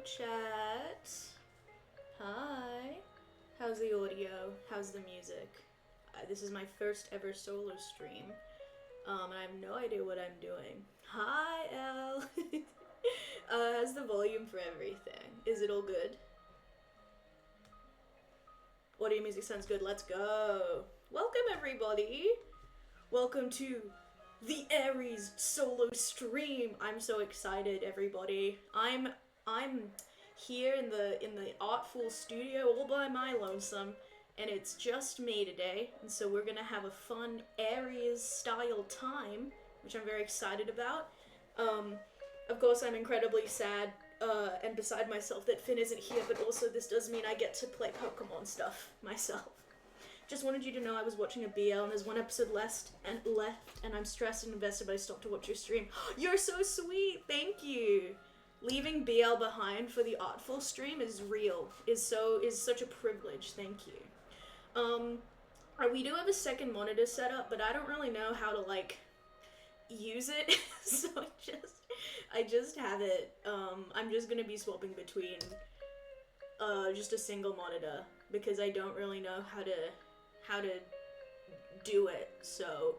chat. Hi. How's the audio? How's the music? This is my first ever solo stream, and I have no idea what I'm doing. Hi, Elle. How's the volume for everything? Is it all good? Audio music sounds good. Let's go. Welcome, everybody. Welcome to the Aries solo stream. I'm so excited, everybody. I'm here in the Artful studio all by my lonesome, and it's just me today, and so we're gonna have a fun Aries style time, which I'm very excited about. Of course, I'm incredibly sad and beside myself that Finn isn't here, but also this does mean I get to play Pokemon stuff myself. Just wanted you to know I was watching a BL and there's one episode left, and I'm stressed and invested, but I stopped to watch your stream. You're so sweet, thank you. Leaving BL behind for the Artful stream is real, is such a privilege, thank you. We do have a second monitor set up, but I don't really know how to, like, use it, so I just have it. I'm just gonna be swapping between just a single monitor, because I don't really know how to do it, so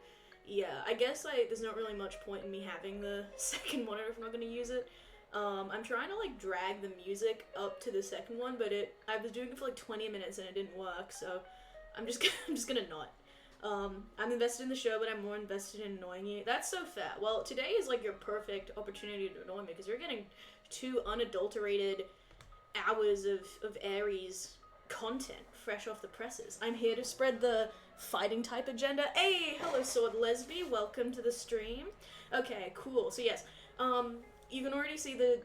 yeah, I guess there's not really much point in me having the second monitor if I'm not gonna use it. I'm trying to like drag the music up to the second one, but I was doing it for like 20 minutes and it didn't work, so I'm just gonna not. I'm invested in the show, but I'm more invested in annoying you. That's so fair. Well, today is like your perfect opportunity to annoy me, because you're getting 2 unadulterated hours of Aries content fresh off the presses. I'm here to spread the fighting type agenda. Hey, hello Sword Lesby, welcome to the stream. Okay, cool. So yes, you can already see the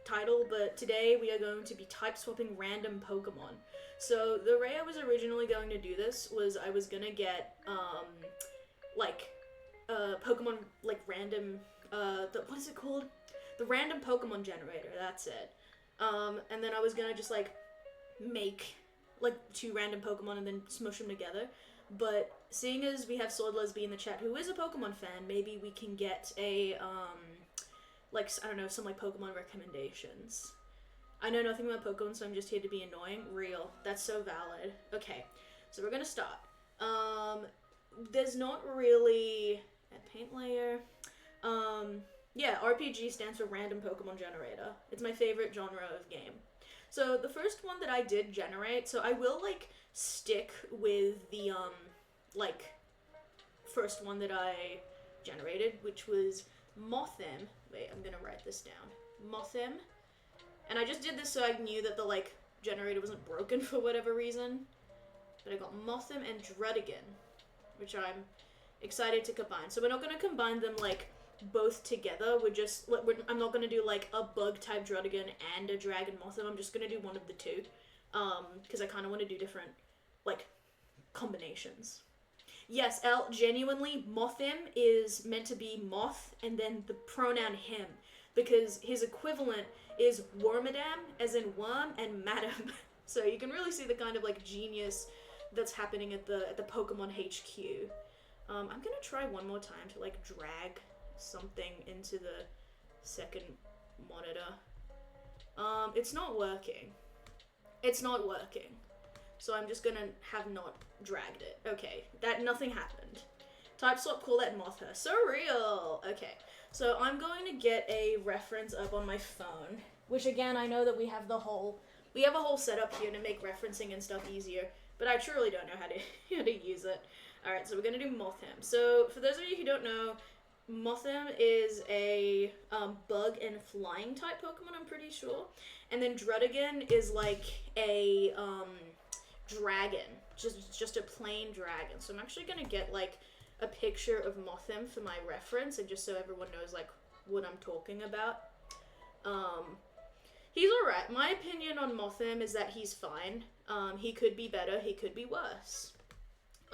title, but today we are going to be type swapping random Pokemon. So the way I was originally going to do this was I was gonna get Pokemon like random what is it called? The random Pokemon generator, that's it. And then I was gonna just like make like 2 random Pokemon and then smush them together. But seeing as we have Sword Lesby in the chat who is a Pokemon fan, maybe we can get a like, I don't know, some like Pokemon recommendations. I know nothing about Pokemon, so I'm just here to be annoying. Real. That's so valid. Okay, so we're gonna start. There's not really a paint layer. Yeah, RPG stands for Random Pokemon Generator. It's my favorite genre of game. So the first one that I did generate, so I will like stick with the like first one that I generated, which was Mothim. Wait, I'm gonna write this down. Mothim. And I just did this so I knew that the like generator wasn't broken for whatever reason. But I got Mothim and Druddigan, which I'm excited to combine. So we're not gonna combine them like both together. I'm not gonna do like a bug type Druddigan and a dragon Mothim. I'm just gonna do one of the two, because I kind of want to do different like combinations. Yes, L, genuinely, Mothim is meant to be moth and then the pronoun him, because his equivalent is Wormadam, as in worm, and Madam. So you can really see the kind of like genius that's happening at the Pokemon HQ. I'm gonna try one more time to like drag something into the second monitor. It's not working. It's not working. So I'm just gonna have not dragged it. Okay, nothing happened. Type swap, call that Mother. So real! Okay, so I'm going to get a reference up on my phone, which again, I know that we have a whole setup here to make referencing and stuff easier, but I truly don't know how to use it. Alright, so we're gonna do Mothim. So for those of you who don't know, Mothim is a bug and flying type Pokemon, I'm pretty sure. And then Druddigan is like a dragon, just a plain dragon. So I'm actually gonna get like a picture of Mothim for my reference, and just so everyone knows like what I'm talking about. He's alright. My opinion on Mothim is that he's fine. He could be better, he could be worse.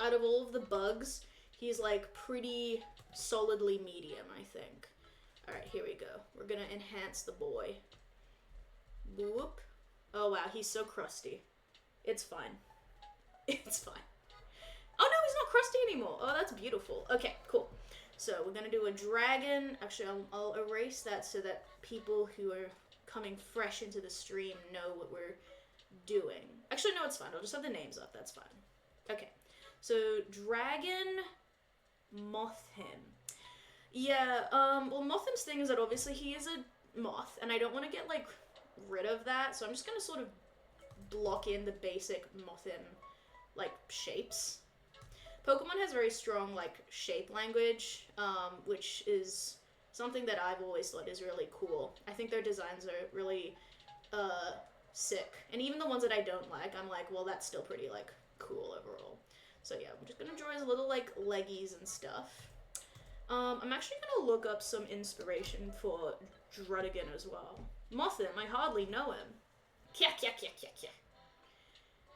Out of all of the bugs, he's like pretty solidly medium, I think. Alright, here we go. We're gonna enhance the boy. Boop. Oh wow, he's so crusty. It's fine. It's fine. Oh no, he's not crusty anymore. Oh, that's beautiful. Okay, cool. So we're gonna do a dragon. Actually, I'll erase that so that people who are coming fresh into the stream know what we're doing. Actually, no, it's fine. I'll just have the names up. That's fine. Okay. So, Dragon Mothim. Yeah, well, Mothim's thing is that obviously he is a moth, and I don't want to get, like, rid of that, so I'm just gonna sort of block in the basic Mothim, like, shapes. Pokemon has very strong, like, shape language, which is something that I've always thought is really cool. I think their designs are really, sick. And even the ones that I don't like, I'm like, well, that's still pretty, like, cool overall. So yeah, I'm just gonna draw his little, like, leggies and stuff. I'm actually gonna look up some inspiration for Drudigan as well. Mothim, I hardly know him. Kya.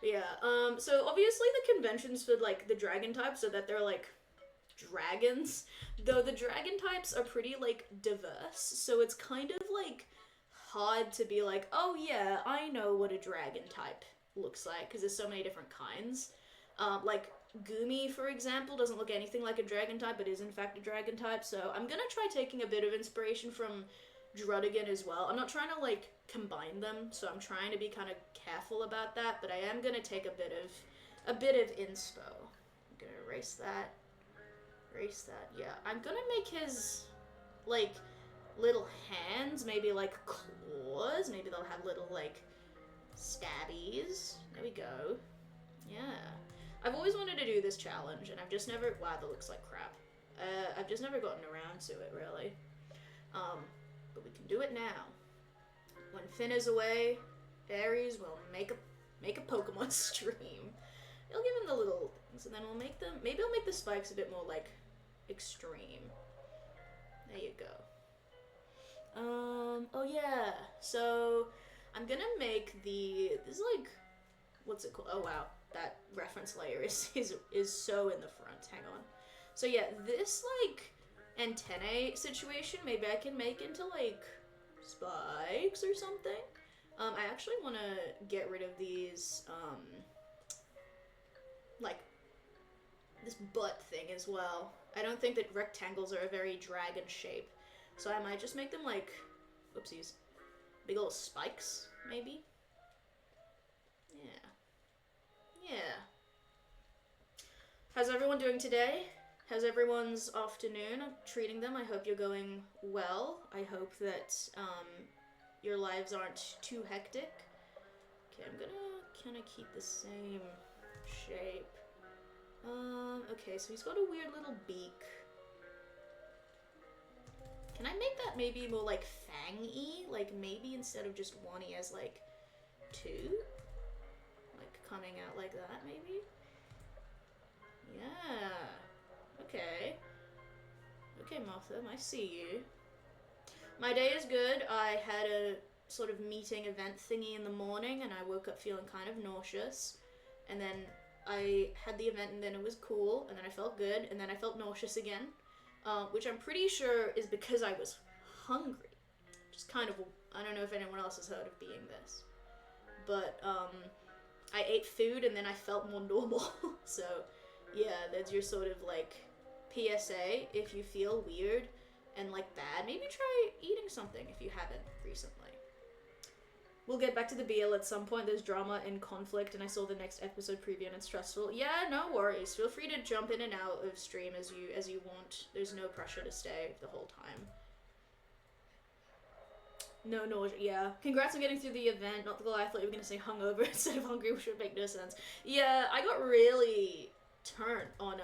Yeah, so obviously the conventions for, like, the dragon types are that they're, like, dragons. Though the dragon types are pretty, like, diverse, so it's kind of, like, hard to be like, oh yeah, I know what a dragon type looks like, because there's so many different kinds. Like, Gumi, for example, doesn't look anything like a dragon type, but is in fact a dragon type, so I'm gonna try taking a bit of inspiration from Drudigan as well. I'm not trying to, like, combine them, so I'm trying to be kind of careful about that, but I am gonna take a bit of inspo. I'm gonna erase that, yeah. I'm gonna make his, like, little hands, maybe, like, claws, maybe they'll have little, like, stabbies. There we go. Yeah. I've always wanted to do this challenge, and I've just never... Wow, that looks like crap. I've just never gotten around to it, really. But we can do it now. When Finn is away, Aries will make a Pokemon stream. He'll give him the little things, and then we'll make them... Maybe I'll make the spikes a bit more, like, extreme. There you go. Oh yeah. So, I'm gonna make this, like... What's it called? Oh, wow. That reference layer is so in the front. Hang on. So yeah, this, like, antennae situation, maybe I can make into, like, spikes or something. I actually want to get rid of these, like, this butt thing as well. I don't think that rectangles are a very dragon shape. So I might just make them, like, whoopsies, big old spikes, maybe? Yeah. Yeah. How's everyone doing today? How's everyone's afternoon treating them? I hope you're going well. I hope that your lives aren't too hectic. Okay, I'm gonna kind of keep the same shape. Okay, so he's got a weird little beak. Can I make that maybe more like fang-y? Like maybe instead of just one, he has like two? Coming out like that, maybe? Yeah. Okay. Okay, Mothim, I see you. My day is good. I had a sort of meeting event thingy in the morning, and I woke up feeling kind of nauseous. And then I had the event, and then it was cool, and then I felt good, and then I felt nauseous again. Which I'm pretty sure is because I was hungry. Just kind of, I don't know if anyone else has heard of being this. But, I ate food and then I felt more normal. So, yeah, that's your sort of, like, PSA. If you feel weird and, like, bad, maybe try eating something if you haven't recently. We'll get back to the BL at some point. There's drama and conflict, and I saw the next episode preview and it's stressful. Yeah, no worries. Feel free to jump in and out of stream as you want. There's no pressure to stay the whole time. No nausea, yeah. Congrats on getting through the event. Not the lie, I thought you were going to say hungover instead of hungry, which would make no sense. Yeah, I got really turned on,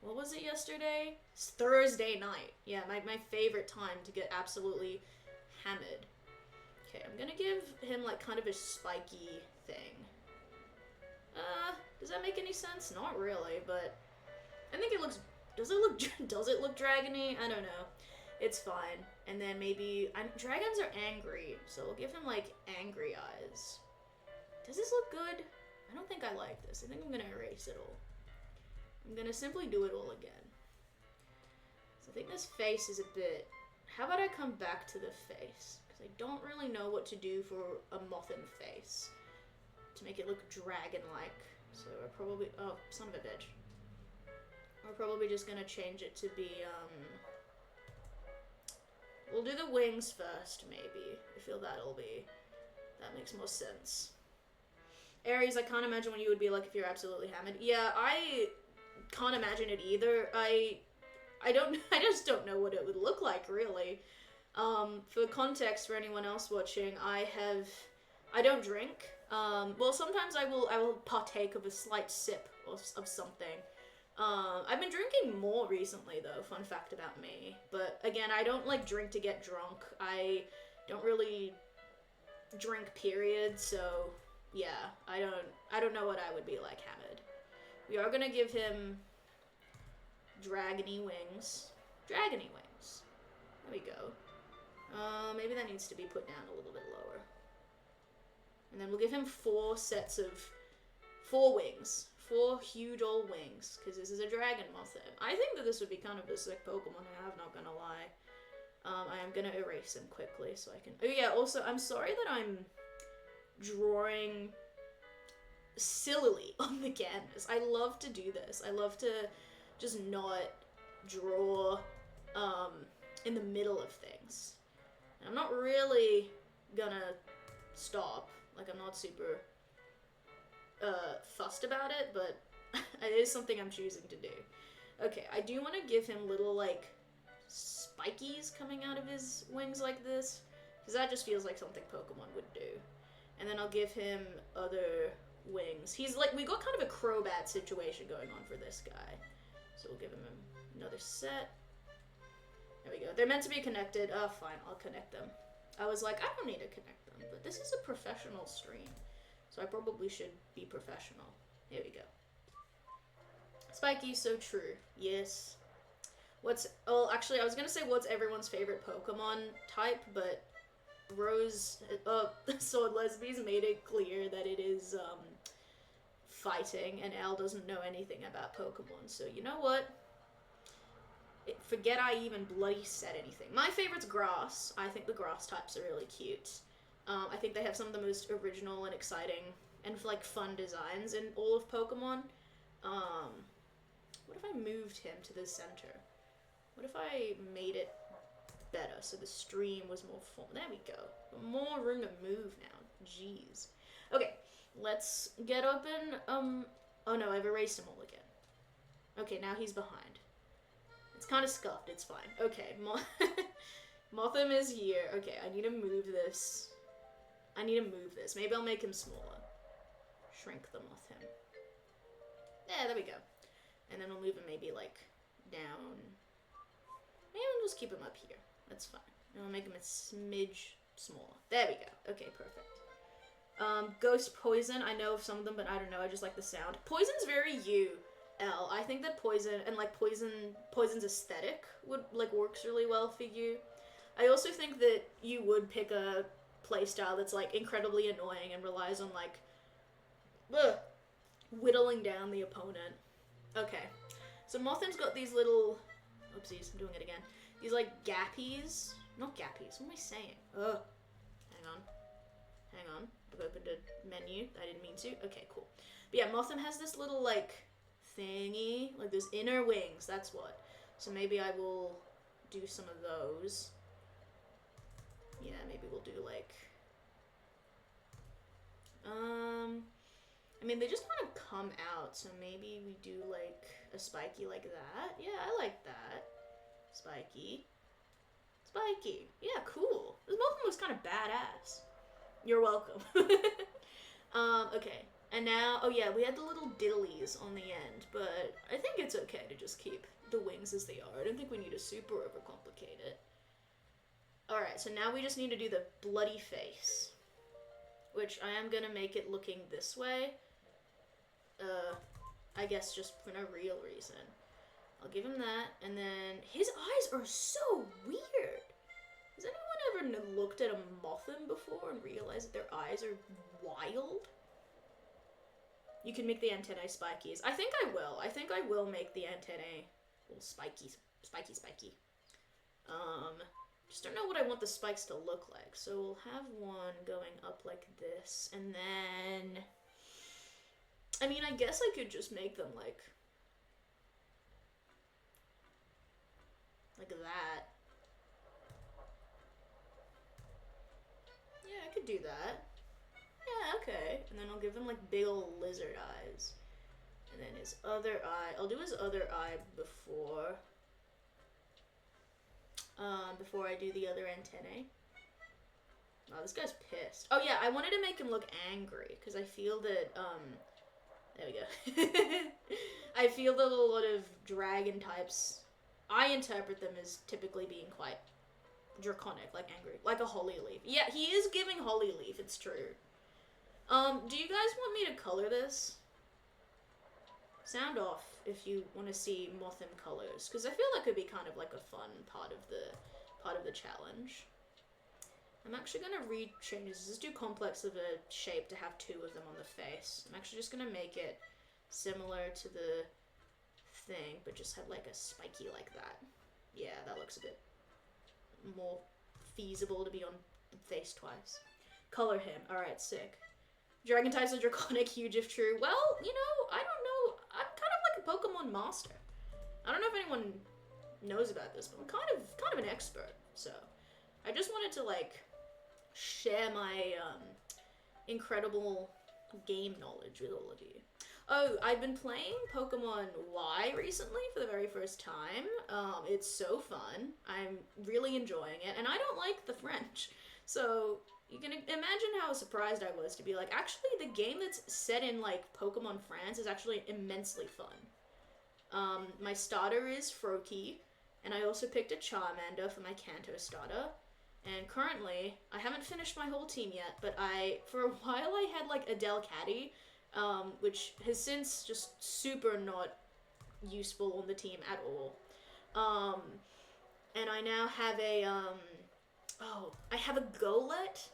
what was it yesterday? It's Thursday night. Yeah, my favorite time to get absolutely hammered. Okay, I'm going to give him, like, kind of a spiky thing. Does that make any sense? Not really, but I think it looks... Does it look dragony? I don't know. It's fine. And then maybe... dragons are angry, so we'll give him, like, angry eyes. Does this look good? I don't think I like this. I think I'm gonna erase it all. I'm gonna simply do it all again. So I think this face is a bit... How about I come back to the face? Because I don't really know what to do for a Mothim face. To make it look dragon-like. So we're probably... Oh, son of a bitch. We're probably just gonna change it to be, we'll do the wings first, maybe. I feel that makes more sense. Aries, I can't imagine what you would be like if you're absolutely hammered. Yeah, I can't imagine it either. I just don't know what it would look like, really. For context, for anyone else watching, I don't drink. Well, sometimes I will partake of a slight sip of something. I've been drinking more recently, though, fun fact about me. But again, I don't like drink to get drunk. I don't really drink, period, so yeah, I don't know what I would be like hammered. We are gonna give him dragony wings. Dragony wings. There we go. Maybe that needs to be put down a little bit lower. And then we'll give him 4 wings. 4 huge old wings, because this is a dragon moth. I think that this would be kind of a sick Pokemon to have, not gonna lie. I am gonna erase him quickly so I can... Oh yeah, also, I'm sorry that I'm drawing sillily on the canvas. I love to do this. I love to just not draw in the middle of things. And I'm not really gonna stop. Like, I'm not super fussed about it, but it is something I'm choosing to do. Okay, I do want to give him little, like, spikies coming out of his wings like this, because that just feels like something Pokemon would do. And then I'll give him other wings. He's like, we got kind of a Crobat situation going on for this guy. So we'll give him another set. There we go. They're meant to be connected. Oh, fine, I'll connect them. I was like, I don't need to connect them, but this is a professional stream, so I probably should be professional. Here we go. Spiky, so true. Yes. Oh, actually, I was gonna say what's everyone's favorite Pokemon type, but Rose, Sword Lesbies made it clear that it is, fighting, and Al doesn't know anything about Pokemon, so you know what? Forget I even bloody said anything. My favorite's Grass. I think the Grass types are really cute. I think they have some of the most original and exciting and, like, fun designs in all of Pokemon. What if I moved him to the center? What if I made it better so the stream was more full? There we go. More room to move now. Jeez. Okay, let's get open. Oh no, I've erased them all again. Okay, now he's behind. It's kind of scuffed, it's fine. Okay, Mothim is here. Okay, I need to move this. Maybe I'll make him smaller. Shrink the Mothim. Yeah, there we go. And then we'll move him maybe, like, down. Maybe we'll just keep him up here. That's fine. And we'll make him a smidge smaller. There we go. Okay, perfect. Ghost Poison. I know of some of them, but I don't know. I just like the sound. Poison's very you. I think that Poison and, like, Poison's aesthetic would, like, works really well for you. I also think that you would pick a playstyle that's, like, incredibly annoying and relies on, like, whittling down the opponent. Okay, so Mothim's got these little, oopsies, I'm doing it again. These, like, gappies. Not gappies, what am I saying? Ugh. Hang on. I've opened a menu. I didn't mean to. Okay, cool. But yeah, Mothim has this little, like, thingy, like those inner wings, that's what. So maybe I will do some of those. Yeah, maybe we'll do like, I mean, they just kind of come out, so maybe we do like a spiky like that. Yeah, I like that. Spiky. Yeah, cool. This Pokemon looks kind of badass. You're welcome. Okay. And now, oh yeah, we had the little diddlies on the end, but I think it's okay to just keep the wings as they are. I don't think we need to super overcomplicate it. Alright, so now we just need to do the bloody face, which I am gonna make it looking this way. I guess just for no real reason. I'll give him that, and then his eyes are so weird. Has anyone ever looked at a Mothim before and realized that their eyes are wild? You can make the antennae spikies. I think I will. I think I will make the antennae little spiky. Just don't know what I want the spikes to look like. So we'll have one going up like this, and then, I mean, I guess I could just make them like that. could do that. Yeah, okay. And then I'll give him like big old lizard eyes. And then his other eye. I'll do his other eye before I do the other antennae. Oh, this guy's pissed. Oh yeah, I wanted to make him look angry because I feel that there we go. I feel that a lot of dragon types, I interpret them as typically being quite draconic, like angry, like a holy leaf. Yeah, he is giving holy leaf. It's true. Do you guys want me to color this? Sound off if you want to see Mothim colors, because I feel that could be kind of like a fun part of the challenge. I'm actually gonna rechange this. Let's do complex of a shape to have two of them on the face. I'm actually just gonna make it similar to the thing, but just have like a spiky like that. Yeah, that looks a bit more feasible to be on the face twice. Color him. Alright, sick. Dragon types are draconic, huge if true. Well, you know, I don't know. I'm kind of like a Pokemon master. I don't know if anyone knows about this, but I'm kind of an expert. So I just wanted to like share my incredible game knowledge with all of you. Oh, I've been playing Pokemon Y recently for the very first time. It's so fun. I'm really enjoying it, and I don't like the French. So you can imagine how surprised I was to be like, actually, the game that's set in like Pokemon France is actually immensely fun. My starter is Froakie, and I also picked a Charmander for my Kanto starter. And currently, I haven't finished my whole team yet, but for a while I had like a Delcatty, which has since just super not useful on the team at all. And I now have I have a Golett,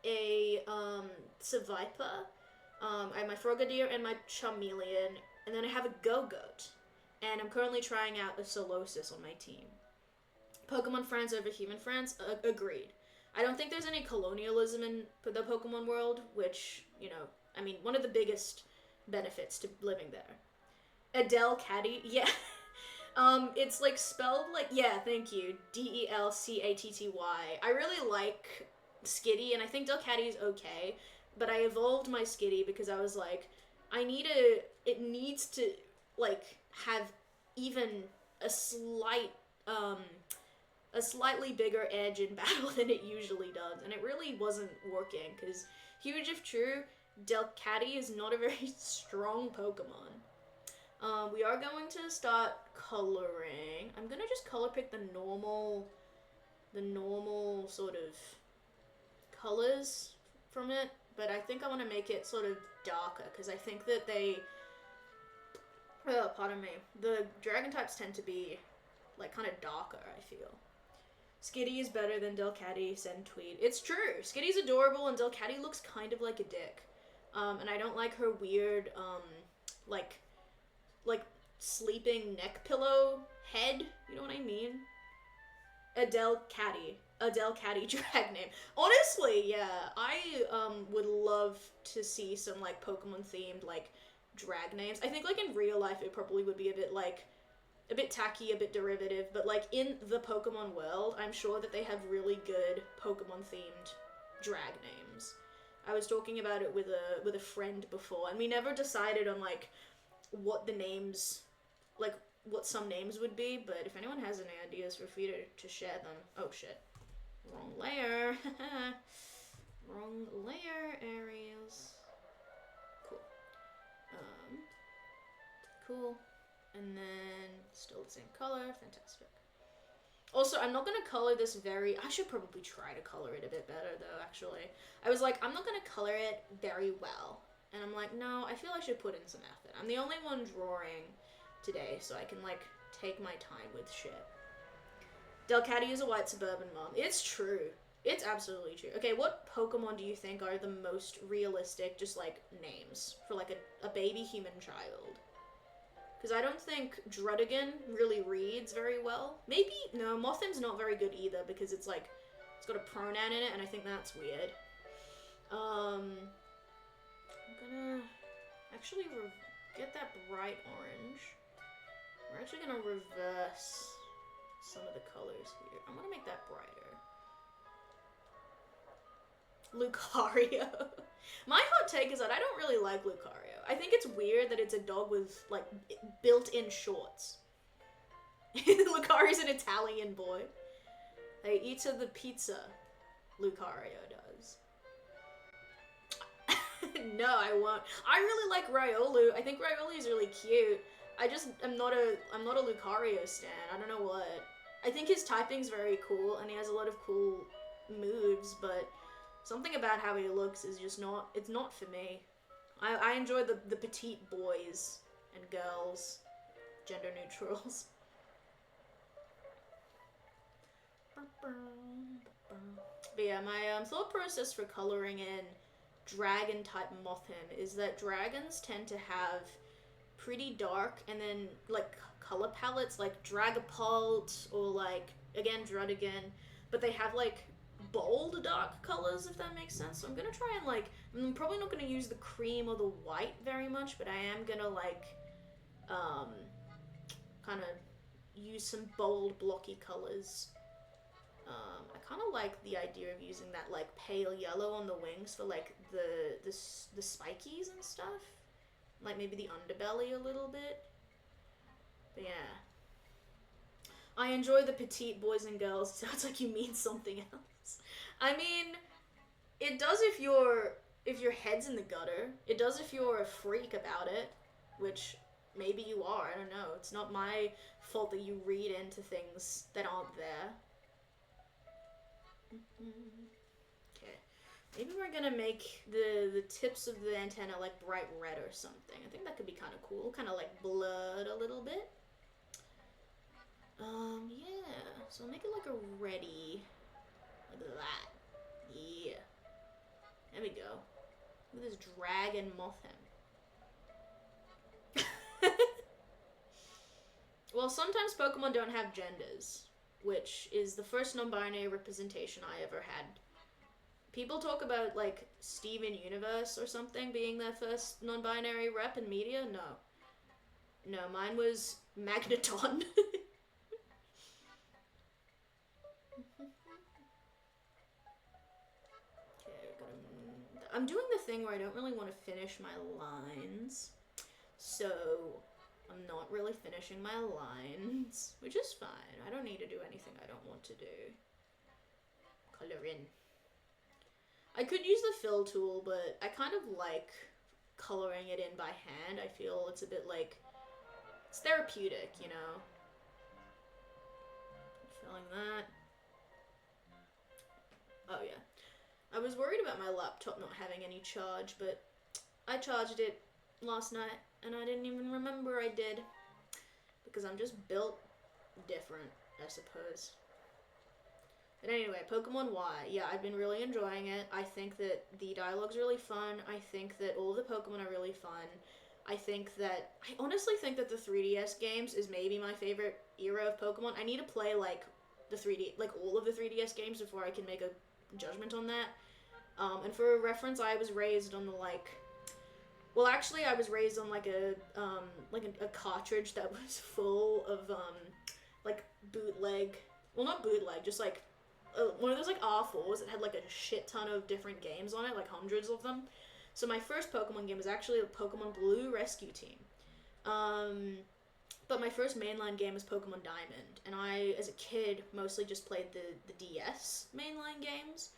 a Seviper, I have my Frogadier and my Charmeleon, and then I have a Go-Goat. And I'm currently trying out a Solosis on my team. Pokemon France over human France? Agreed. I don't think there's any colonialism in the Pokemon world, which, you know, I mean, one of the biggest benefits to living there. Delcatty? Yeah. It's like spelled like, yeah, thank you, Delcatty. I really like Skitty, and I think Delcatty is okay, but I evolved my Skitty because I was like, it needs to, like, have even a slightly bigger edge in battle than it usually does, and it really wasn't working, because huge if true, Delcatty is not a very strong Pokemon. We are going to start coloring. I'm gonna just color pick the normal sort of colors from it, but I think I want to make it sort of darker, because I think that pardon me, the dragon types tend to be like kind of darker, I feel. Skitty is better than Delcatty, send tweet. It's true. Skitty's adorable and Delcatty looks kind of like a dick. And I don't like her weird, like sleeping neck pillow head. You know what I mean? A Delcatty drag name. Honestly, yeah, I would love to see some like Pokemon themed like drag names. I think like in real life it probably would be a bit tacky, a bit derivative, but like in the Pokemon world, I'm sure that they have really good Pokemon themed drag names. I was talking about it with a friend before, and we never decided on like what the names, like what some names would be, but if anyone has any ideas, feel free to share them. Oh shit. Wrong layer. Wrong layer, Aries. Cool. Cool. And then still the same color. Fantastic. Also, I'm not going to color this I should probably try to color it a bit better, though, actually. I was like, I'm not going to color it very well. And I'm like, no, I feel I should put in some effort. I'm the only one drawing today, so I can, like, take my time with shit. Delcatty is a white suburban mom. It's true. It's absolutely true. Okay, what Pokemon do you think are the most realistic, just, like, names for, like, a baby human child? Because I don't think Druddigon really reads very well. Maybe, no, Mothim's not very good either, because it's, like, it's got a pronoun in it, and I think that's weird. I'm gonna actually get that bright orange. We're actually gonna reverse some of the colors here. I'm gonna make that brighter. Lucario. My hot take is that I don't really like Lucario. I think it's weird that it's a dog with, like, built-in shorts. Lucario's an Italian boy. He eats of the pizza, Lucario does. No, I won't. I really like Riolu. I think Riolu is really cute. I'm not a Lucario stan. I don't know what. I think his typing's very cool, and he has a lot of cool moves, but something about how he looks is just not, it's not for me. I enjoy the petite boys and girls, gender neutrals. But yeah, my thought process for coloring in dragon type Mothim is that dragons tend to have pretty dark and then like color palettes like Dragapult or like again Druddigan, but they have like bold dark colors, if that makes sense. So I'm gonna try and like, I'm probably not gonna use the cream or the white very much, but I am gonna like kind of use some bold blocky colors. I kind of like the idea of using that like pale yellow on the wings for like the spikies and stuff, like maybe the underbelly a little bit. But yeah, I enjoy the petite boys and girls. Sounds like you mean something else. I mean, it does if your head's in the gutter. It does if you're a freak about it, which maybe you are. I don't know. It's not my fault that you read into things that aren't there. Okay, maybe we're gonna make the tips of the antenna like bright red or something. I think that could be kind of cool, kind of like blood a little bit. Yeah, so I'll make it like a reddy, like that. Yeah, there we go. Look at this dragon Mothim. Well, sometimes Pokemon don't have genders, which is the first non-binary representation I ever had. People talk about, like, Steven Universe or something being their first non-binary rep in media. No. No, mine was Magneton. Okay, I'm doing the thing where I don't really want to finish my lines. So I'm not really finishing my lines, which is fine. I don't need to do anything I don't want to do. Color in. I could use the fill tool, but I kind of like coloring it in by hand. I feel it's a bit like, it's therapeutic, you know? Filling that. Oh yeah. I was worried about my laptop not having any charge, but I charged it last night, and I didn't even remember I did. Because I'm just built different, I suppose. But anyway, Pokemon Y. Yeah, I've been really enjoying it. I think that the dialogue's really fun. I think that all the Pokemon are really fun. I honestly think that the 3DS games is maybe my favorite era of Pokemon. I need to play, like, all of the 3DS games before I can make a judgment on that. And for reference, I was raised on the, like... Well, actually, I was raised on, like, a cartridge that was full of, like, bootleg... Well, not bootleg, just, like, one of those, like, R4s that had, like, a shit ton of different games on it, like, hundreds of them. So my first Pokemon game was actually a Pokemon Blue Rescue Team. But my first mainline game was Pokemon Diamond. And I, as a kid, mostly just played the DS mainline games.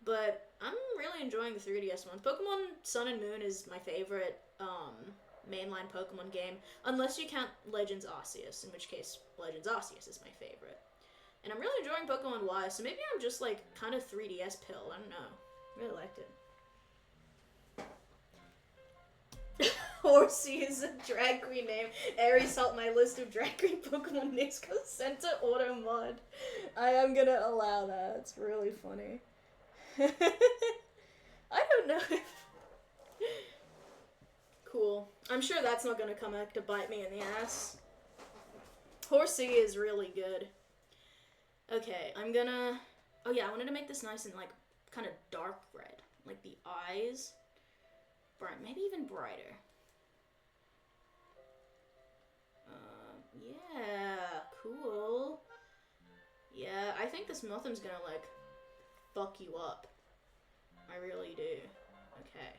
But I'm really enjoying the 3DS ones. Pokemon Sun and Moon is my favorite mainline Pokemon game. Unless you count Legends Arceus, in which case Legends Arceus is my favorite. And I'm really enjoying Pokemon Y, so maybe I'm just, like, kind of 3DS pill. I don't know. I really liked it. Horsey is a drag queen name. Aries helped my list of drag queen Pokemon names go sent to auto mod. I am gonna allow that. It's really funny. I don't know if... Cool. I'm sure that's not gonna come back to bite me in the ass. Horsey is really good. Okay, I'm gonna... Oh yeah, I wanted to make this nice and, like, kind of dark red. Like, the eyes. Bright, maybe even brighter. Yeah, cool. Yeah, I think this Mothim's gonna, like, fuck you up. I really do. Okay.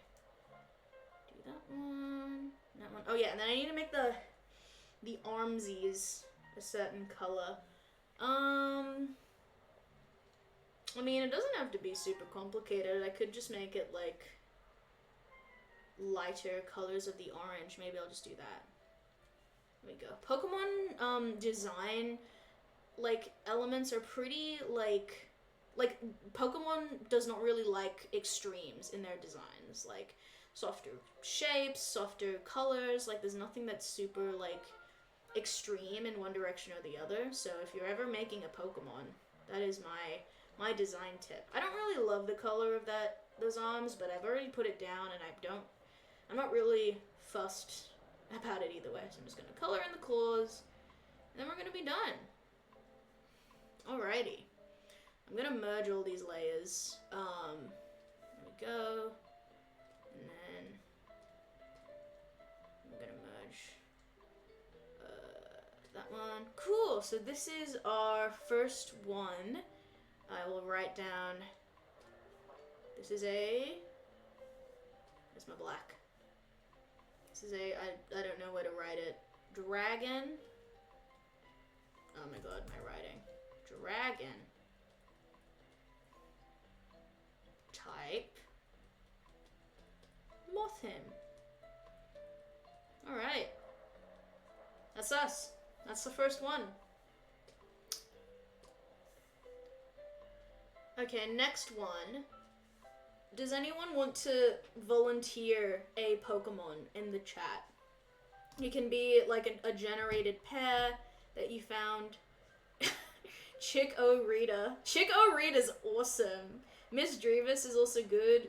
Do that one. That one. Oh yeah, and then I need to make the armsies a certain color. I mean, it doesn't have to be super complicated. I could just make it like lighter colors of the orange. Maybe I'll just do that. There we go. Pokemon design like elements are pretty like Pokemon does not really like extremes in their designs. Like softer shapes, softer colors. Like there's nothing that's super like extreme in one direction or the other. So if you're ever making a Pokemon, that is my design tip. I don't really love the color of those arms, but I've already put it down and I'm not really fussed about it either way. So I'm just gonna color in the claws and then we're gonna be done. Alrighty. I'm gonna merge all these layers. There we go. And then I'm gonna merge that one. Cool, so this is our first one. I will write down, this is where's my black? This is I don't know where to write it. Dragon. Oh my god, my writing. Dragon. Type. Mothim. Alright. That's us. That's the first one. Okay, next one. Does anyone want to volunteer a Pokemon in the chat? It can be like a generated pair that you found. Chick-O-Rita. Chick-O-Rita's awesome. Miss Drevis is also good.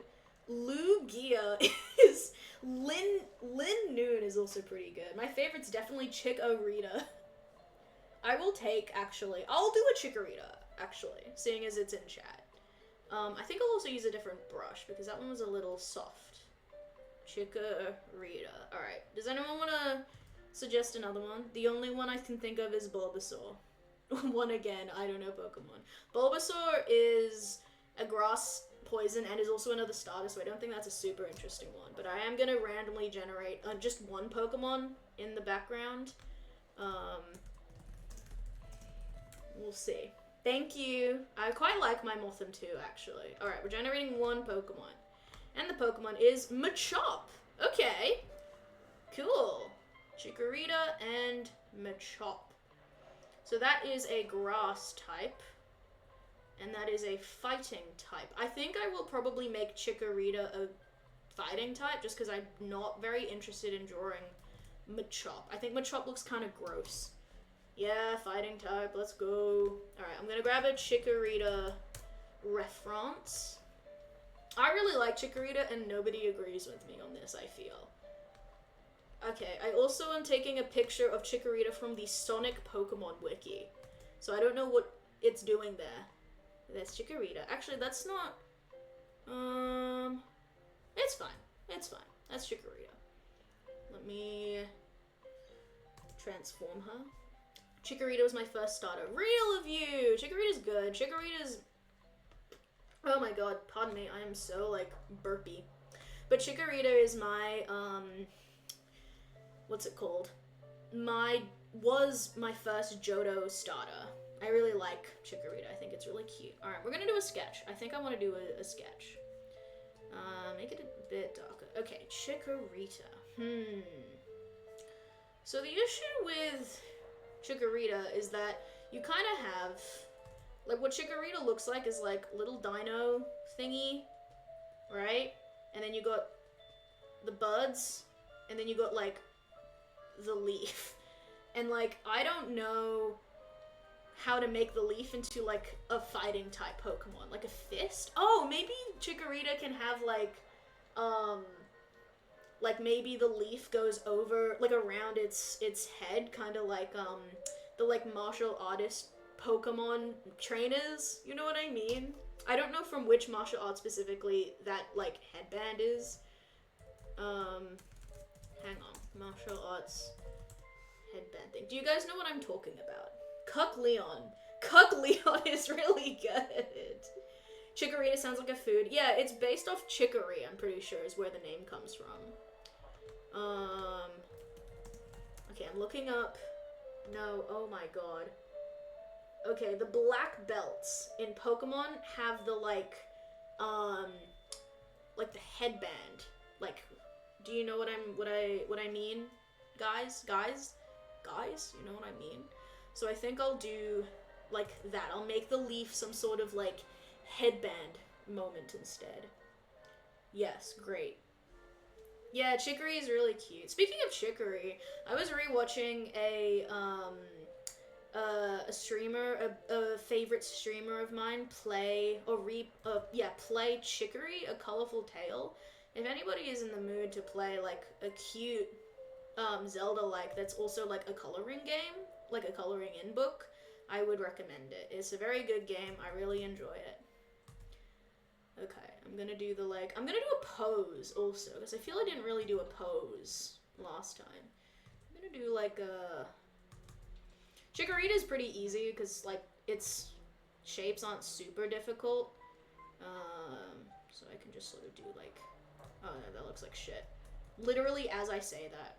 Lugia is... Lin Noon is also pretty good. My favorite's definitely Chick-O-Rita. I will take, actually. I'll do a Chikorita, actually, seeing as it's in chat. I think I'll also use a different brush, because that one was a little soft. Chikorita. Alright, does anyone want to suggest another one? The only one I can think of is Bulbasaur. One again, I don't know Pokemon. Bulbasaur is a grass poison and is also another starter, so I don't think that's a super interesting one. But I am going to randomly generate just one Pokemon in the background. We'll see. Thank you. I quite like my Mothim too, actually. Alright, we're generating one Pokemon. And the Pokemon is Machop. Okay. Cool. Chikorita and Machop. So that is a grass type. And that is a fighting type. I think I will probably make Chikorita a fighting type, just because I'm not very interested in drawing Machop. I think Machop looks kind of gross. Yeah, fighting type, let's go. Alright, I'm gonna grab a Chikorita reference. I really like Chikorita, and nobody agrees with me on this, I feel. Okay, I also am taking a picture of Chikorita from the Sonic Pokemon Wiki. So I don't know what it's doing there. That's Chikorita. Actually, that's not... It's fine. It's fine. That's Chikorita. Let me transform her. Chikorita was my first starter. Real of you! Chikorita's good. Chikorita's... Oh my god, pardon me. I am so, like, burpy. But Chikorita is my, what's it called? Was my first Johto starter. I really like Chikorita. I think it's really cute. Alright, we're gonna do a sketch. I think I want to do a sketch. Make it a bit darker. Okay, Chikorita. So the issue with Chikorita is that you kind of have, like, what Chikorita looks like is like little dino thingy, right? And then you got the buds, and then you got like the leaf. And like, I don't know how to make the leaf into like a fighting type Pokemon, like a fist. Oh, maybe Chikorita can have like maybe the leaf goes over, like around its head, kind of like the like martial artist Pokemon trainers. You know what I mean? I don't know from which martial art specifically that like headband is. Hang on, martial arts headband thing. Do you guys know what I'm talking about? Cuck Leon. Cuck Leon is really good. Chikorita sounds like a food. Yeah, it's based off chicory, I'm pretty sure, is where the name comes from. Okay, I'm looking up. No, oh my god. Okay, the black belts in Pokemon have the, like the headband. Like, do you know what I mean? Guys? You know what I mean? So I think I'll do, like, that. I'll make the leaf some sort of, like, headband moment instead. Yes, great. Yeah, Chicory is really cute. Speaking of Chicory, I was rewatching a streamer, a favorite streamer of mine, play Chicory, A Colorful Tale. If anybody is in the mood to play like a cute Zelda-like that's also like a coloring game, like a coloring in book, I would recommend it. It's a very good game. I really enjoy it. Okay, I'm gonna do I'm gonna do a pose also, because I feel I didn't really do a pose last time. I'm gonna do like a... Chikorita is pretty easy, because like its shapes aren't super difficult. So I can just sort of do like... Oh no, that looks like shit. Literally, as I say that,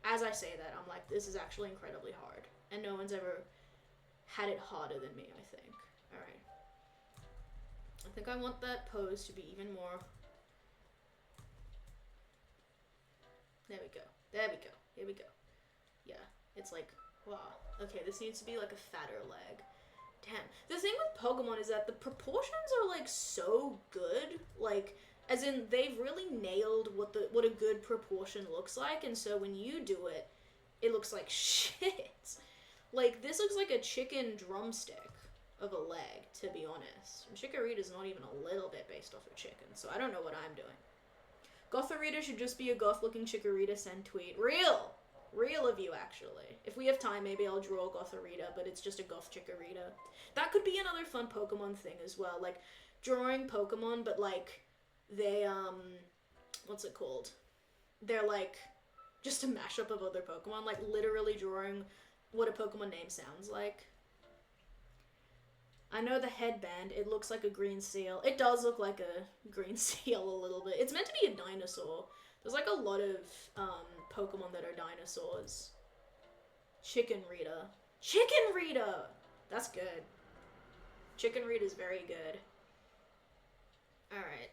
I'm like, this is actually incredibly hard. And no one's ever had it harder than me, I think. Alright. I think I want that pose to be even more... There we go. There we go. Here we go. Yeah, it's like, wow. Okay, this needs to be like a fatter leg. Damn. The thing with Pokemon is that the proportions are like so good. Like, as in, they've really nailed what a good proportion looks like, and so when you do it, it looks like shit. Like, this looks like a chicken drumstick of a leg, to be honest. And Chikorita's not even a little bit based off of chicken, so I don't know what I'm doing. Gothorita should just be a goth-looking Chikorita, send tweet. Real of you, actually. If we have time, maybe I'll draw Gothorita, but it's just a goth Chikorita. That could be another fun Pokemon thing as well, like, drawing Pokemon, but, like, they, what's it called? They're, like, just a mashup of other Pokemon, like, literally drawing what a Pokemon name sounds like. I know the headband, it looks like a green seal. It does look like a green seal a little bit. It's meant to be a dinosaur. There's like a lot of Pokemon that are dinosaurs. Chicken Rita! That's good. Chicken Rita is very good. Alright.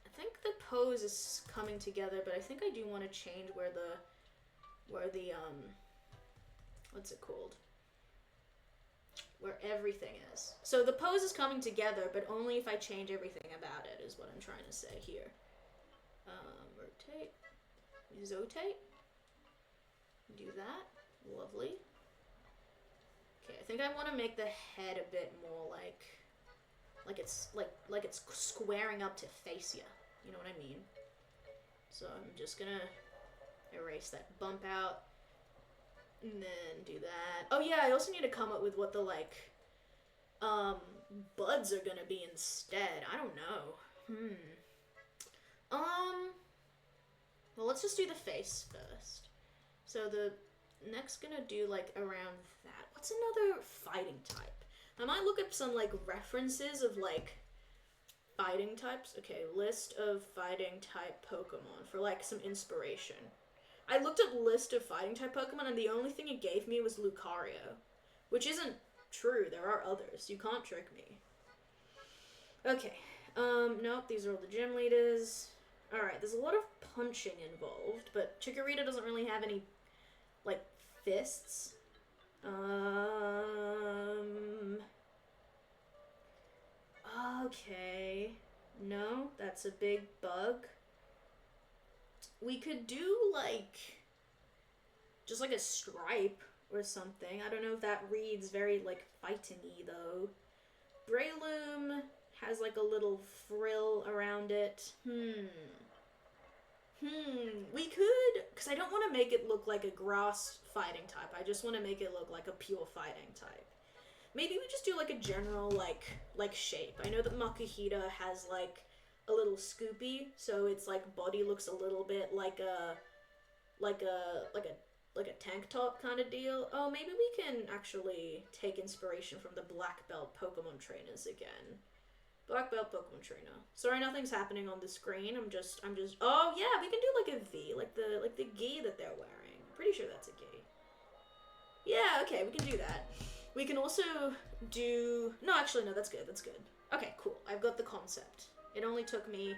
I think the pose is coming together, but I think I do want to change where the what's it called? Where everything is. So the pose is coming together, but only if I change everything about it, is what I'm trying to say here. Rotate. Zotate. Do that. Lovely. Okay, I think I want to make the head a bit more like it's squaring up to face ya. You know what I mean? So I'm just gonna erase that bump out. And then do that. Oh yeah, I also need to come up with what the, like, buds are gonna be instead. I don't know. Well, let's just do the face first. So the next gonna do, like, around that. What's another fighting type? I might look up some, like, references of, like, fighting types. Okay, list of fighting type Pokemon for, like, some inspiration. I looked up list of fighting type Pokemon, and the only thing it gave me was Lucario, which isn't true. There are others. You can't trick me. Okay. Nope, these are all the gym leaders. Alright, there's a lot of punching involved, but Chikorita doesn't really have any, like, fists. Okay. No, that's a big bug. We could do, like, just, like, a stripe or something. I don't know if that reads very, like, fighting-y, though. Breloom has, like, a little frill around it. We could, because I don't want to make it look like a grass fighting type. I just want to make it look like a pure fighting type. Maybe we just do, like, a general, like shape. I know that Makuhita has, like, a little scoopy, so its like body looks a little bit like a tank top kind of deal. Oh, maybe we can actually take inspiration from the black belt Pokemon trainers again. Black belt Pokemon trainer. Sorry, nothing's happening on the screen. I'm just. Oh yeah, we can do like a V, like the gi that they're wearing. I'm pretty sure that's a gi. Yeah, okay, we can do that. We can also do. No, actually, no. That's good. That's good. Okay, cool. I've got the concept. It only took me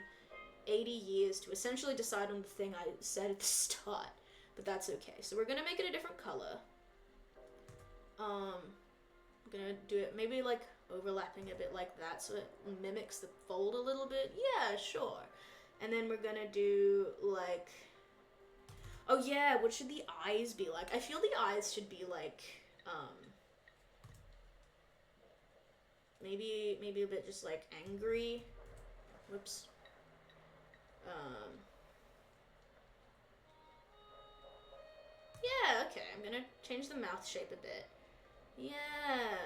80 years to essentially decide on the thing I said at the start, but that's okay. So we're gonna make it a different color. I'm gonna do it maybe like overlapping a bit like that so it mimics the fold a little bit. Yeah, sure. And then we're gonna do like, oh yeah, what should the eyes be like? I feel the eyes should be like, maybe a bit just like angry. Whoops. Yeah, okay, I'm gonna change the mouth shape a bit. Yeah.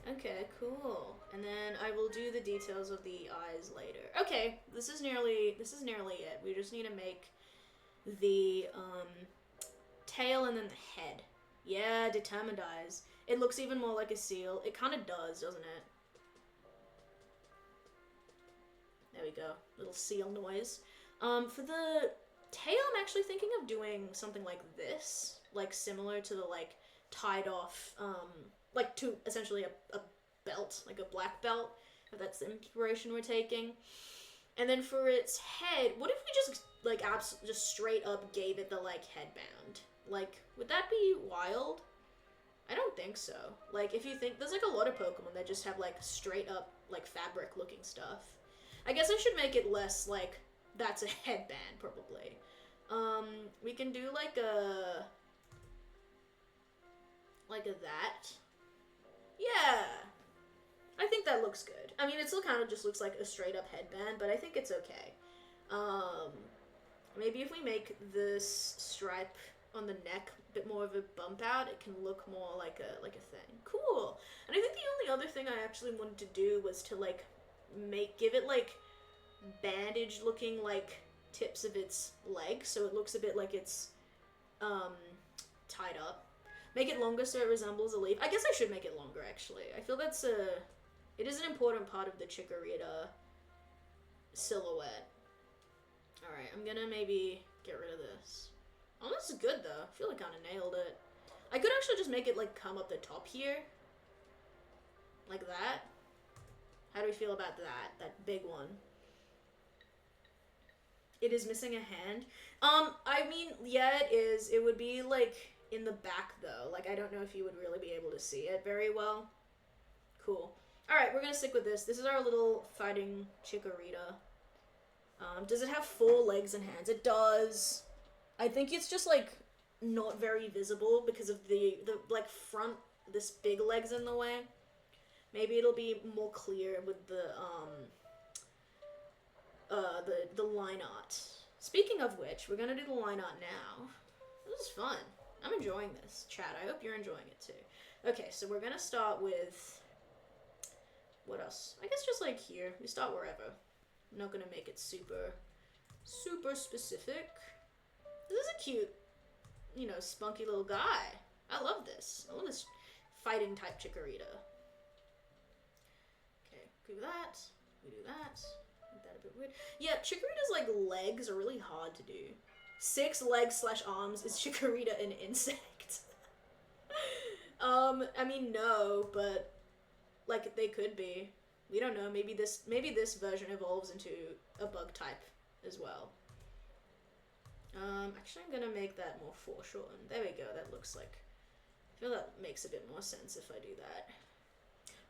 Okay, cool. And then I will do the details of the eyes later. Okay, this is nearly it. We just need to make the tail and then the head. Yeah, determined eyes. It looks even more like a seal. It kind of does, doesn't it? There we go. Little seal noise. For the tail, I'm actually thinking of doing something like this, like similar to the like tied off, like to essentially a belt, like a black belt, if that's the inspiration we're taking. And then for its head, what if we just like just straight up gave it the like headband? Like, would that be wild? I don't think so. Like, if you think, there's like a lot of Pokemon that just have like straight up like fabric looking stuff. I guess I should make it less like that's a headband probably. We can do like a that. Yeah. I think that looks good. I mean, it still kind of just looks like a straight up headband, but I think it's okay. Maybe if we make this stripe on the neck a bit more of a bump out, it can look more like a thing. Cool. And I think the only other thing I actually wanted to do was to like give it like bandage looking like tips of its legs, so it looks a bit like it's tied up. Make it longer so it resembles a leaf. I guess I should make it longer actually. I feel that's it is an important part of the Chikorita silhouette. Alright, I'm gonna maybe get rid of this. Oh, this is good though. I feel like I kinda nailed it. I could actually just make it like come up the top here. Like that. How do we feel about that? That big one. It is missing a hand. I mean, yeah, it is. It would be like in the back though. Like, I don't know if you would really be able to see it very well. Cool. Alright, we're gonna stick with this. This is our little fighting Chikorita. Does it have 4 legs and hands? It does. I think it's just like not very visible because of the like front, this big leg's in the way. Maybe it'll be more clear with the line art. Speaking of which, we're gonna do the line art now. This is fun. I'm enjoying this, chat. I hope you're enjoying it too. Okay, so we're gonna start with what else? I guess just like here. We start wherever. I'm not gonna make it super specific. This is a cute, you know, spunky little guy. I love this. I love this fighting type Chikorita. Okay, do that. We do that. Make that a bit weird. Yeah, Chikorita's like legs are really hard to do. 6 legs / arms. Is Chikorita an insect? I mean, no, but like they could be. We don't know. Maybe this version evolves into a bug type as well. Actually, I'm gonna make that more foreshortened. There we go. That looks like. I feel that makes a bit more sense if I do that.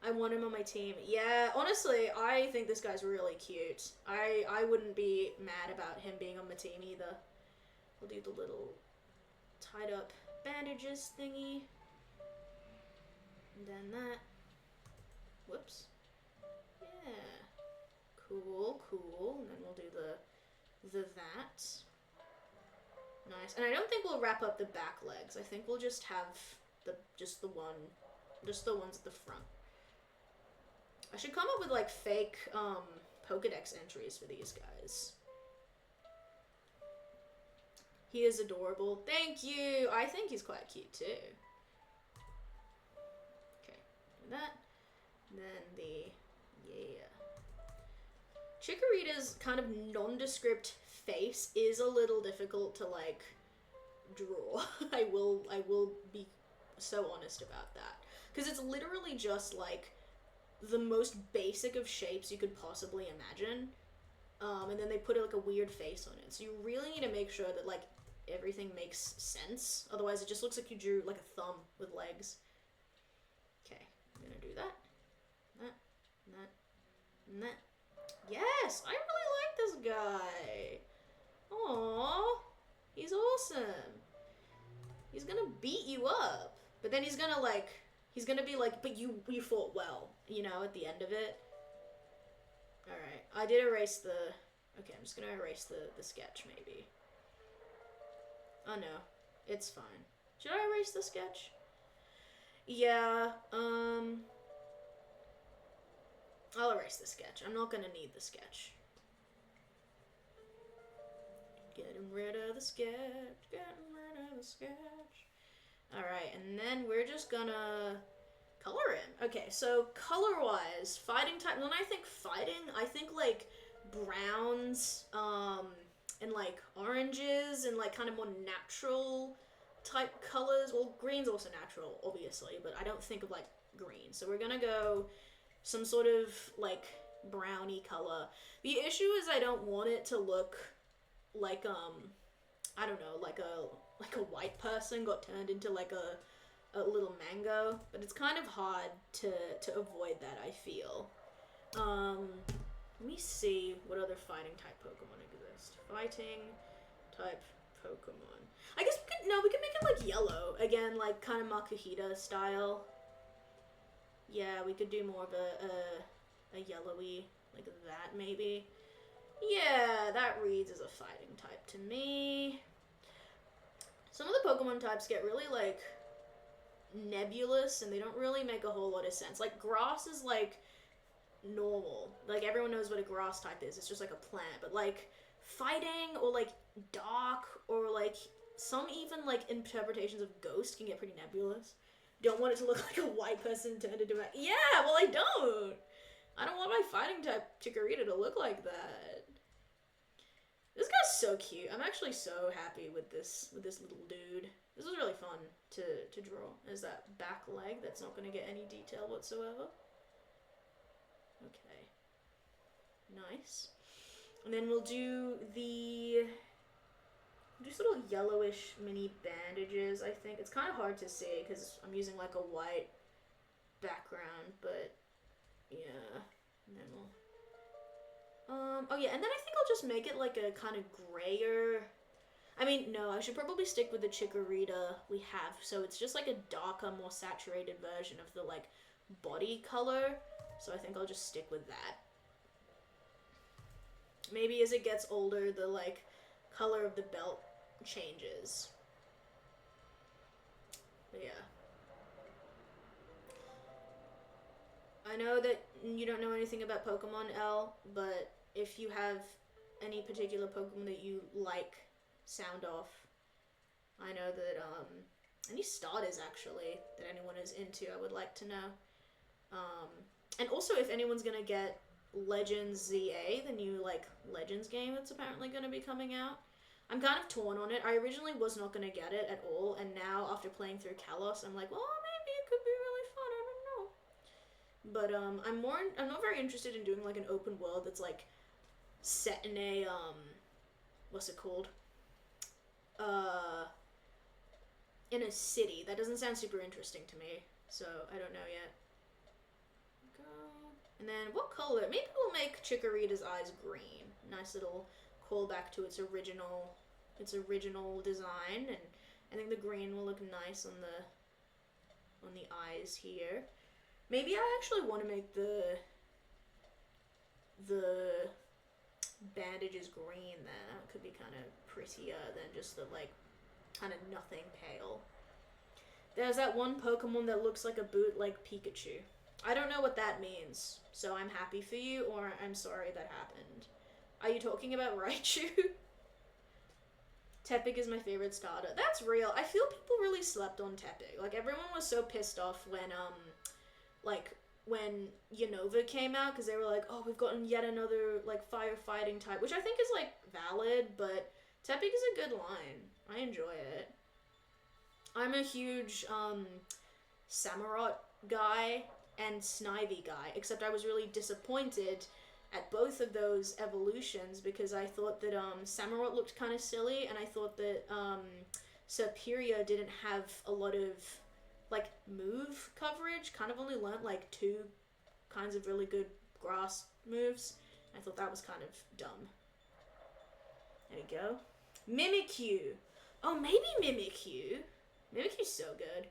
I want him on my team. Yeah, honestly, I think this guy's really cute. I wouldn't be mad about him being on my team either. We'll do the little tied up bandages thingy. And then that. Whoops. Yeah. Cool, cool. And then we'll do the that. Nice. And I don't think we'll wrap up the back legs. I think we'll just have just the ones at the front. I should come up with like fake Pokedex entries for these guys. He is adorable. Thank you. I think he's quite cute too. Okay, do that. And then the yeah. Chikorita's kind of nondescript face is a little difficult to like draw. I will be so honest about that. Because it's literally just like the most basic of shapes you could possibly imagine. And then they put like a weird face on it. So you really need to make sure that like everything makes sense. Otherwise it just looks like you drew like a thumb with legs. Okay, I'm gonna do that. That. Yes, I really like this guy. Aww, he's awesome. He's gonna beat you up, but then he's gonna be like, but you fought well, you know, at the end of it. Alright, I did erase the, okay, I'm just gonna erase the sketch, maybe. Oh no, it's fine. Should I erase the sketch? Yeah, I'll erase the sketch. I'm not gonna need the sketch. Getting rid of the sketch, getting rid of the sketch. Alright, and then we're just gonna color him. Okay, so color-wise, fighting type, when I think fighting, I think like browns, and like oranges, and like kind of more natural type colors. Well, green's also natural, obviously, but I don't think of like green. So we're gonna go some sort of like browny color. The issue is I don't want it to look like I don't know, like a white person got turned into like a little mango, but it's kind of hard to avoid that, I feel. Let me see what other fighting type Pokemon exist. Fighting type Pokemon. I guess we could make it like yellow again, like kind of Makuhita style. Yeah, we could do more of a yellowy, like that maybe. Yeah, that reads as a fighting type to me. Some of the Pokemon types get really like nebulous and they don't really make a whole lot of sense. Like grass is like normal. Like everyone knows what a grass type is. It's just like a plant. But like fighting or like dark or like some even like interpretations of ghost can get pretty nebulous. Don't want it to look like a white person turned into a... Yeah, well I don't. I don't want my fighting type Chikorita to look like that. This guy's so cute. I'm actually so happy with this little dude. This was really fun to draw. There's that back leg that's not going to get any detail whatsoever. Okay. Nice. And then we'll do just little yellowish mini bandages, I think. It's kind of hard to see because I'm using like a white background, but yeah. And then we'll... oh yeah, and then I think I'll just make it like a kind of grayer... I mean, no, I should probably stick with the Chikorita we have, so it's just like a darker, more saturated version of the like body color, so I think I'll just stick with that. Maybe as it gets older, the like color of the belt changes. But yeah. I know that you don't know anything about Pokemon, Elle, but if you have any particular Pokemon that you like sound off, I know that, any starters actually that anyone is into, I would like to know. And also if anyone's gonna get Legends ZA, the new, like, Legends game that's apparently gonna be coming out. I'm kind of torn on it. I originally was not gonna get it at all, and now after playing through Kalos, I'm like, well, maybe it could be really fun, I don't know. But, I'm not very interested in doing, like, an open world that's, like, set in a, what's it called? In a city. That doesn't sound super interesting to me, so I don't know yet. Go. And then, what color? Maybe we'll make Chikorita's eyes green. Nice little callback to its original design, and I think the green will look nice on the eyes here. Maybe I actually want to make the bandages green then. That could be kind of prettier than just the like kind of nothing pale. There's that one Pokemon that looks like a bootleg Pikachu. I don't know what that means, so I'm happy for you, or I'm sorry that happened. Are you talking about Raichu? Tepig is my favorite starter. That's real. I feel people really slept on Tepig. Like, everyone was so pissed off when, like, when Unova came out, because they were like, oh, we've gotten yet another like firefighting type, which I think is like valid, but Tepig is a good line. I enjoy it. I'm a huge Samurott guy and Snivy guy, except I was really disappointed at both of those evolutions because I thought that Samurott looked kind of silly, and I thought that Superior didn't have a lot of like move coverage. Kind of only learnt like 2 kinds of really good grass moves. I thought that was kind of dumb. There we go. Mimikyu. Oh, maybe Mimikyu. Mimikyu's so good.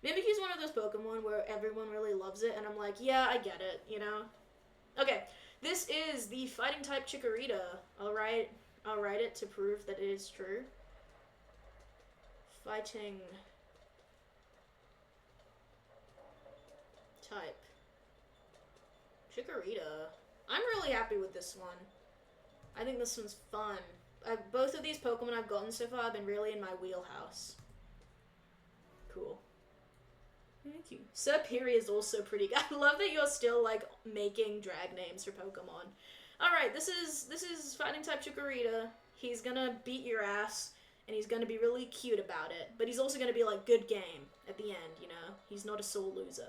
Mimikyu's one of those Pokemon where everyone really loves it, and I'm like, yeah, I get it, you know? Okay, this is the fighting type Chikorita. I'll write it to prove that it is true. Fighting type Chikorita. I'm really happy with this one. I think this one's fun. Both of these Pokemon I've gotten so far have been really in my wheelhouse. Cool. Thank you. Superior is also pretty good. I love that you're still like making drag names for Pokemon. Alright, this is fighting type Chikorita. He's gonna beat your ass, and he's gonna be really cute about it. But he's also gonna be like, good game at the end, you know? He's not a sore loser.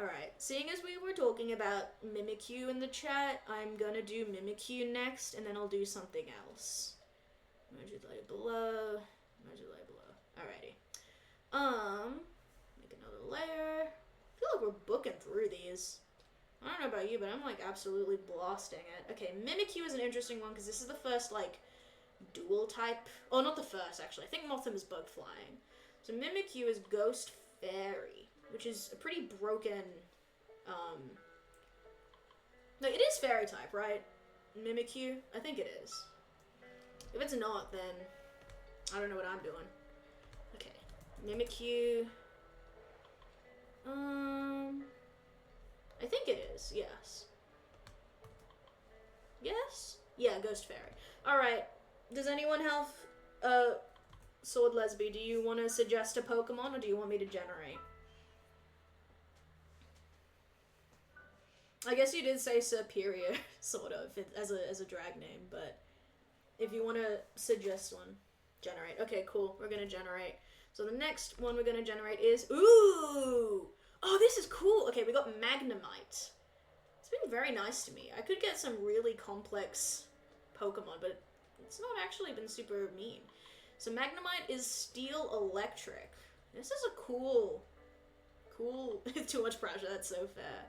Alright, seeing as we were talking about Mimikyu in the chat, I'm gonna do Mimikyu next, and then I'll do something else. Modulate below. Modulate below. Alrighty. Make another layer. I feel like we're booking through these. I don't know about you, but I'm like absolutely blasting it. Okay, Mimikyu is an interesting one because this is the first like dual type. Oh, not the first actually. I think Mothim is bug flying. So Mimikyu is Ghost Fairy, which is a pretty broken. No, it is Fairy type, right? Mimikyu? I think it is. If it's not, then I don't know what I'm doing. Okay, Mimikyu. I think it is, yes. Yes? Yeah, Ghost Fairy. Alright, does anyone have, Sword Lesby, do you want to suggest a Pokemon, or do you want me to generate? I guess you did say Superior, sort of, as a drag name, but if you want to suggest one, generate. Okay, cool, we're gonna generate. So the next one we're gonna generate is, ooh! Oh, this is cool! Okay, we got Magnemite. It's been very nice to me. I could get some really complex Pokemon, but it's not actually been super mean. So Magnemite is Steel Electric. This is a cool... Too much pressure, that's so fair.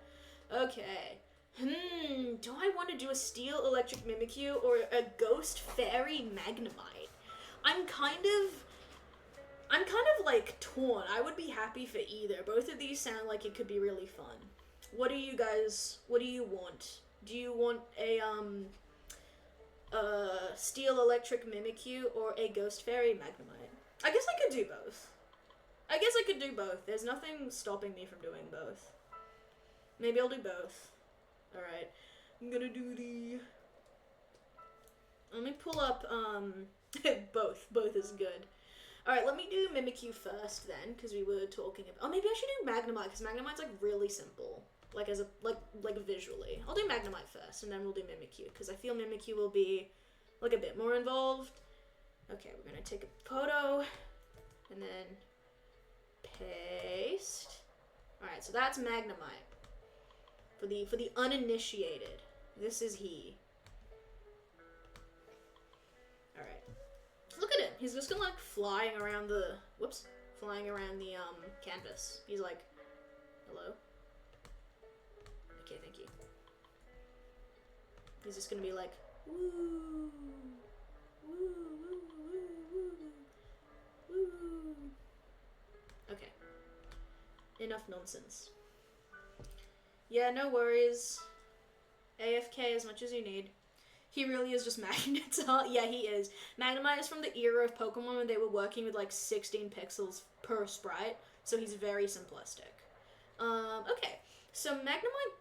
Okay. Do I want to do a Steel Electric Mimikyu or a Ghost Fairy Magnemite? I'm kind of like torn. I would be happy for either. Both of these sound like it could be really fun. What do you want? Do you want a Steel Electric Mimikyu or a Ghost Fairy Magnemite? I guess I could do both. There's nothing stopping me from doing both. Maybe I'll do both. Alright. I'm gonna do the... Let me pull up, both. Both is good. Alright, let me do Mimikyu first then, because we were talking about... Oh, maybe I should do Magnemite, because Magnemite's, like, really simple. Like, as a... Like, visually. I'll do Magnemite first, and then we'll do Mimikyu, because I feel Mimikyu will be, like, a bit more involved. Okay, we're gonna take a photo, and then paste. Alright, so that's Magnemite. For the uninitiated. This is he. Alright. Look at him. He's just gonna like flying around the canvas. He's like, hello? Okay, thank you. He's just gonna be like, woo, woo, woo, woo, woo, woo. Okay. Enough nonsense. Yeah, no worries. AFK as much as you need. He really is just Magnetar. Yeah, he is. Magnemite is from the era of Pokemon when they were working with like 16 pixels per sprite, so he's very simplistic. Okay, so Magnemite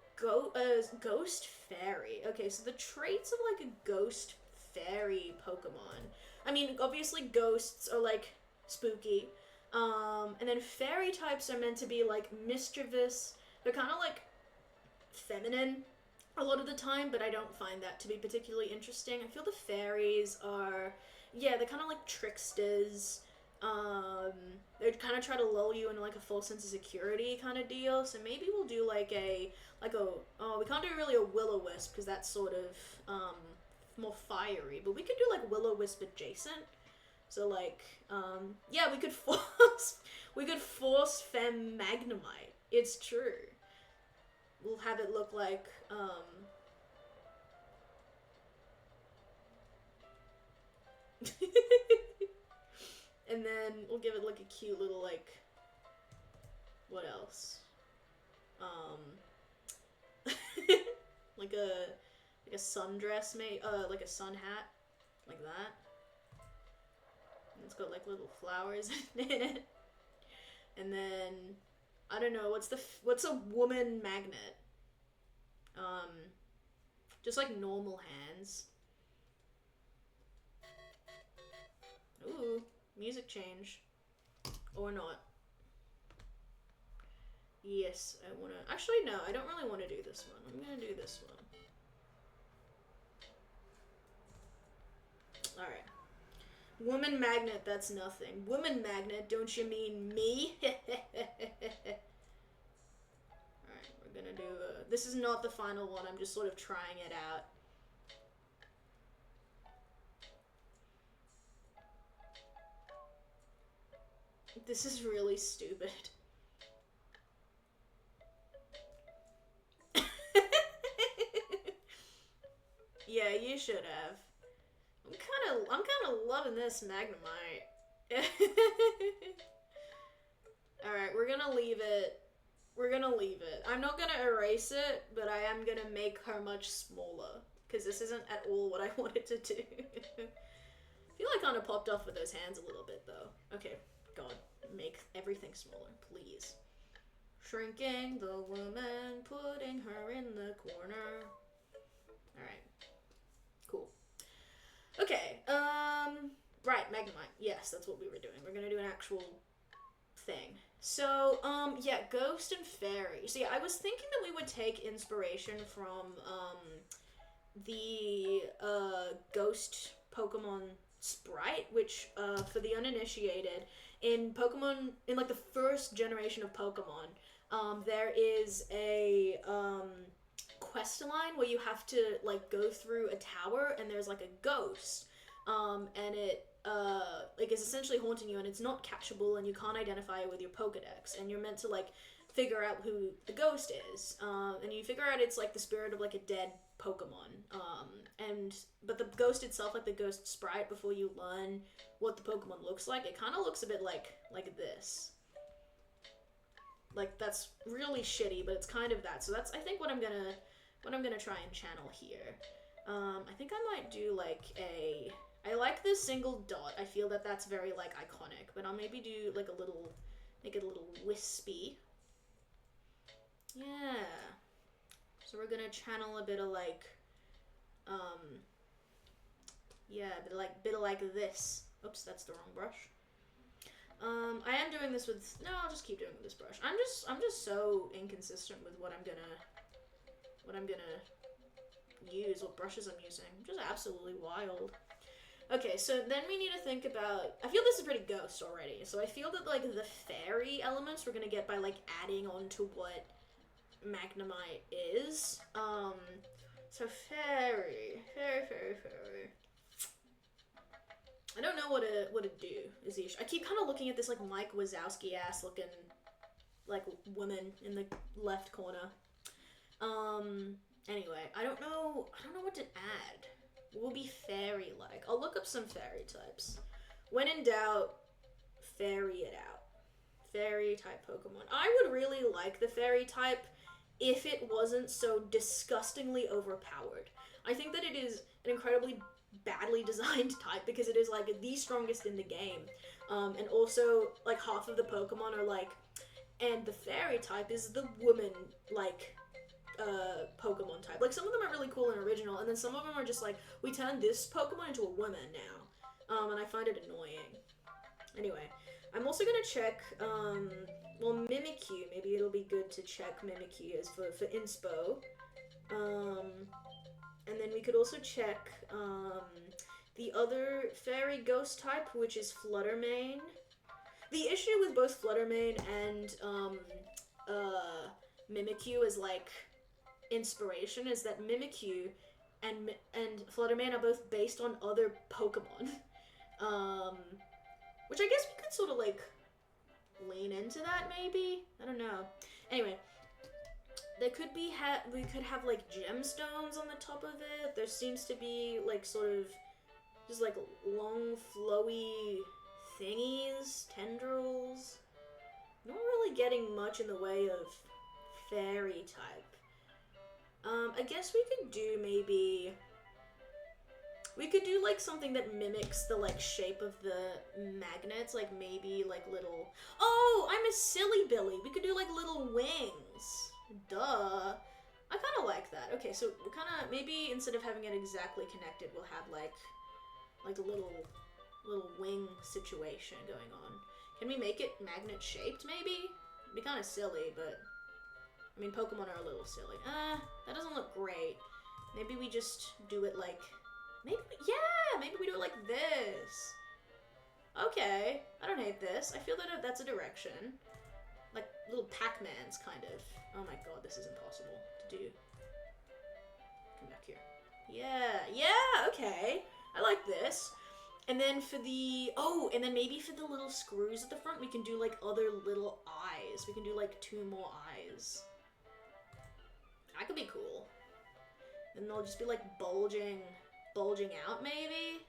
Ghost Fairy. Okay, so the traits of like a Ghost Fairy Pokemon. I mean, obviously ghosts are like spooky. And then fairy types are meant to be like mischievous. They're kind of like feminine a lot of the time, but I don't find that to be particularly interesting. I feel the fairies are, yeah, they're kind of like tricksters. They kind of try to lull you into like a false sense of security kind of deal. So maybe we'll do like a we can't do really a will-o-wisp because that's sort of more fiery, but we could do like will-o-wisp adjacent. So like yeah, we could force femme magnemite. It's true. We'll have it look like and then we'll give it like a cute little like, what else? Like a sundress, like a sun hat, like that. And it's got like little flowers in it. And then I don't know, what's a woman magnet? Just like normal hands. Ooh, music change. Or not. Yes, I wanna... Actually, no, I don't really want to do this one. I'm gonna do this one. Alright. Woman magnet, that's nothing. Woman magnet, don't you mean me? Alright, we're gonna do... this is not the final one, I'm just sort of trying it out. This is really stupid. Yeah, you should have. I'm kind of loving this Magnemite. Alright, we're gonna leave it. We're gonna leave it. I'm not gonna erase it, but I am gonna make her much smaller. Because this isn't at all what I wanted to do. I feel like I kind of popped off with those hands a little bit, though. Okay, God. Make everything smaller, please. Shrinking the woman, putting her in the corner. Alright. Cool. Okay, right, Magnemite. Yes, that's what we were doing. We're gonna do an actual thing. So, yeah, Ghost and Fairy. So, yeah, I was thinking that we would take inspiration from, the, Ghost Pokemon Sprite, which, for the uninitiated, in Pokemon, in, like, the first generation of Pokemon, there is a, quest line where you have to, like, go through a tower, and there's, like, a ghost, and it, like, is essentially haunting you, and it's not catchable, and you can't identify it with your Pokedex, and you're meant to, like, figure out who the ghost is, and you figure out it's, like, the spirit of, like, a dead Pokemon, but the ghost itself, like, the ghost sprite, before you learn what the Pokemon looks like, it kind of looks a bit like this. Like, that's really shitty, but it's kind of that, so that's, I think, what I'm gonna try and channel here. I think I might do, like, I like this single dot. I feel that that's very, like, iconic. But I'll maybe do, like, make it a little wispy. Yeah. So we're gonna channel a bit of, like, yeah, a bit of, like, this. Oops, that's the wrong brush. I am doing this with, no, I'll just keep doing it with this brush. I'm just so inconsistent with what I'm gonna use, what brushes I'm using. Just absolutely wild. Okay, so then we need to think about, I feel this is pretty ghost already, so I feel that, like, the fairy elements we're gonna get by, like, adding on to what Magnemite is. So fairy. I don't know what to do, is the issue. I keep kind of looking at this, like, Mike Wazowski-ass looking, like, woman in the left corner. Anyway, I don't know what to add. What will be fairy-like? I'll look up some fairy types. When in doubt, fairy it out. Fairy type Pokemon. I would really like the fairy type if it wasn't so disgustingly overpowered. I think that it is an incredibly badly designed type because it is, like, the strongest in the game. And also, like, half of the Pokemon are, like, and the fairy type is the woman, like, Pokemon type. Like, some of them are really cool and original, and then some of them are just like, we turned this Pokemon into a woman now. And I find it annoying. Anyway, I'm also gonna check, well, Mimikyu. Maybe it'll be good to check Mimikyu as for inspo. And then we could also check, the other fairy ghost type, which is Fluttermane. The issue with both Fluttermane and, Mimikyu is, like, inspiration is that Mimikyu and Fluttermane are both based on other Pokemon. Which I guess we could sort of, like, lean into that, maybe? I don't know. Anyway, there could be, we could have, like, gemstones on the top of it. There seems to be, like, sort of, just, like, long, flowy thingies, tendrils. Not really getting much in the way of fairy type. I guess we could do, maybe... We could do, like, something that mimics the, like, shape of the magnets, like, maybe, like, little... Oh, I'm a silly Billy! We could do, like, little wings. Duh. I kind of like that. Okay, so we kind of... Maybe instead of having it exactly connected, we'll have, like a little wing situation going on. Can we make it magnet-shaped, maybe? It'd be kind of silly, but... I mean, Pokemon are a little silly. That doesn't look great. Maybe we just do it, like... Maybe we do it like this. Okay, I don't hate this. I feel that that's a direction. Like little Pac-Mans, kind of. Oh my god, this is impossible to do. Come back here. Yeah, okay. I like this. And then for the, and then maybe for the little screws at the front, we can do like other little eyes. We can do like 2 more eyes. That could be cool. And they'll just be like bulging out, maybe?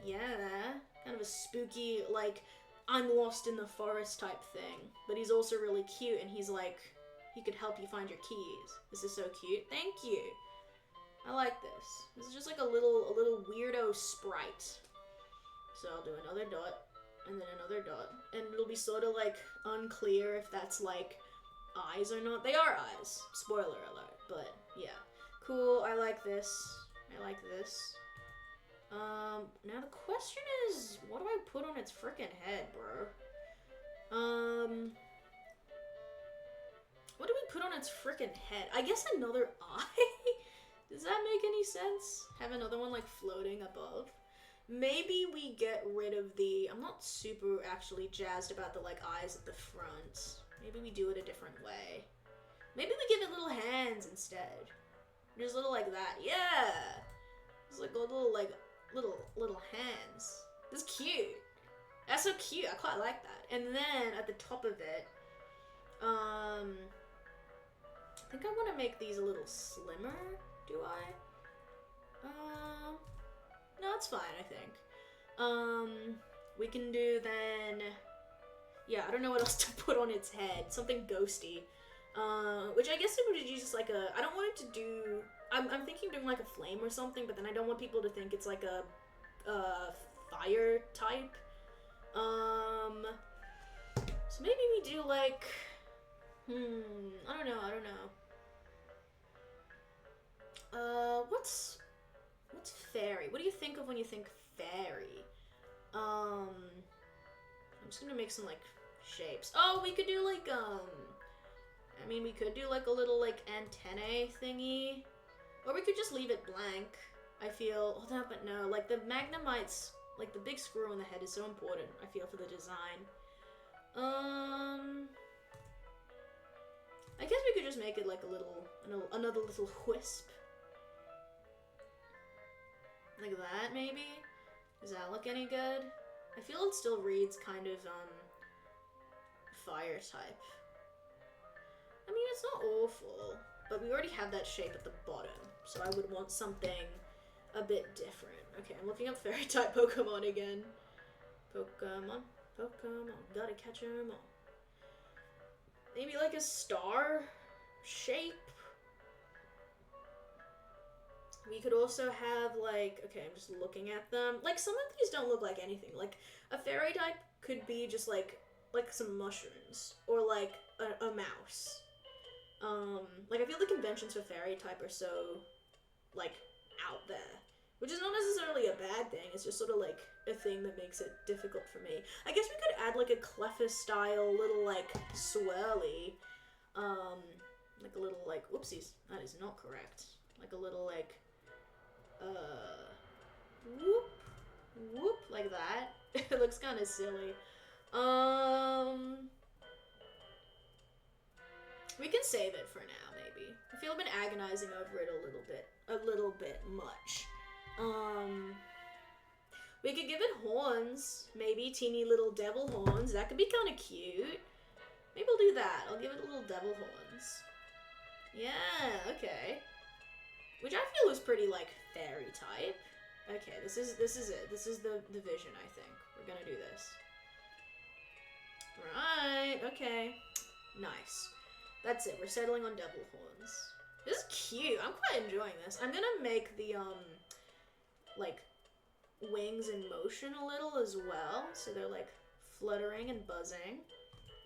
Yeah, kind of a spooky, like, I'm lost in the forest type thing. But he's also really cute, and he's like, he could help you find your keys. This is so cute. Thank you. I like this. This is just like a little weirdo sprite. So I'll do another dot, and then another dot, and it'll be sort of like unclear if that's like eyes or not. They are eyes. Spoiler alert, but yeah. Cool, I like this. I like this. Now the question is, what do I put on its frickin' head, bro? What do we put on its frickin' head? I guess another eye? Does that make any sense? Have another one, like, floating above? Maybe we get rid of the... I'm not super actually jazzed about the, like, eyes at the front. Maybe we do it a different way. Maybe we give it little hands instead. Just little like that. Yeah! It's like a little, like, little hands. That's cute. That's so cute. I quite like that. And then at the top of it, I think I want to make these a little slimmer. Do I? No, it's fine, I think. We can do then... Yeah, I don't know what else to put on its head. Something ghosty. Which I guess it would be just like a... I don't want it to do... I'm thinking doing like a flame or something, but then I don't want people to think it's like a fire type. So maybe we do like... I don't know. What's fairy? What do you think of when you think fairy? I'm just gonna make some like shapes. Oh, we could do like I mean, we could do like a little like antennae thingy, or we could just leave it blank. I feel, oh no, but no, like the Magnemites, like the big screw on the head is so important, I feel, for the design. I guess we could just make it like a little, another little wisp. Like that, maybe? Does that look any good? I feel it still reads kind of, fire type. I mean, it's not awful, but we already have that shape at the bottom, so I would want something a bit different. Okay, I'm looking up fairy type Pokemon again. Pokemon, gotta catch 'em all. Maybe like a star shape? We could also have like, okay, I'm just looking at them. Like some of these don't look like anything. Like a fairy type could be just like some mushrooms or like a mouse. Like I feel the conventions for fairy type are so like out there, which is not necessarily a bad thing. It's just sort of like a thing that makes it difficult for me. I guess we could add like a Cleffa style little like swirly, like a little like, whoopsies, that is not correct. Like a little like, whoop, whoop, like that. It looks kind of silly. We can save it for now, maybe. I feel I've been agonizing over it a little bit much. We could give it horns, maybe teeny little devil horns. That could be kind of cute. Maybe I'll do that. I'll give it little devil horns. Yeah, okay. Which I feel is pretty like fairy type. Okay, this is it. This is the vision, I think. We're gonna do this. Right, okay. Nice. That's it. We're settling on devil horns. This is cute. I'm quite enjoying this. I'm gonna make the like wings in motion a little as well, so they're like fluttering and buzzing.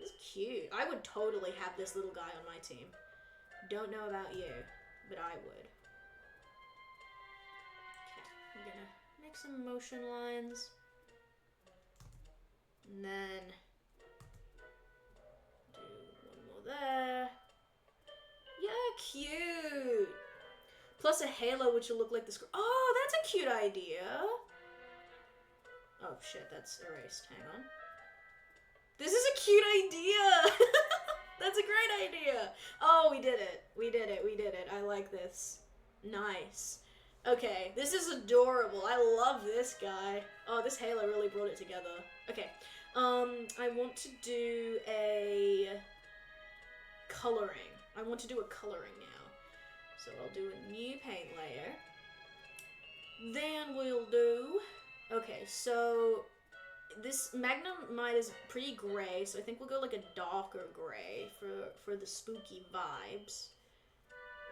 This is cute. I would totally have this little guy on my team. Don't know about you, but I would. Okay, I'm gonna make some motion lines, and then do one more there. Yeah, cute. Plus a halo, which will look like this. Oh, that's a cute idea. Oh shit, that's erased. Hang on. This is a cute idea. That's a great idea. Oh, we did it. We did it. We did it. I like this. Nice. Okay, this is adorable. I love this guy. Oh, this halo really brought it together. Okay. I want to do a coloring. I want to do a coloring now. So I'll do a new paint layer. Then we'll do... Okay, so this Magnemite is pretty gray, so I think we'll go like a darker gray for the spooky vibes.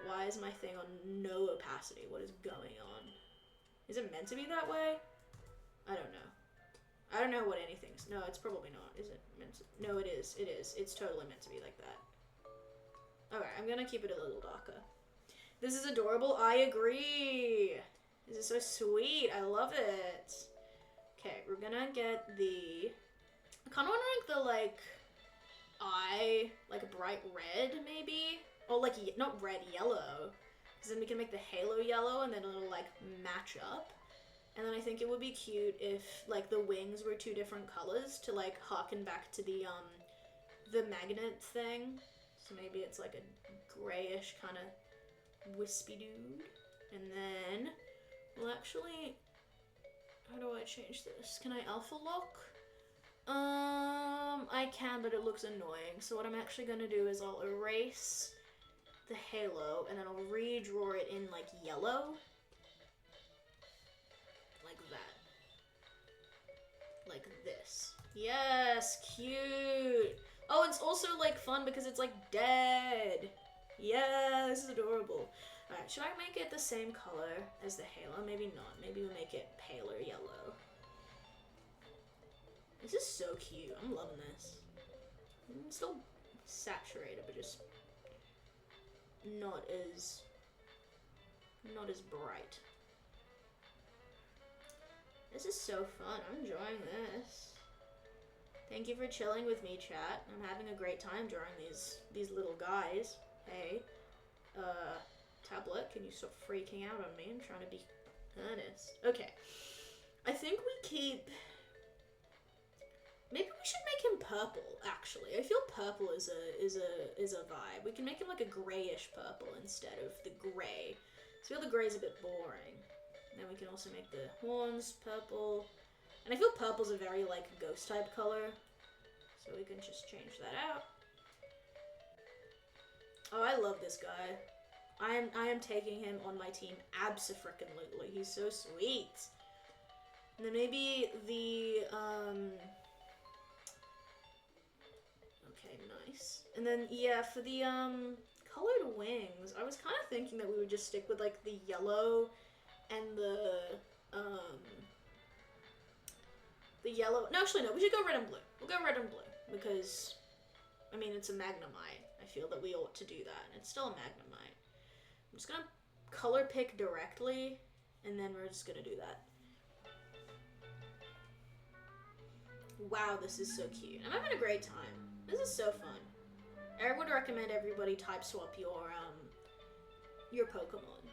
Why is my thing on no opacity? What is going on? Is it meant to be that way? I don't know. I don't know what anything's... No, it's probably not. Is it meant to... No, it is. It is. It's totally meant to be like that. Alright, I'm gonna keep it a little darker. This is adorable. I agree. This is so sweet. I love it. Okay, we're gonna get the... I kind of want to make the, like, eye, like, bright red, maybe? Or, like, not red, yellow. Because then we can make the halo yellow, and then it'll, like, match up. And then I think it would be cute if, like, the wings were two different colors to, like, harken back to the magnet thing. So maybe it's, like, a grayish kind of wispy dude. And then we'll actually... How do I change this? Can I alpha lock? I can, but it looks annoying. So what I'm actually gonna do is I'll erase the halo, and then I'll redraw it in, like, yellow. Like that. Like this. Yes! Cute! Oh, it's also, like, fun because it's, like, dead. Yeah, this is adorable. Alright, should I make it the same color as the halo? Maybe not. Maybe we'll make it paler yellow. This is so cute. I'm loving this. It's still saturated, but just not as bright. This is so fun. I'm enjoying this. Thank you for chilling with me, chat. I'm having a great time drawing these little guys. Hey, tablet, can you stop freaking out on me? I'm trying to be earnest. Okay, I think we keep... Maybe we should make him purple, actually. I feel purple is a vibe. We can make him like a grayish purple instead of the gray. So I feel the gray's a bit boring. And then we can also make the horns purple. And I feel purple's a very, like, ghost type color. So we can just change that out. Oh, I love this guy. I am taking him on my team abso-frickin-lutely. He's so sweet. And then maybe the, okay, nice. And then, yeah, for the, colored wings, I was kind of thinking that we would just stick with, like, the yellow and the yellow. No, actually, no, we should go red and blue. We'll go red and blue because, I mean, it's a Magnemite. I feel that we ought to do that, and it's still a Magnemite. I'm just gonna color pick directly, and then we're just gonna do that. Wow, this is so cute. I'm having a great time. This is so fun. I would recommend everybody type swap your Pokemon.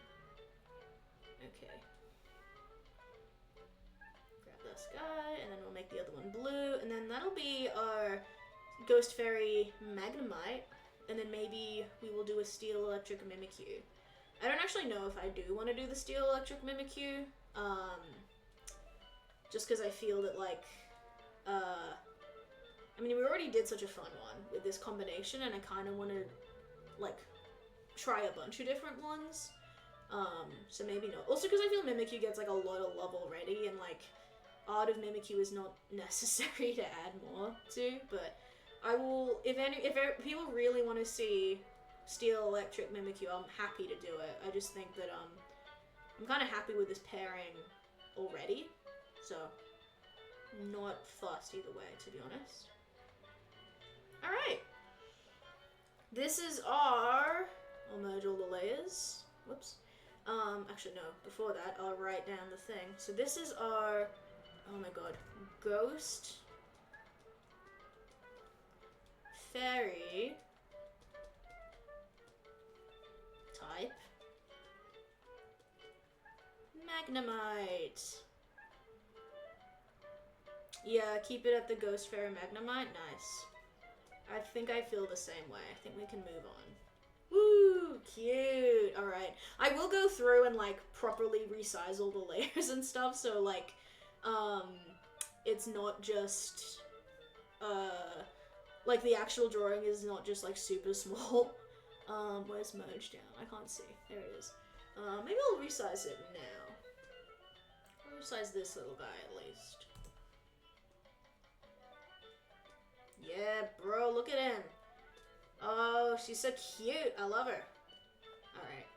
Okay. Grab this guy, and then we'll make the other one blue, and then that'll be our Ghost Fairy Magnemite, and then maybe we will do a Steel Electric Mimikyu. I don't actually know if I do want to do the Steel Electric Mimikyu, just because I feel that, like, I mean, we already did such a fun one with this combination, and I kind of want to, like, try a bunch of different ones. So maybe no. Also, because I feel Mimikyu gets, like, a lot of love already, and, like, Art of Mimikyu is not necessary to add more to, but I will, if people really want to see Steel Electric Mimikyu, I'm happy to do it. I just think that, I'm kind of happy with this pairing already, so not fussed either way, to be honest. Alright. This is our... I'll merge all the layers. Whoops. Actually, no. Before that, I'll write down the thing. So this is our... Oh my god. Ghost... Fairy... Type... Magnemite. Yeah, keep it at the Ghost Fairy Magnemite. Nice. I think I feel the same way. I think we can move on. Woo! Cute! Alright. I will go through and, like, properly resize all the layers and stuff, so, like, it's not just, like, the actual drawing is not just, like, super small. Where's merge down? I can't see. There it is. Maybe I'll resize it now. I'll resize this little guy at least. Yeah, bro, look at him. Oh, she's so cute. I love her. Alright.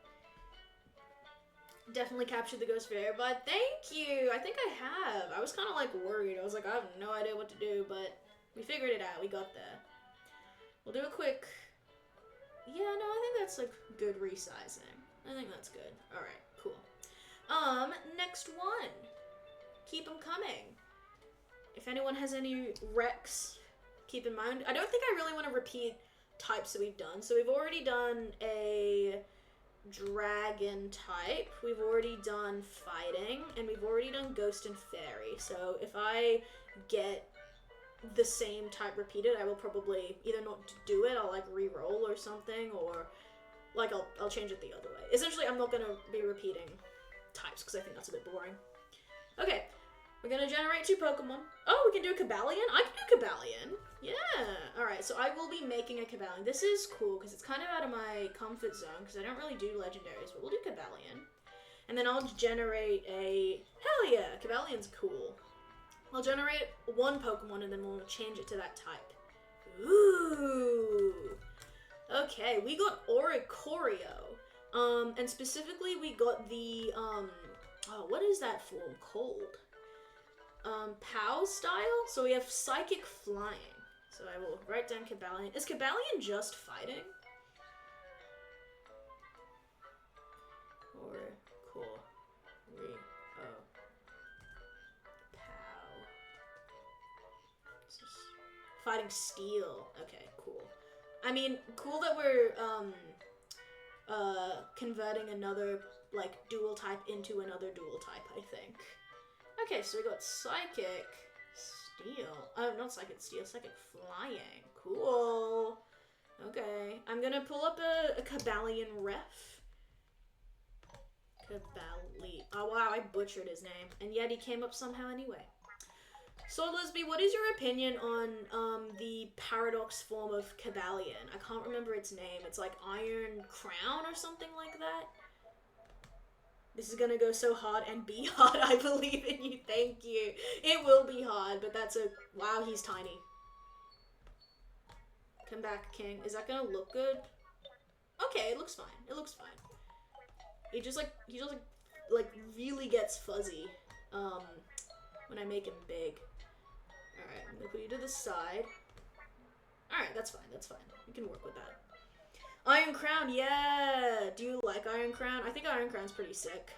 Definitely captured the Ghost Fairy, but thank you. I think I have. I was kind of, like, worried. I was like, I have no idea what to do, but we figured it out. We got there. We'll do a quick... Yeah, no, I think that's, like, good resizing. I think that's good. Alright, cool. Next one. Keep them coming. If anyone has any recs, keep in mind. I don't think I really want to repeat types that we've done. So we've already done a dragon type. We've already done fighting. And we've already done ghost and fairy. So if I get the same type repeated, I will probably either not do it, I'll like re-roll or something, or like I'll change it the other way. Essentially, I'm not going to be repeating types because I think that's a bit boring. Okay. We're gonna generate 2 Pokemon. Oh, we can do a Cobalion? I can do Cobalion. Yeah. Alright, so I will be making a Cobalion. This is cool, because it's kind of out of my comfort zone, because I don't really do Legendaries, but we'll do Cobalion. And then I'll generate a... Hell yeah! Cobalion's cool. I'll generate 1 Pokemon, and then we'll change it to that type. Ooh! Okay, we got Oricorio. And specifically, we got the, oh, what is that form called? POW style? So we have Psychic Flying. So I will write down Cobalion. Is Cobalion just fighting? Or cool. POW. Fighting Steel. Okay, cool. I mean, cool that we're converting another like dual type into another dual type, I think. Okay, so we got Psychic Steel. Oh, not Psychic Steel, Psychic Flying. Cool. Okay. I'm gonna pull up a Cobalion ref. Oh wow, I butchered his name. And yet he came up somehow anyway. So Lisby, what is your opinion on the paradox form of Cobalion? I can't remember its name. It's like Iron Crown or something like that. This is gonna go so hard and be hard. I believe in you. Thank you. It will be hard, but that's a... Wow, he's tiny. Come back, King. Is that gonna look good? Okay, it looks fine. It looks fine. He just really gets fuzzy when I make him big. Alright, I'm gonna put you to the side. Alright, that's fine. That's fine. We can work with that. Iron Crown, yeah! Do you like Iron Crown? I think Iron Crown's pretty sick.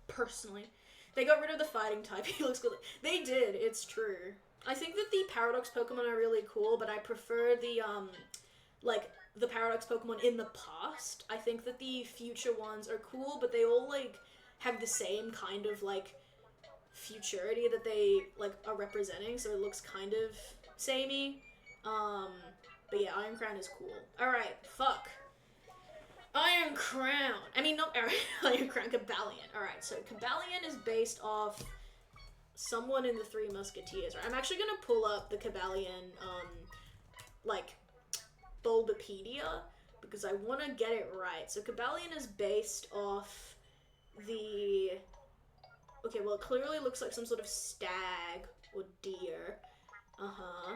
Personally. They got rid of the fighting type. He looks good. They did, it's true. I think that the Paradox Pokemon are really cool, but I prefer the, like, the Paradox Pokemon in the past. I think that the future ones are cool, but they all, like, have the same kind of, like, futurity that they, like, are representing, so it looks kind of samey. But yeah, Iron Crown is cool. Alright, fuck. Iron Crown. I mean, not Iron Crown, Cobalion. Alright, so Cobalion is based off someone in the Three Musketeers. Right? I'm actually gonna pull up the Cobalion, like, Bulbapedia, because I want to get it right. So Cobalion is based off the... Okay, well, it clearly looks like some sort of stag or deer. Uh-huh.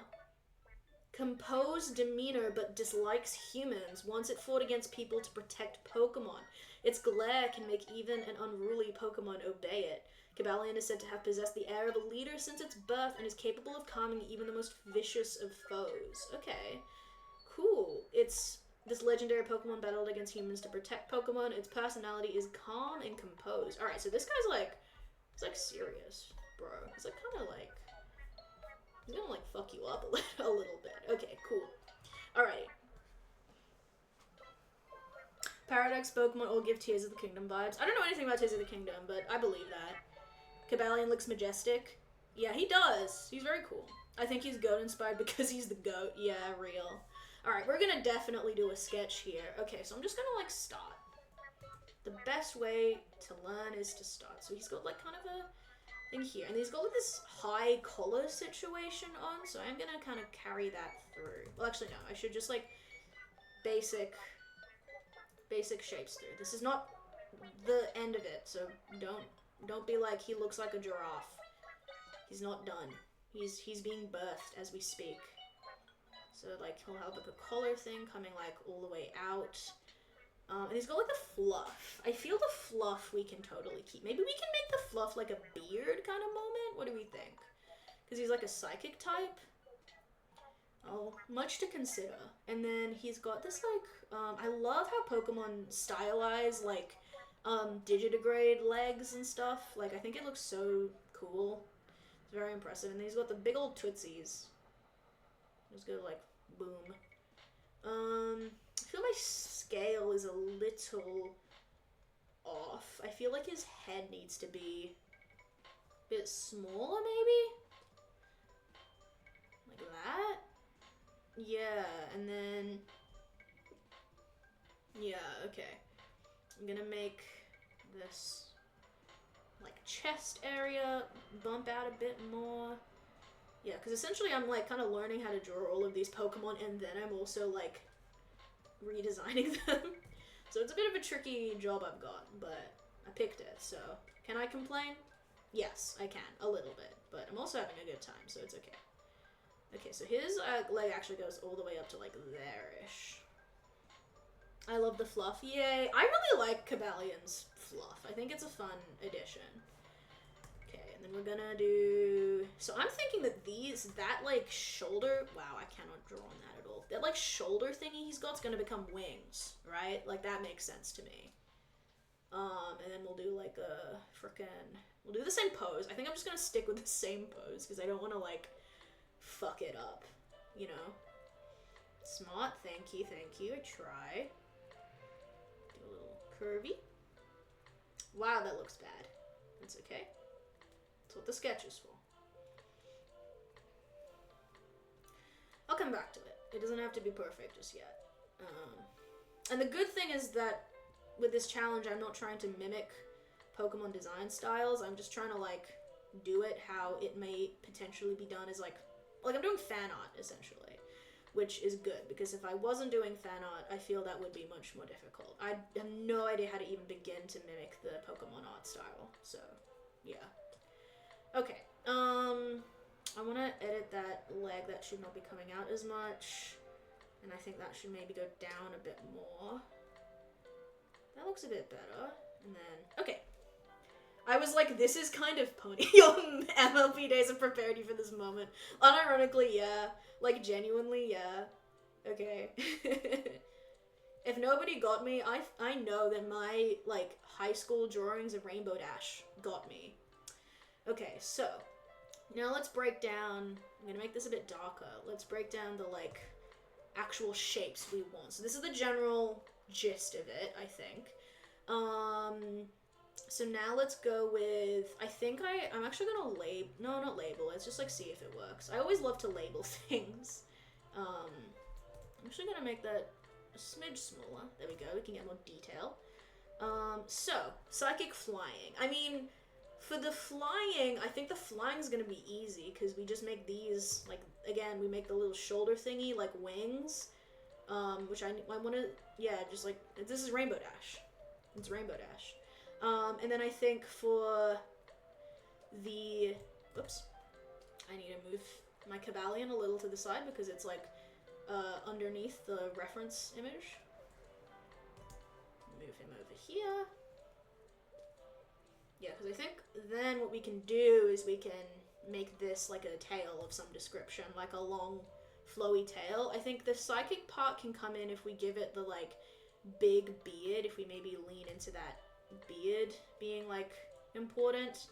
Composed demeanor but dislikes humans. Once it fought against people to protect Pokemon. Its glare can make even an unruly Pokemon obey it. Cobalion is said to have possessed the air of a leader since its birth and is capable of calming even the most vicious of foes. Okay. Cool. It's this legendary Pokemon battled against humans to protect Pokemon. Its personality is calm and composed. Alright, so this guy's like... He's like serious, bro. He's like kind of like... He's gonna like fuck you up a little bit. Okay, cool. Alright. Paradox Pokemon all give Tears of the Kingdom vibes. I don't know anything about Tears of the Kingdom, but I believe that. Cobalion looks majestic. Yeah, he does. He's very cool. I think he's goat inspired because he's the goat. Yeah, real. Alright, we're gonna definitely do a sketch here. Okay, so I'm just gonna like start. The best way to learn is to start. So he's got like kind of a thing here. And he's got like this high collar situation on. So I'm gonna kind of carry that through. Well, actually no. I should just like basic shapes through. This is not the end of it. So don't be like he looks like a giraffe. He's not done. He's being birthed as we speak. So like he'll have like a collar thing coming like all the way out. And he's got like the fluff. I feel the fluff we can totally keep. Maybe we can make the fluff like a beard kind of moment? What do we think? Because he's like a psychic type. Oh, much to consider. And then he's got this like, I love how Pokemon stylize like digitigrade legs and stuff. Like I think it looks so cool. It's very impressive. And then he's got the big old tootsies. Just go like boom. I feel my scale is a little off. I feel like his head needs to be a bit smaller, maybe? Like that? Yeah, and then... Yeah, okay. I'm gonna make this, like, chest area bump out a bit more. Yeah, because essentially I'm, like, kind of learning how to draw all of these Pokemon, and then I'm also, like, redesigning them. So it's a bit of a tricky job I've got, but I picked it, so can I complain? Yes, I can, a little bit, but I'm also having a good time, so it's okay. Okay, so his leg actually goes all the way up to like there-ish. I love the fluff, yay! I really like Cobalion's fluff. I think it's a fun addition. Okay, and then we're gonna do... So I'm thinking that that like shoulder... Wow, I cannot draw on that at all. That like shoulder thingy he's got's gonna become wings, right? Like that makes sense to me. And then we'll do like a frickin'... We'll do the same pose. I think I'm just gonna stick with the same pose because I don't want to like fuck it up, you know? Smart, thank you, I try. Do a little curvy. Wow, that looks bad. That's okay. That's what the sketch is for. I'll come back to it. It doesn't have to be perfect just yet. And the good thing is that with this challenge, I'm not trying to mimic Pokemon design styles. I'm just trying to, like, do it how it may potentially be done as, like I'm doing fan art, essentially, which is good, because if I wasn't doing fan art, I feel that would be much more difficult. I have no idea how to even begin to mimic the Pokemon art style, so, yeah. Okay, I want to edit that leg. That should not be coming out as much, and I think that should maybe go down a bit more. That looks a bit better, and then, okay. I was like, this is kind of pony. Your MLP days have prepared you for this moment. Unironically, yeah. Like, genuinely, yeah. Okay. If nobody got me, I know that my, like, high school drawings of Rainbow Dash got me. Okay, so, Now let's break down, I'm gonna make this a bit darker. Let's break down the like actual shapes we want. So this is the general gist of it, I think. So now let's go with, I think I'm actually gonna label, no, not label, let's just like see if it works. I always love to label things. I'm actually gonna make that a smidge smaller. There we go, we can get more detail. So, psychic flying. I mean, for the flying, I think the flying's gonna be easy, because we just make these, like, again, we make the little shoulder thingy, like wings, which I wanna, yeah, just like, this is Rainbow Dash. It's Rainbow Dash. And then I think for the, whoops, I need to move my Cabalion a little to the side because it's like underneath the reference image. Move him over here. Yeah, because I think then what we can do is we can make this like a tail of some description, like a long flowy tail. I think the psychic part can come in if we give it the like big beard, if we maybe lean into that beard being like important.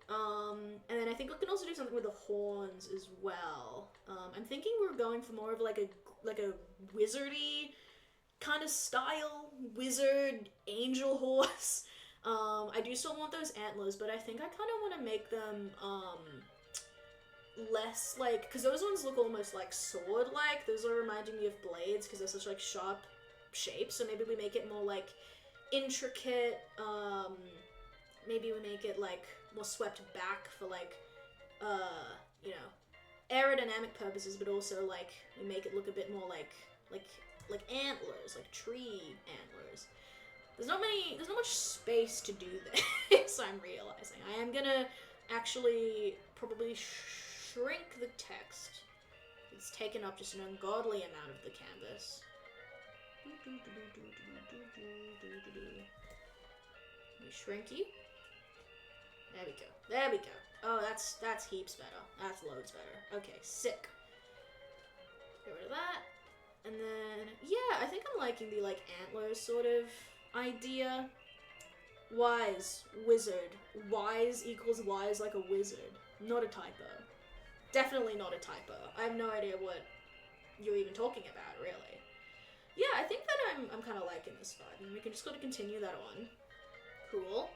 And then I think we can also do something with the horns as well. I'm thinking we're going for more of like a wizardy kind of style, wizard angel horse. I do still want those antlers, but I think I kind of want to make them less like, because those ones look almost like sword-like. Those are reminding me of blades because they're such like sharp shapes. So maybe we make it more like intricate. Maybe we make it like more swept back for like you know, aerodynamic purposes, but also like we make it look a bit more like antlers, like tree antlers. There's not much space to do this. I'm realizing I am gonna actually probably shrink the text. It's taken up just an ungodly amount of the canvas. Shrinky. There we go. There we go. Oh, that's heaps better. That's loads better. Okay, sick. Get rid of that. And then, yeah, I think I'm liking the, like, antlers sort of idea. Wise, wizard. Wise equals wise like a wizard. Not a typo. Definitely not a typo. I have no idea what you're even talking about, really. Yeah, I think that I'm kind of liking this vibe, and we can just sort of continue that on. Cool.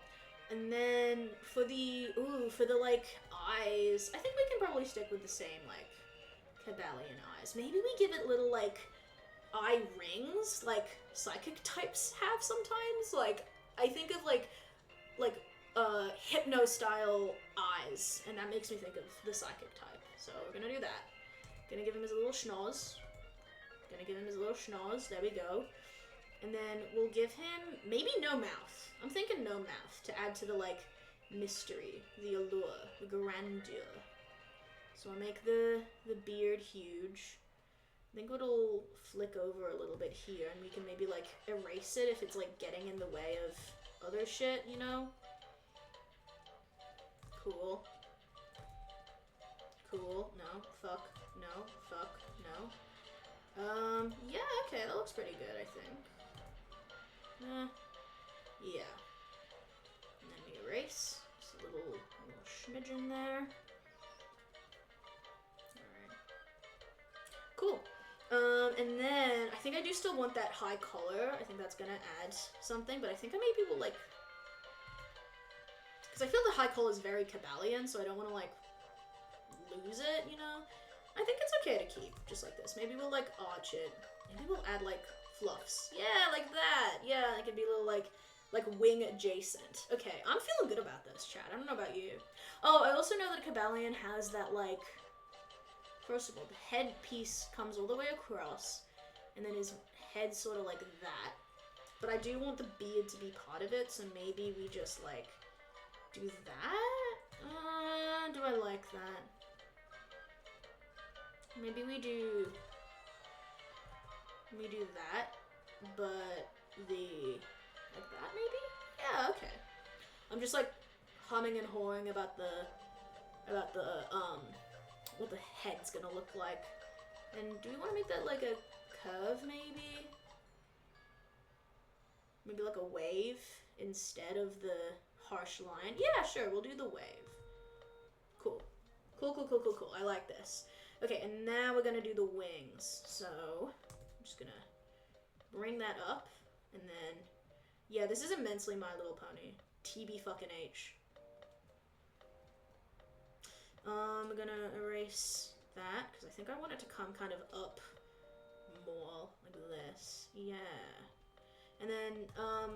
And then for the like eyes, I think we can probably stick with the same like Cabalion eyes. Maybe we give it little like eye rings like psychic types have sometimes. Like I think of like hypno style eyes, and that makes me think of the psychic type. So we're gonna do that. Gonna give him his little schnoz. There we go. And then we'll give him maybe no mouth. I'm thinking no mouth to add to the like mystery, the allure, the grandeur. So I'll make the beard huge. I think it'll flick over a little bit here, and we can maybe like erase it if it's like getting in the way of other shit, you know? Cool. Cool. No. Fuck. No. Fuck. No. Yeah, okay, that looks pretty good, I think. Yeah. And then we erase. Just a little smidgen there. Alright. Cool. And then, I think I do still want that high collar. I think that's gonna add something, but I think I maybe will, like... Because I feel the high collar is very Cabalion, so I don't want to, like, lose it, you know? I think it's okay to keep, just like this. Maybe we'll, like, arch it. Maybe we'll add, like, fluffs. Yeah, like that. Yeah, it could be a little, like wing adjacent. Okay, I'm feeling good about this, chat. I don't know about you. Oh, I also know that Cabalion has that, like... First of all, the head piece comes all the way across, and then his head's sort of like that. But I do want the beard to be part of it, so maybe we just, like, do that? Do I like that? Maybe we do that, but like that maybe? Yeah, okay. I'm just like humming and hawing about what the head's gonna look like. And do we want to make that like a curve maybe? Maybe like a wave instead of the harsh line? Yeah, sure, we'll do the wave. Cool. Cool. I like this. Okay, and now we're gonna do the wings. So, I'm just gonna bring that up, and then, yeah, this is immensely My Little Pony. TB fucking H. We're gonna erase that, because I think I want it to come kind of up more, like this. Yeah. And then,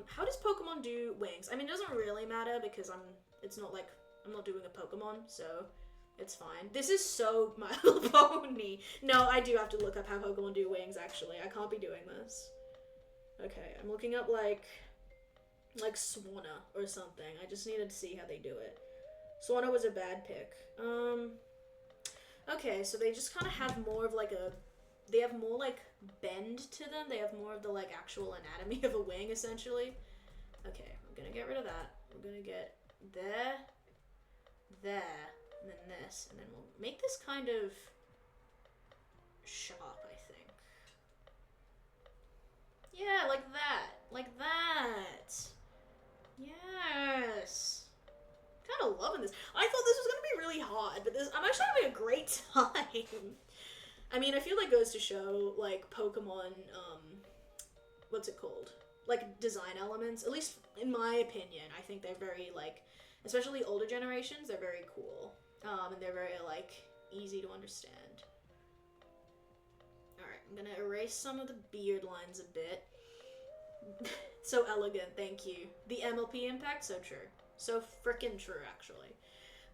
how does Pokemon do wings? I mean, it doesn't really matter, because it's not like, I'm not doing a Pokemon, so it's fine. This is so My Little Pony. No, I do have to look up how Pokemon do wings, actually. I can't be doing this. Okay, I'm looking up, like Swanna or something. I just needed to see how they do it. Swanna was a bad pick. Okay, so they just kind of have more of like they have more like bend to them. They have more of the like actual anatomy of a wing, essentially. Okay, I'm gonna get rid of that. We're gonna get there, and then this, and then we'll make this kind of sharp, I think. Yeah, like that. Yes. Kind of loving this. I thought this was gonna be really hard, but I'm actually having a great time. I mean, I feel like goes to show, like, Pokemon, what's it called? Like, design elements, at least in my opinion, I think they're very, like, especially older generations, they're very cool. And they're very, like, easy to understand. Alright, I'm gonna erase some of the beard lines a bit. So elegant, thank you. The MLP impact, so true. So frickin' true, actually.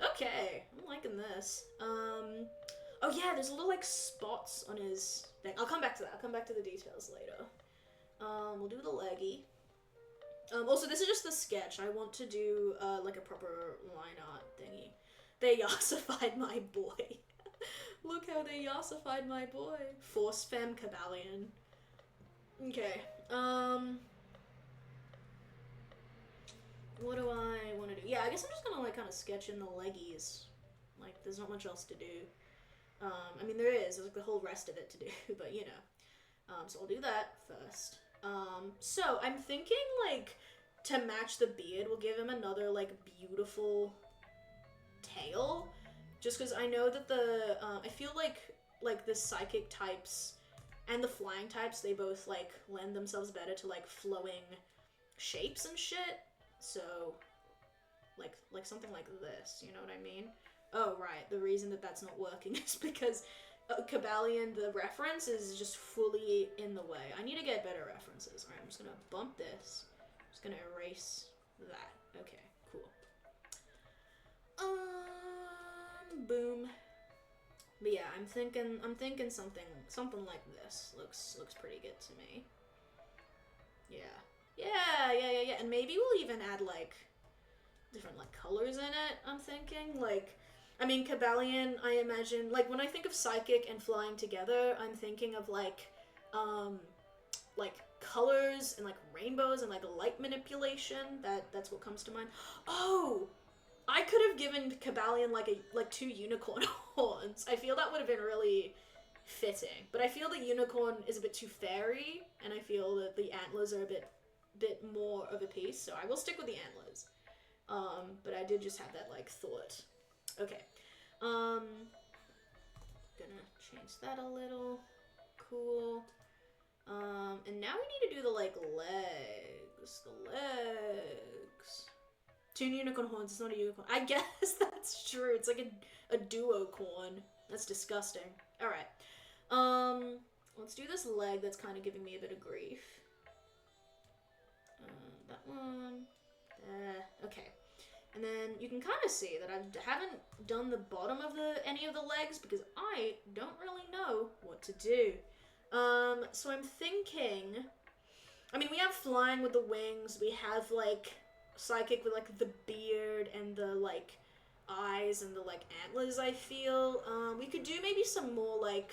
Okay, I'm liking this. Oh yeah, there's little, like, spots on his thing. I'll come back to that. I'll come back to the details later. We'll do the leggy. Also, this is just the sketch. I want to do, like, a proper line art thingy. They yassified my boy. Look how they yassified my boy. Force Femme Cabalion. Okay, what do I want to do? Yeah, I guess I'm just gonna, like, kind of sketch in the leggies. Like, there's not much else to do. I mean, there's, like, the whole rest of it to do, but, you know. So I'll do that first. So I'm thinking, like, to match the beard, we'll give him another, like, beautiful tail. Just because I know that I feel like, the psychic types and the flying types, they both, like, lend themselves better to, like, flowing shapes and shit. So, like something like this, you know what I mean? Oh, right, the reason that that's not working is because Cabalion, the reference, is just fully in the way. I need to get better references. Alright, I'm just gonna bump this. I'm just gonna erase that. Okay, cool. Boom. But yeah, I'm thinking something like this looks pretty good to me. Yeah. Yeah. And maybe we'll even add, like, different, like, colors in it, I'm thinking. Like, I mean, Cabalion, I imagine, like, when I think of psychic and flying together, I'm thinking of, like, colors and, like, rainbows and, like, light manipulation. That's what comes to mind. Oh! I could have given Cabalion, like, 2 unicorn horns. I feel that would have been really fitting. But I feel the unicorn is a bit too fairy, and I feel that the antlers are a bit more of a piece, so I will stick with the antlers. But I did just have that, like, thought. Okay. Gonna change that a little. Cool. And now we need to do the, like, legs. The legs. 2 unicorn horns, it's not a unicorn. I guess that's true. It's like a duo corn. That's disgusting. Alright. Let's do this leg that's kind of giving me a bit of grief. That one. Okay. And then you can kind of see that I haven't done the bottom of any of the legs because I don't really know what to do. So I'm thinking, I mean, we have flying with the wings. We have, like, psychic with, like, the beard and the, like, eyes and the, like, antlers, I feel. We could do maybe some more, like,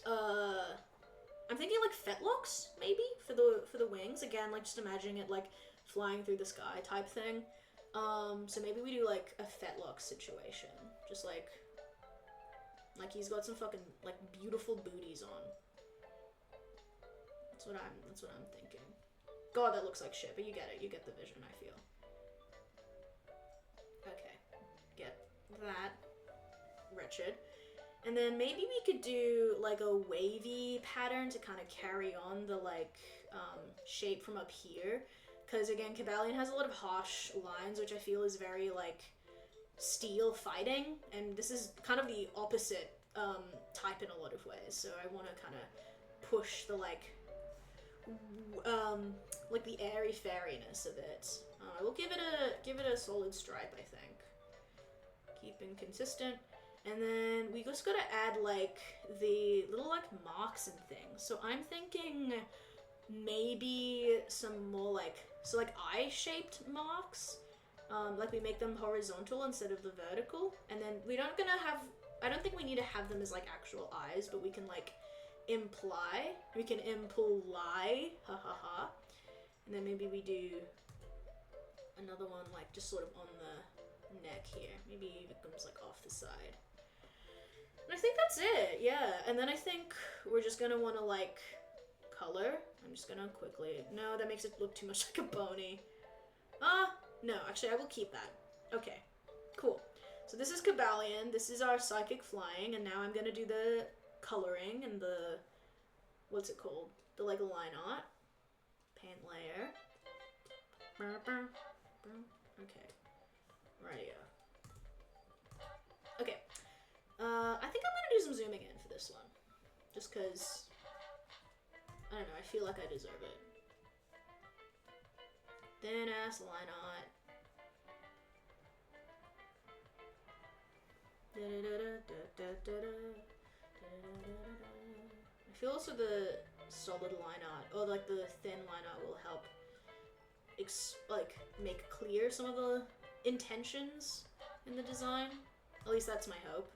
I'm thinking, like, fetlocks, maybe, for the wings. Again, like, just imagining it, like, flying through the sky type thing. So maybe we do, like, a fetlock situation. Just, like, he's got some fucking, like, beautiful booties on. That's what I'm thinking. God, that looks like shit, but you get it. You get the vision, I feel. Okay. Get that. wretched. And then maybe we could do like a wavy pattern to kind of carry on the like shape from up here. Because again, Cabalion has a lot of harsh lines, which I feel is very like steel fighting. And this is kind of the opposite type in a lot of ways. So I want to kind of push the like the airy fairiness of it. I will give it a solid stripe, I think. Keeping consistent. And then we just gotta add like the little like marks and things. So I'm thinking maybe some more like eye-shaped marks. Like we make them horizontal instead of the vertical. And then I don't think we need to have them as like actual eyes, but we can like imply. We can imply, ha ha ha. And then maybe we do another one like just sort of on the neck here. Maybe it comes like off the side. And I think that's it, yeah. And then I think we're just gonna wanna like color. I'm just gonna quickly, no, that makes it look too much like a pony. No, actually I will keep that. Okay, cool. So this is Cabalion, this is our psychic flying, and now I'm gonna do the coloring and the, what's it called? The like line art. Paint layer. Okay, rightio. Okay. I think I'm gonna do some zooming in for this one. Just cause, I don't know, I feel like I deserve it. Thin ass line art. I feel also the solid line art, or like the thin line art will help make clear some of the intentions in the design. At least that's my hope.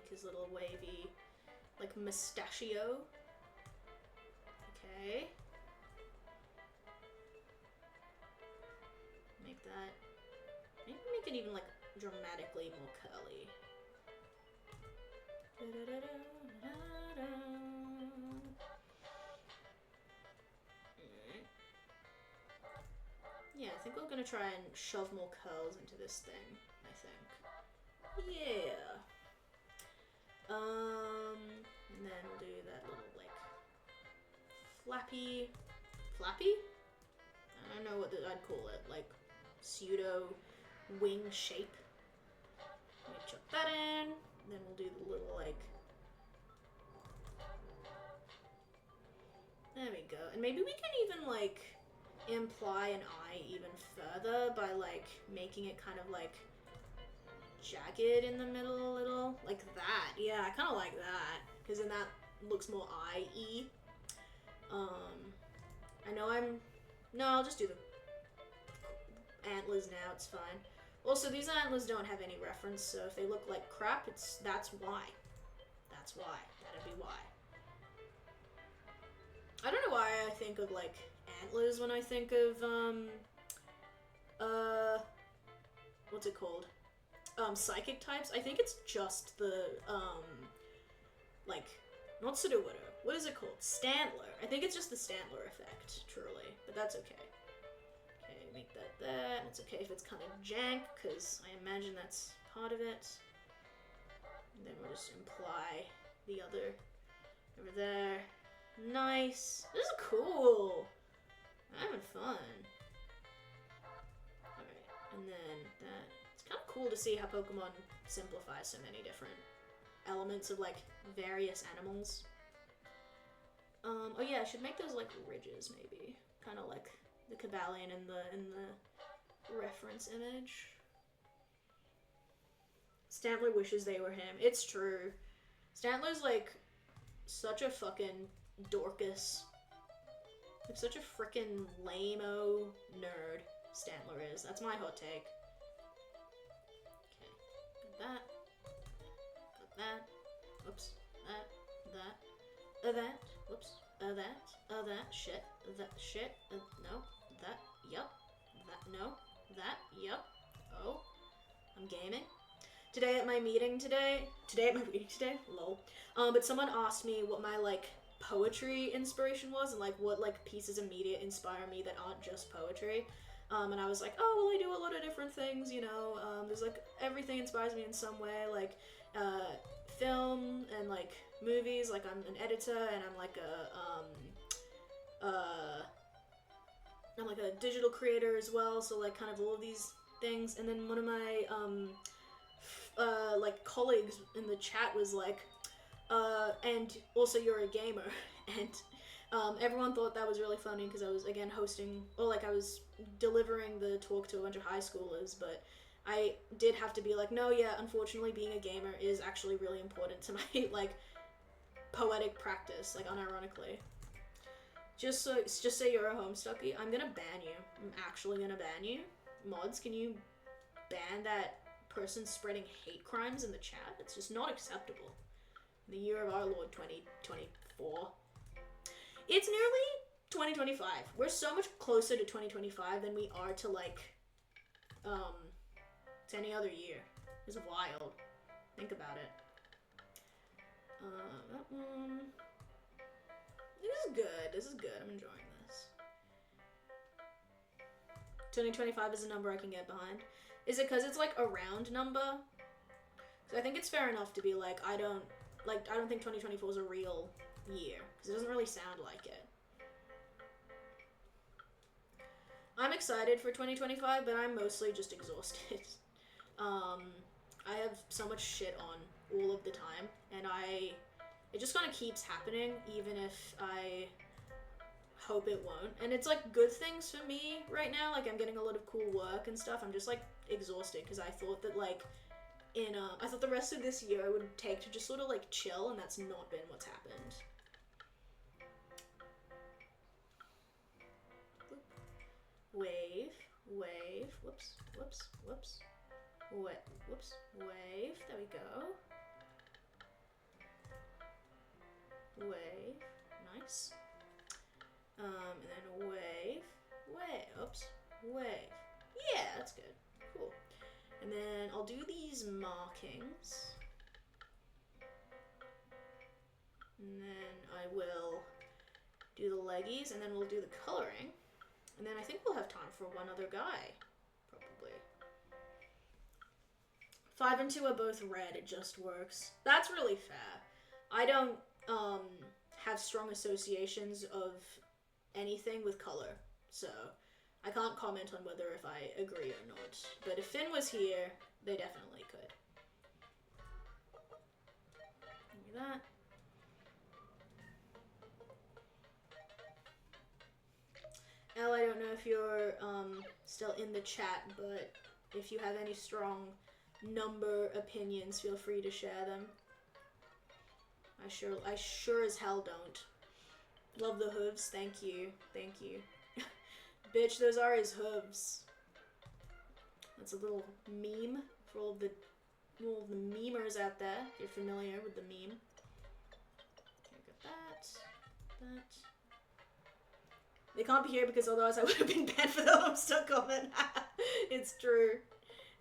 His little wavy, like, mustachio. Okay. Make that, maybe make it even, like, dramatically more curly. Yeah, I think we're gonna try and shove more curls into this thing, I think. Yeah. And then we'll do that little, like, flappy? I don't know what I'd call it, like, pseudo wing shape. Let me chuck that in, then we'll do the little, like, there we go. And maybe we can even, like, imply an eye even further by, like, making it kind of, like, jagged in the middle a little, like that. Yeah, I kind of like that, because then that looks more eye-y. I know I'll just do the antlers now, it's fine. Also, these antlers don't have any reference, so if they look like crap, that's why. That'd be why. I don't know why I think of, like, antlers when I think of, what's it called? Psychic types. I think it's just the, like, not Sudowoodo. What is it called? Stantler. I think it's just the Stantler effect, truly. But that's okay. Okay, make that. It's okay if it's kind of jank, because I imagine that's part of it. And then we'll just imply the other over there. Nice. This is cool. I'm having fun. Alright, and then that. It's kind of cool to see how Pokemon simplify so many different elements of, like, various animals. Oh yeah, I should make those, like, ridges, maybe. Kind of like the Cabalion in the reference image. Stantler wishes they were him. It's true. Stantler's, like, such a fucking Dorcas. Like, such a frickin' lame-o nerd Stantler is. That's my hot take. Okay, got that. Oops. That. Whoops. That. Shit. No. That. Yup. That. No. That. Yup. Oh. I'm gaming. Today at my meeting today, lol. But someone asked me what my, like, poetry inspiration was, and, like, what, like, pieces of media inspire me that aren't just poetry. And I was like, oh, well, I do a lot of different things, you know. There's like everything inspires me in some way, like film and like movies. Like I'm an editor and I'm like a digital creator as well. So like kind of all of these things. And then one of my like colleagues in the chat was like, and also you're a gamer, and everyone thought that was really funny because I was again hosting, or like I was delivering the talk to a bunch of high schoolers, but I did have to be like, no, yeah, unfortunately, being a gamer is actually really important to my like poetic practice, like unironically. Just say you're a homestucky. I'm gonna ban you. I'm actually gonna ban you. Mods, can you ban that person spreading hate crimes in the chat? It's just not acceptable. The year of our Lord 2024. It's nearly 2025. We're so much closer to 2025 than we are to like to any other year. It's wild. Think about it. That one. This is good. This is good. I'm enjoying this. 2025 is a number I can get behind. Is it because it's like a round number? Because I think it's fair enough to be like, I don't think 2024 is a real year, because it doesn't really sound like it. I'm excited for 2025, but I'm mostly just exhausted. I have so much shit on all of the time, and it just kind of keeps happening, even if I hope it won't. And it's like good things for me right now, like I'm getting a lot of cool work and stuff. I'm just like exhausted, because I thought that like I thought the rest of this year I would take to just sort of like chill, and that's not been what's happened. Wave, wave, whoops, whoops, whoops, whoops, wave, there we go. Wave, nice. And then wave, oops, wave. Yeah, that's good, cool. And then I'll do these markings. And then I will do the leggies, and then we'll do the coloring. And then I think we'll have time for one other guy, probably. 5 and 2 are both red, it just works. That's really fair. I don't have strong associations of anything with color, so I can't comment on whether if I agree or not. But if Finn was here, they definitely could. Give me that. Elle, I don't know if you're still in the chat, but if you have any strong number opinions, feel free to share them. I sure as hell don't. Love the hooves, thank you. Bitch, those are his hooves. That's a little meme for all of the memers out there, if you're familiar with the meme. Okay, got that. They can't be here because otherwise I would have been banned for the Homestuck comment. It's true.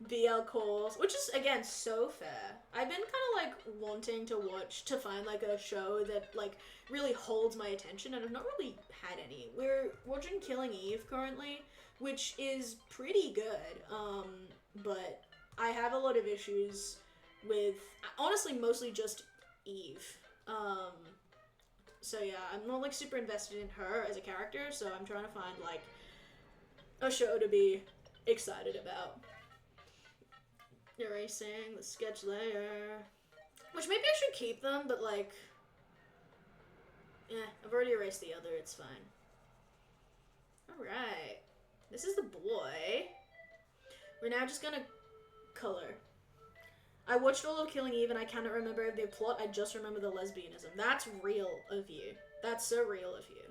BL calls, which is again so fair. I've been kind of like wanting to find like a show that like really holds my attention, and I've not really had any. We're watching Killing Eve currently, which is pretty good. But I have a lot of issues with, honestly, mostly just Eve. So yeah, I'm not like super invested in her as a character, so I'm trying to find like a show to be excited about. Erasing the sketch layer, which maybe I should keep them, but like, I've already erased the other, it's fine. Alright, this is the boy. We're now just gonna color. I watched all of Killing Eve and I cannot remember the plot, I just remember the lesbianism. That's real of you. That's so real of you.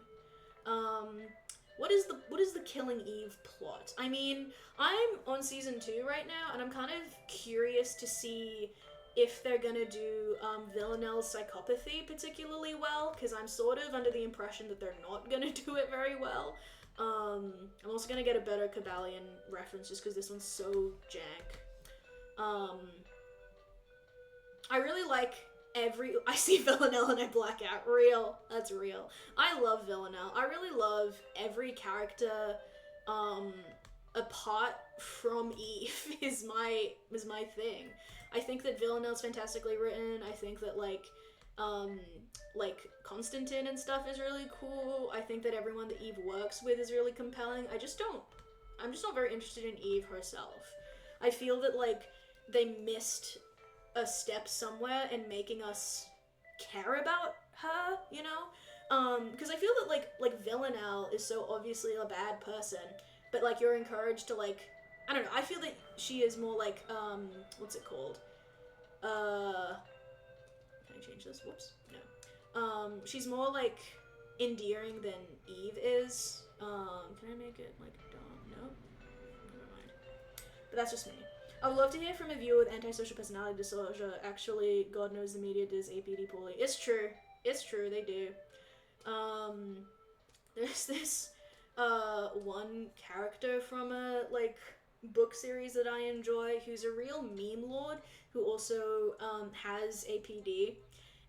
What is the Killing Eve plot? I mean, I'm on season 2 right now, and I'm kind of curious to see if they're gonna do Villanelle's psychopathy particularly well, because I'm sort of under the impression that they're not gonna do it very well. I'm also gonna get a better Cabalion reference just because this one's so jank. I really like I see Villanelle and I black out. Real. That's real. I love Villanelle. I really love every character apart from Eve is my thing. I think that Villanelle's fantastically written. I think that um like Constantine and stuff is really cool. I think that everyone that Eve works with is really compelling. I'm just not very interested in Eve herself. I feel that they missed a step somewhere in making us care about her, you know? Because I feel that Villanelle is so obviously a bad person, but you're encouraged to I don't know. I feel that she is more what's it called? Can I change this? Whoops. No. She's more endearing than Eve is. Can I make it dumb? No. Never mind. But that's just me. I would love to hear from a viewer with antisocial personality disorder. Actually, God knows the media does APD poorly. It's true. It's true. They do. There's this one character from a book series that I enjoy who's a real meme lord who also has APD,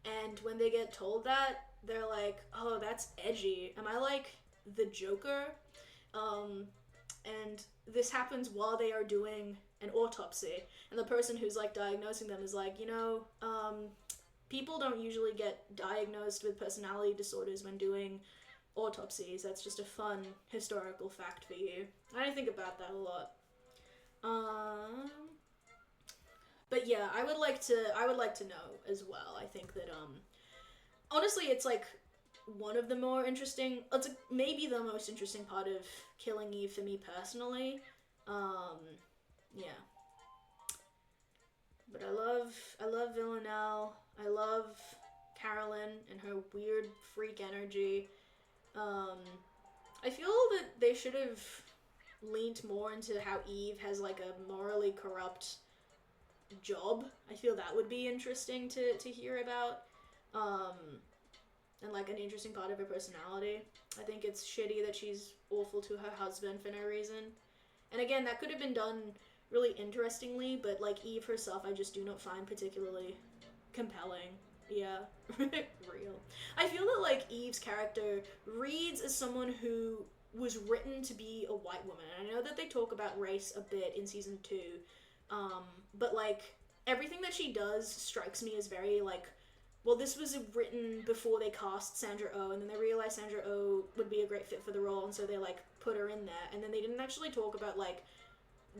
and when they get told that, they're like, oh, that's edgy. Am I the Joker? And this happens while they are doing an autopsy, and the person who's diagnosing them is people don't usually get diagnosed with personality disorders when doing autopsies. That's just a fun historical fact for you. I didn't think about that a lot. But yeah, I would like to know as well. I think that honestly, it's one of the more interesting. It's maybe the most interesting part of Killing Eve for me personally. Yeah. But I love Villanelle. I love Carolyn and her weird freak energy. I feel that they should have leaned more into how Eve has a morally corrupt job. I feel that would be interesting to hear about. And an interesting part of her personality. I think it's shitty that she's awful to her husband for no reason. And again, that could have been done really interestingly, but Eve herself I just do not find particularly compelling. Yeah, real. I feel that Eve's character reads as someone who was written to be a white woman. And I know that they talk about race a bit in season 2, but everything that she does strikes me as very well, this was written before they cast Sandra Oh, and then they realized Sandra Oh would be a great fit for the role, and so they put her in there. And then they didn't actually talk about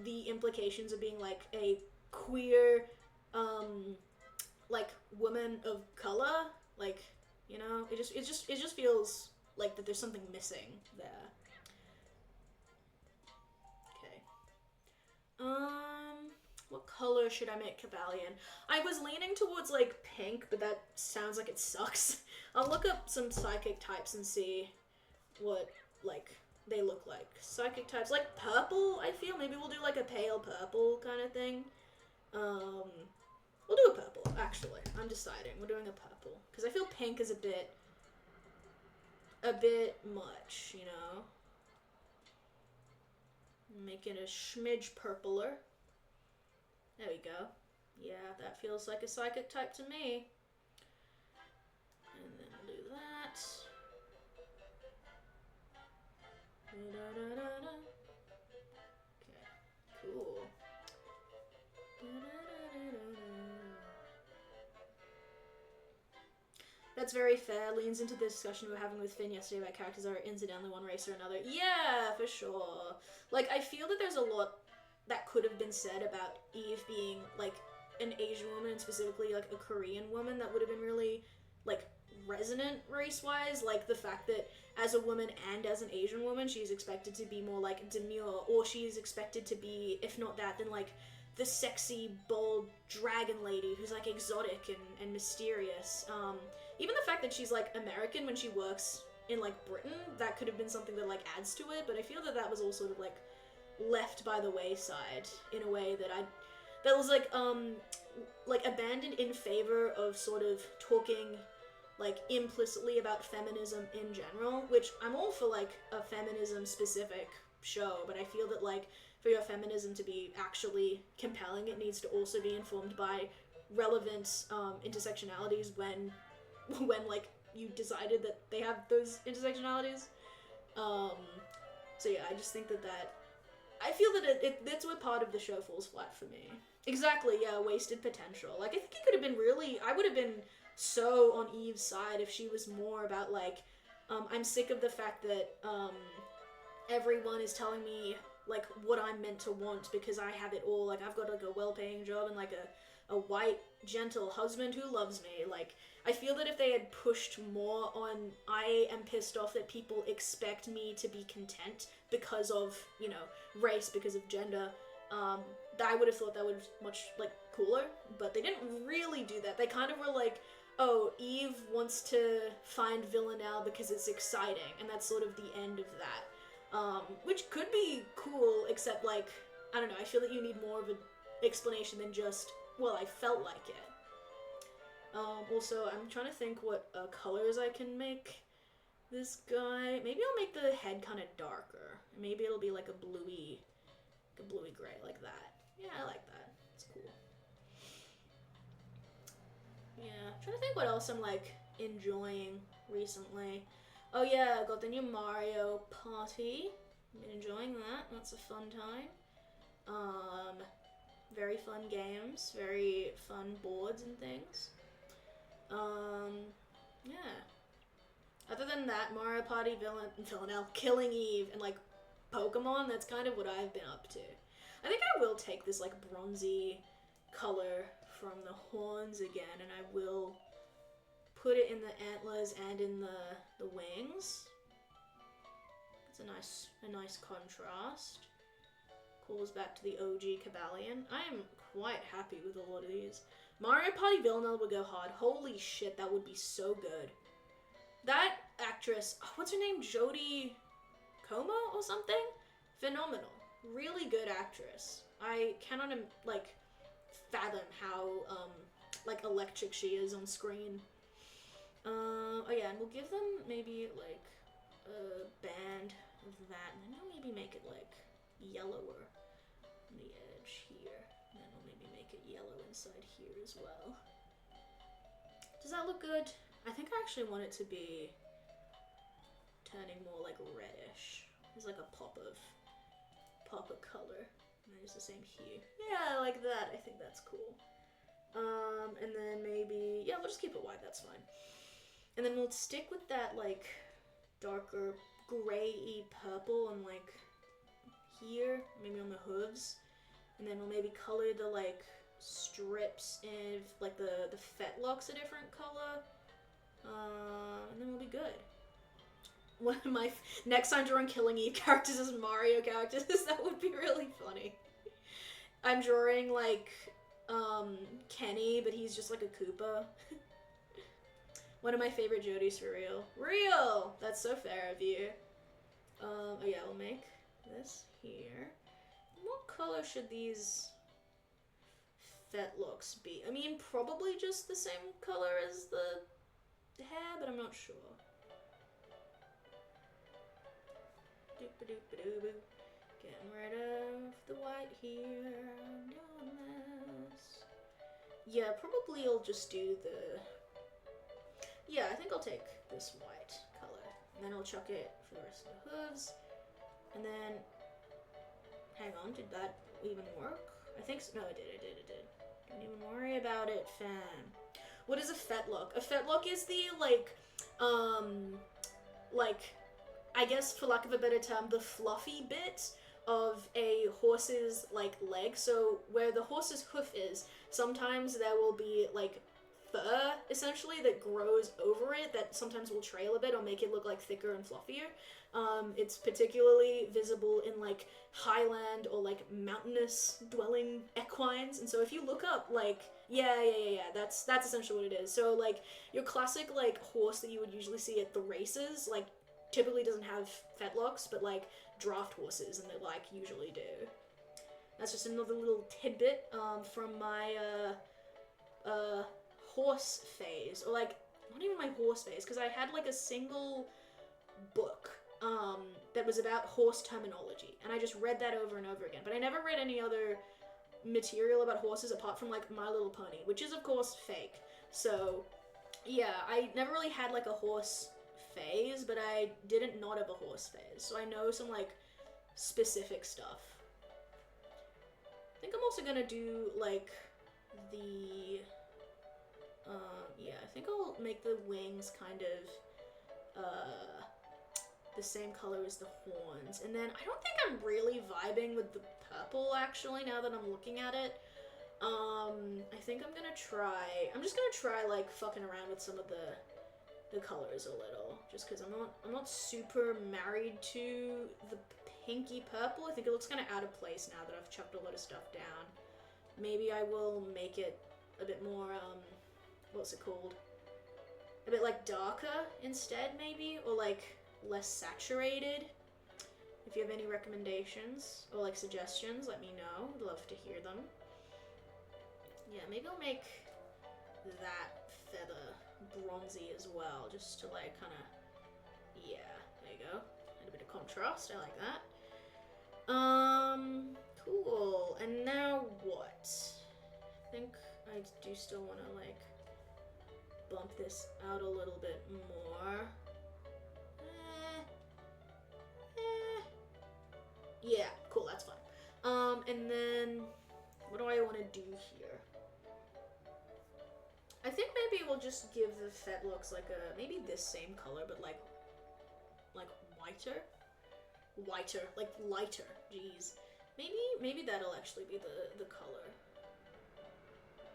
the implications of being a queer woman of color. You know, it just feels that there's something missing there. Okay. What color should I make Cavalion? I was leaning towards pink, but that sounds like it sucks. I'll look up some psychic types and see what they look like. Psychic types purple. I feel maybe we'll do a pale purple kind of thing. We'll do a purple actually. I'm deciding. We're doing a purple because I feel pink is a bit much, you know. Making a smidge purpler. There we go. Yeah, that feels like a psychic type to me. And then we'll do that. Da-da-da-da-da. Okay, cool. That's very fair. Leans into the discussion we were having with Finn yesterday about characters that are incidentally one race or another. Yeah, for sure. I feel that there's a lot that could have been said about Eve being an Asian woman, and specifically a Korean woman, that would have been really resonant race-wise. The fact that as a woman and as an Asian woman, she's expected to be more demure, or she's expected to be, if not that, then the sexy, bold dragon lady who's exotic and mysterious. Even the fact that she's American when she works in Britain, that could have been something that adds to it, but I feel that that was all sort of left by the wayside in a way that was abandoned in favor of sort of talking implicitly about feminism in general, which I'm all for a feminism specific show, but I feel that for your feminism to be actually compelling, it needs to also be informed by relevant intersectionalities when you decided that they have those intersectionalities. So yeah, I just think that I feel that that's where part of the show falls flat for me. Exactly, yeah, wasted potential. Like, I think it could have been really, I would have been so on Eve's side if she was more about, like, I'm sick of the fact that, everyone is telling me, like, what I'm meant to want because I have it all. Like, I've got, like, a well-paying job and, like, a white, gentle husband who loves me. Like, I feel that if they had pushed more on, I am pissed off that people expect me to be content because of, you know, race, because of gender, I would have thought that was much, like, cooler, but they didn't really do that. They kind of were like, oh, Eve wants to find Villanelle because it's exciting, and that's sort of the end of that. Which could be cool, except, like, I don't know, I feel that you need more of an explanation than just, well, I felt like it. Also, I'm trying to think what colors I can make this guy. Maybe I'll make the head kind of darker. Maybe it'll be like a bluey gray, like that. Yeah, I like that. It's cool. Yeah, I'm trying to think what else I'm, like, enjoying recently. Oh yeah, I got the new Mario Party. Been enjoying that. That's a fun time. Very fun games, very fun boards and things. Yeah. Other than that, Mario Party, Villanelle, Killing Eve, and, like, Pokemon, that's kind of what I've been up to. I think I will take this, like, bronzy color from the horns again, and I will put it in the antlers and in the wings. It's a nice contrast. Calls back to the OG Cabalion. I am quite happy with a lot of these. Mario Party Villanelle would go hard. Holy shit, that would be so good. That actress, what's her name? Jodie Comer or something? Phenomenal. Really good actress. I cannot, like, fathom how, like, electric she is on screen. Oh yeah, and we'll give them maybe, like, a band of that, and then I'll maybe make it, like, yellower on the edge here. And then I'll maybe make it yellow inside here as well. Does that look good? I think I actually want it to be turning more like reddish. There's like a pop of color. And it's the same hue. Yeah, I like that. I think that's cool. And then maybe, yeah, we'll just keep it white, that's fine. And then we'll stick with that, like, darker gray-y purple on, like, here, maybe on the hooves. And then we'll maybe color the, like, strips and, like, the fetlocks a different color. And then we'll be good. One of my next time drawing Killing Eve characters as Mario characters, that would be really funny. I'm drawing, like, Kenny, but he's just like a Koopa. One of my favorite Jodies for real. Real! That's so fair of you. Oh yeah, we'll make this here. What color should these fetlocks be? I mean, probably just the same color as the hair, but I'm not sure. Doop-a-doop-a-doo-boo. Getting rid of the white here. Doing this. Yeah, probably I'll just do the... Yeah, I think I'll take this white color. And then I'll chuck it for the rest of the hooves. And then... Hang on, did that even work? I think so. No, it did. Don't even worry about it, fam. What is a fetlock? A fetlock is the, like, I guess, for lack of a better term, the fluffy bit of a horse's, like, leg. So where the horse's hoof is, sometimes there will be, like, fur, essentially, that grows over it that sometimes will trail a bit or make it look, like, thicker and fluffier. It's particularly visible in, like, highland or, like, mountainous dwelling equines. And so if you look up, like, yeah, that's essentially what it is. So, like, your classic, like, horse that you would usually see at the races, like, typically doesn't have fetlocks, but, like, draft horses, and they, like, usually do. That's just another little tidbit, from my, horse phase, or, like, not even my horse phase, because I had, like, a single book, that was about horse terminology, and I just read that over and over again, but I never read any other material about horses apart from, like, My Little Pony, which is, of course, fake. So, yeah, I never really had, like, a horse phase, but I didn't not have a horse phase, so I know some, like, specific stuff. think I'm also gonna do like the yeah, I think I'll make the wings kind of the same color as the horns. And then I don't think I'm really vibing with the purple actually now that I'm looking at it. I think I'm just gonna try like fucking around with some of the colors a little, just because I'm not super married to the pinky purple. I think it looks kind of out of place now that I've chucked a lot of stuff down. Maybe I will make it a bit more what's it called? A bit like darker instead, maybe, or like less saturated. If you have any recommendations or like suggestions, let me know. I'd love to hear them. Yeah, maybe I'll make that feather bronzy as well, just to like kind of, yeah, there you go. And a bit of contrast, I like that. Cool. And now what? I think I do still want to like bump this out a little bit more. Yeah, cool, that's fine. And then what do I want to do here? I think maybe we'll just give the fetlocks like a, maybe this same color, but like whiter, like lighter. Jeez, maybe that'll actually be the color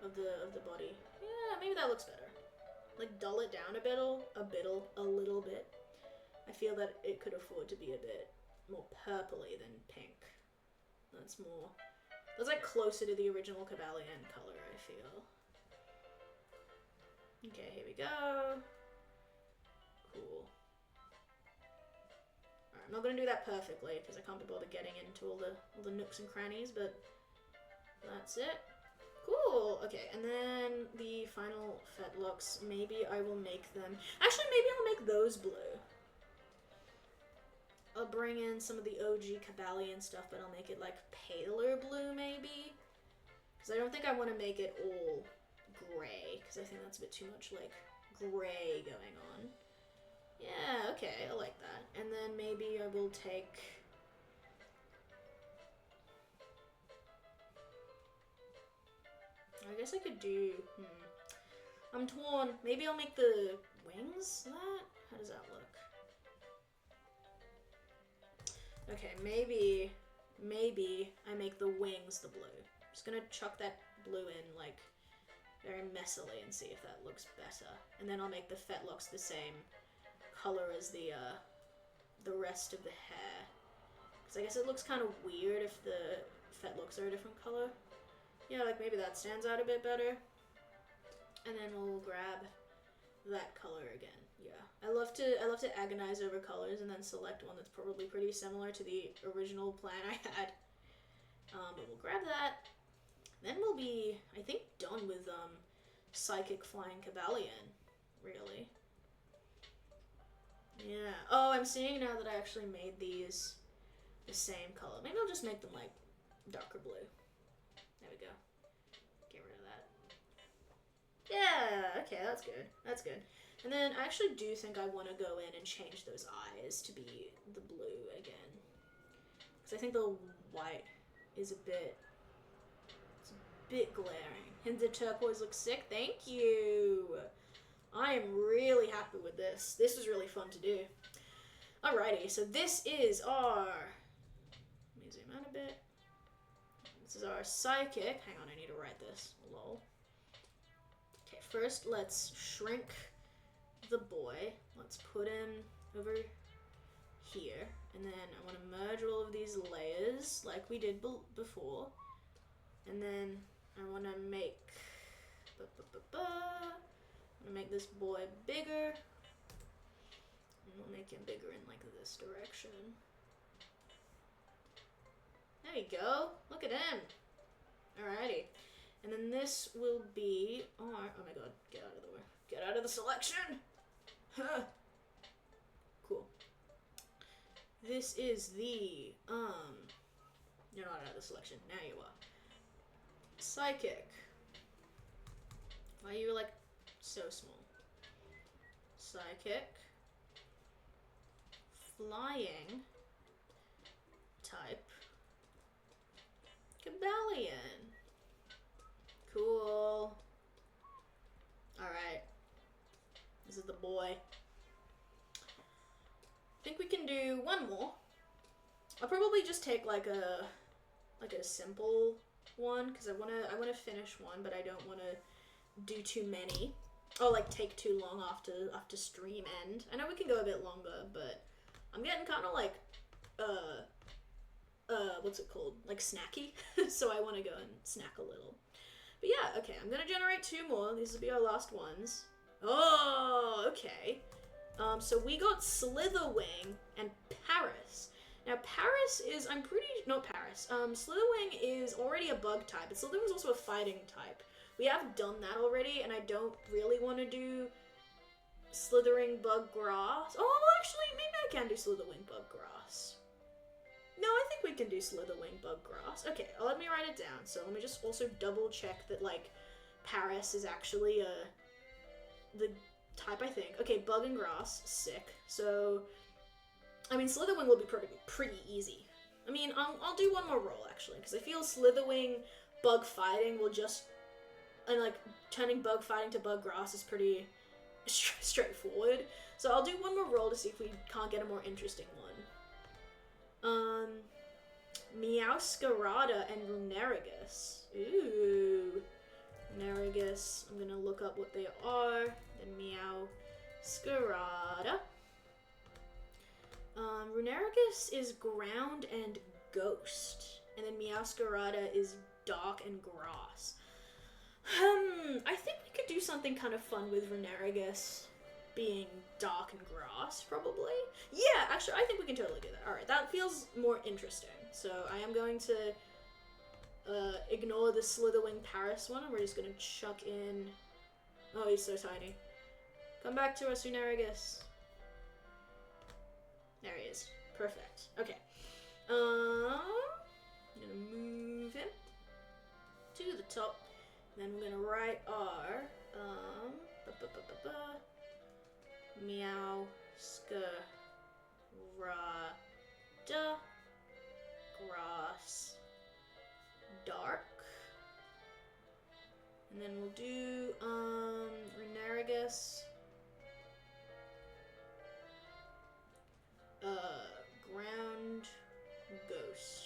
of the body. Yeah, maybe that looks better. Like dull it down a little bit. I feel that it could afford to be a bit more purpley than pink. That's like closer to the original Cabalian color, I feel. Okay, here we go. Cool. Alright, I'm not gonna do that perfectly because I can't be bothered getting into all the nooks and crannies, but that's it. Cool. Okay, and then the final fetlocks, maybe I will make them. Actually, maybe I'll make those blue. I'll bring in some of the OG Cabalian stuff, but I'll make it like paler blue, maybe. Because I don't think I want to make it all gray, because I think that's a bit too much like gray going on. Yeah, okay, I like that. And then maybe I will take... I guess I could do... I'm torn. Maybe I'll make the wings that? How does that look? Okay, maybe I make the wings the blue. I'm just gonna chuck that blue in, like, very messily and see if that looks better. And then I'll make the fetlocks the same color as the rest of the hair. Because I guess it looks kind of weird if the fetlocks are a different color. Yeah, like maybe that stands out a bit better. And then we'll grab that color again. Yeah, I love to agonize over colors and then select one that's probably pretty similar to the original plan I had. But we'll grab that. Then we'll be, I think, done with Psychic Flying Cabalian, really. Yeah. Oh, I'm seeing now that I actually made these the same color. Maybe I'll just make them like darker blue. There we go. Get rid of that. Yeah, okay, that's good. That's good. And then I actually do think I want to go in and change those eyes to be the blue again. Because I think the white is a bit glaring. And the turquoise looks sick. Thank you. I am really happy with this. This was really fun to do. Alrighty, so this is our... Let me zoom out a bit. This is our psychic. Hang on, I need to write this. Lol. Okay, first let's shrink the boy. Let's put him over here. And then I want to merge all of these layers like we did before. And then I want to make... I'm gonna make this boy bigger. And we'll make him bigger in like this direction. There you go. Look at him. Alrighty. And then this will be our... Oh my god. Get out of the way. Get out of the selection. Huh. Cool. This is the... You're not out of the selection. Now you are. Psychic. Why are you like so small? Psychic. Flying type Cabellion. Cool. Alright. This is the boy. I think we can do one more. I'll probably just take like a simple one because I wanna finish one, but I don't wanna do too many. Or like take too long after stream end. I know we can go a bit longer, but I'm getting kind of like what's it called? Like snacky. So I want to go and snack a little. But yeah, okay, I'm gonna generate two more. These will be our last ones. Oh, okay. So we got Slitherwing and Paris. Now Paris is, not Paris. Slitherwing is already a bug type, but Slitherwing's also a fighting type. We have done that already, and I don't really want to do Slithering Bug Grass. Oh, well, actually, maybe I can do Slitherwing Bug Grass. No, I think we can do Slitherwing Bug Grass. Okay, let me write it down. So let me just also double check that, like, Paris is actually the type, I think. Okay, Bug and Grass, sick. So, I mean, Slitherwing will be pretty easy. I mean, I'll do one more roll, actually, because I feel Slitherwing Bug Fighting will just... And, like, turning bug fighting to bug grass is pretty straightforward. So I'll do one more roll to see if we can't get a more interesting one. Meowscarada and Runerigus. Ooh. Runerigus. I'm gonna look up what they are. Then Meowscarada. Runerigus is ground and ghost. And then Meowscarada is dark and grass. I think we could do something kind of fun with Runerigus being dark and grass, probably. Yeah, actually, I think we can totally do that. Alright, that feels more interesting. So I am going to ignore the Slitherwing Paris one, and we're just going to chuck in... Oh, he's so tiny. Come back to us, Runerigus. There he is. Perfect. Okay. I'm going to move him to the top. Then we're gonna write our Meowscarada Grass Dark. And then we'll do Runerigus Ground Ghost.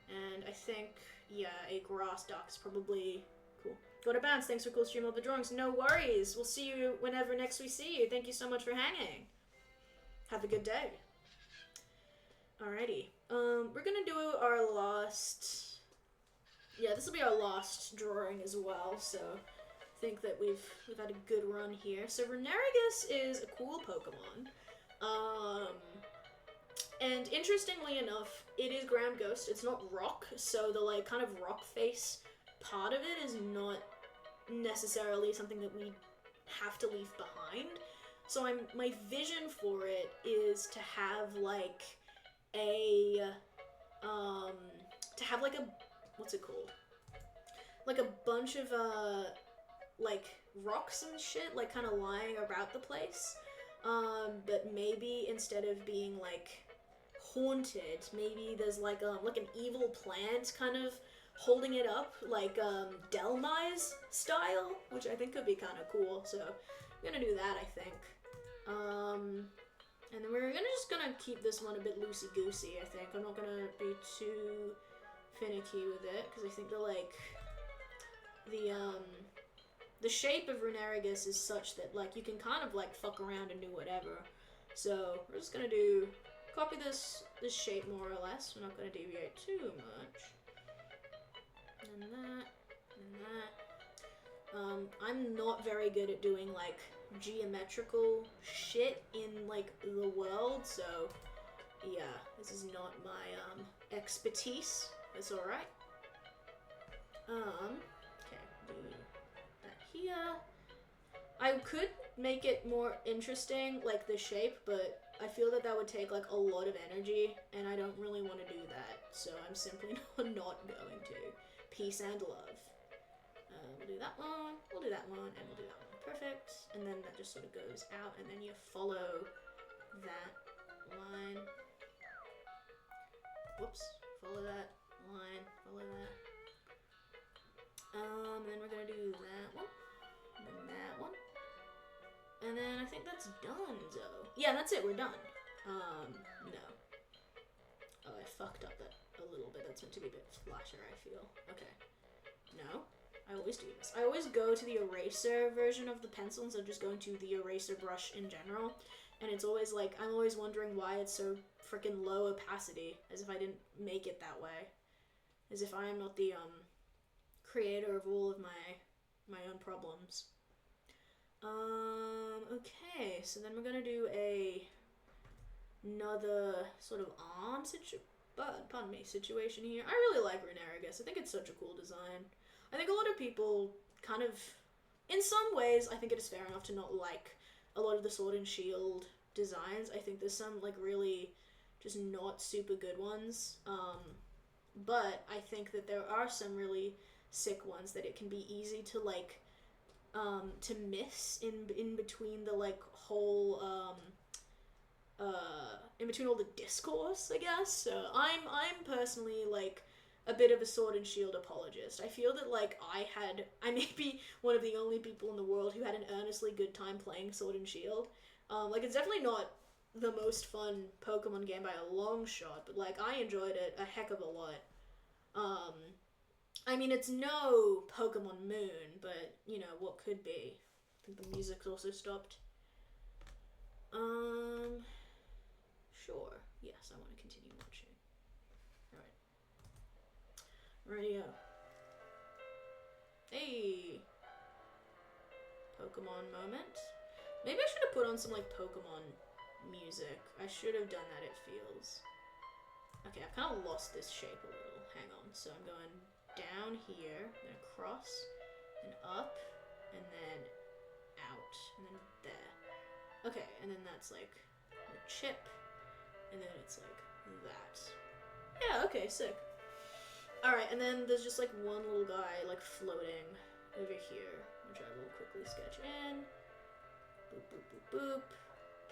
And I think, yeah, a Grass Dark is probably cool. Go to bounce. Thanks for cool stream of the drawings. No worries. We'll see you whenever next we see you. Thank you so much for hanging. Have a good day. Alrighty. We're gonna do our last... Yeah, this will be our last drawing as well, so I think that we've had a good run here. So Runerigus is a cool Pokemon. And interestingly enough, it is Ground Ghost. It's not rock, so the like kind of rock face part of it is not necessarily something that we have to leave behind. So my vision for it is to have like a what's it called? Like a bunch of like rocks and shit like kind of lying about the place. But maybe instead of being like haunted, maybe there's like an evil plant kind of holding it up, like Delmise style, which I think could be kind of cool. So I'm gonna do that, I think. And then we're just gonna keep this one a bit loosey-goosey, I think. I'm not gonna be too finicky with it, because I think the shape of Runerigus is such that like you can kind of like fuck around and do whatever. So we're just gonna copy this shape more or less. We're not gonna deviate too much. And that, and that. I'm not very good at doing like geometrical shit in like the world, so yeah, this is not my expertise. It's alright. Okay, do that here. I could make it more interesting, like the shape, but I feel that would take like a lot of energy, and I don't really want to do that, so I'm simply not going to. Peace and love. We'll do that one, we'll do that one, and we'll do that one. Perfect. And then that just sort of goes out, and then you follow that line. Whoops. Follow that line. Follow that. And then we're gonna do that one. And then that one. And then I think that's done, though. Yeah, that's it. We're done. No. Oh, I fucked up that a little bit. That's meant to be a bit flasher, I feel. Okay. No. I always do this. I always go to the eraser version of the pencil instead of just going to the eraser brush in general. And it's always like, I'm always wondering why it's so freaking low opacity, as if I didn't make it that way. As if I am not the, creator of all of my own problems. Okay, so then we're gonna do another sort of arm situation here. I really like Runerigus. I think it's such a cool design. I think a lot of people kind of, in some ways, I think it is fair enough to not like a lot of the Sword and Shield designs. I think there's some, like, really just not super good ones. But I think that there are some really sick ones that it can be easy to, like, to miss in between the, like, whole, in between all the discourse, I guess. So I'm personally, like, a bit of a Sword and Shield apologist. I feel that, like, I may be one of the only people in the world who had an earnestly good time playing Sword and Shield. Like, it's definitely not the most fun Pokemon game by a long shot, but, like, I enjoyed it a heck of a lot. I mean, it's no Pokemon Moon, but, you know, what could be. I think the music's also stopped. Sure. Yes, I want to continue watching. Alright. Radio. Hey! Pokemon moment. Maybe I should have put on some, like, Pokemon music. I should have done that, it feels. Okay, I've kind of lost this shape a little. Hang on. So I'm going down here, then across, and up, and then out, and then there. Okay, and then that's like the chip, and then it's like that. Yeah, okay, sick. Alright, and then there's just like one little guy like floating over here, which I will quickly sketch in. Boop, boop, boop, boop.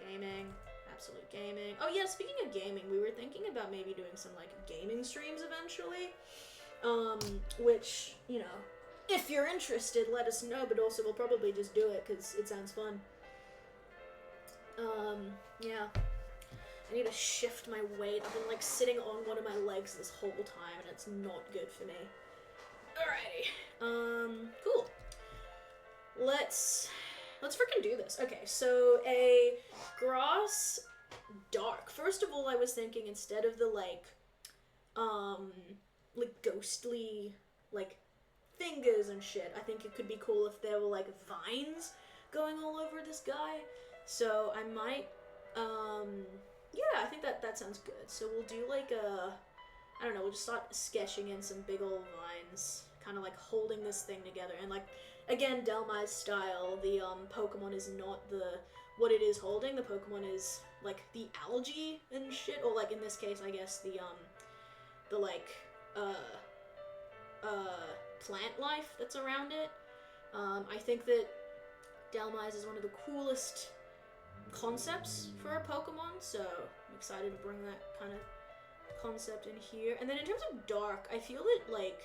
Gaming. Absolute gaming. Oh yeah, speaking of gaming, we were thinking about maybe doing some like gaming streams eventually. Which, you know, if you're interested, let us know, but also we'll probably just do it because it sounds fun. Yeah. I need to shift my weight. I've been like sitting on one of my legs this whole time and it's not good for me. Alrighty. Cool. Let's freaking do this. Okay, so a grass dark. First of all, I was thinking instead of the like ghostly like fingers and shit, I think it could be cool if there were like vines going all over this guy. So I might yeah, I think that sounds good. So we'll do like I don't know, we'll just start sketching in some big old vines, kind of like holding this thing together. And like, again, Delmai's style, the Pokemon is not what it is holding. The Pokemon is like the algae and shit, or like in this case, I guess the like plant life that's around it. I think that Delmai's is one of the coolest concepts for a Pokemon, so I'm excited to bring that kind of concept in here. And then in terms of dark, I feel that like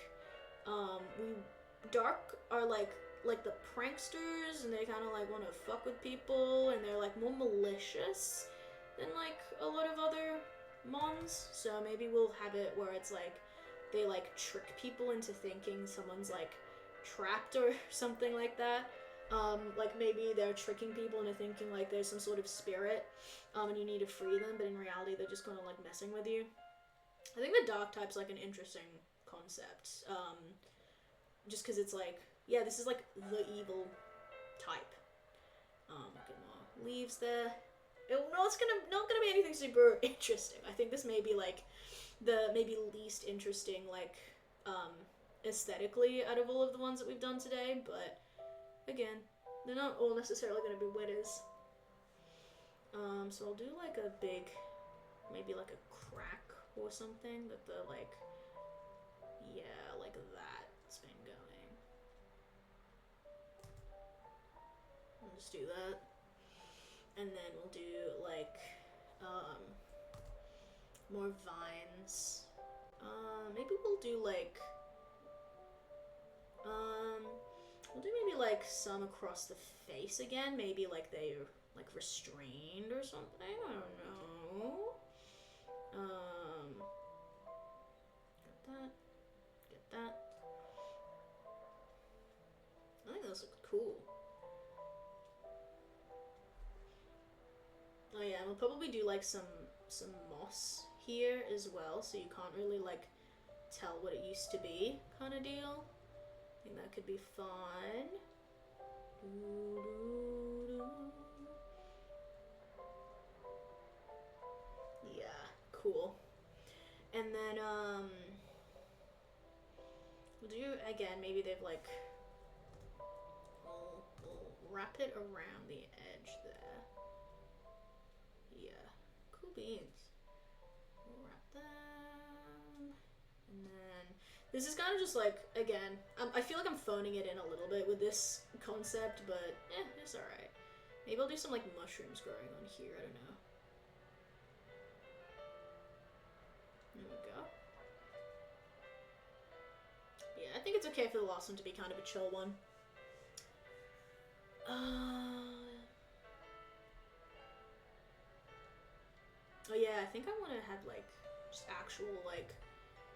dark are like the pranksters, and they kind of like want to fuck with people, and they're like more malicious than like a lot of other mons. So maybe we'll have it where it's like they like trick people into thinking someone's like trapped or something like that. Like maybe they're tricking people into thinking like there's some sort of spirit, and you need to free them, but in reality they're just kind of like messing with you. I think the dark type's like an interesting concept, just because it's like, yeah, this is like the evil type. Get more leaves there. It's not gonna be anything super interesting. I think this may be like the maybe least interesting, like aesthetically out of all of the ones that we've done today, but again, they're not all necessarily gonna be winners. So I'll do like a big, maybe like a crack or something that the like, yeah, like that's been going. I'll just do that. And then we'll do like more vines. Maybe we'll do like, we'll do maybe like some across the face again. Maybe like they're like restrained or something. I don't know. Get that. Get that. I think those look cool. Oh yeah, and we'll probably do like some moss here as well, so you can't really like tell what it used to be, kind of deal. I think that could be fun. Yeah, cool. And then we'll do again. Maybe they've like we'll wrap it around the edge there. Yeah, cool beans. We'll wrap them, and then this is kind of just like, again, I feel like I'm phoning it in a little bit with this concept, but it's alright. Maybe I'll do some like mushrooms growing on here, I don't know. There we go. Yeah, I think it's okay for the last one to be kind of a chill one. Oh yeah, I think I want to have like just actual like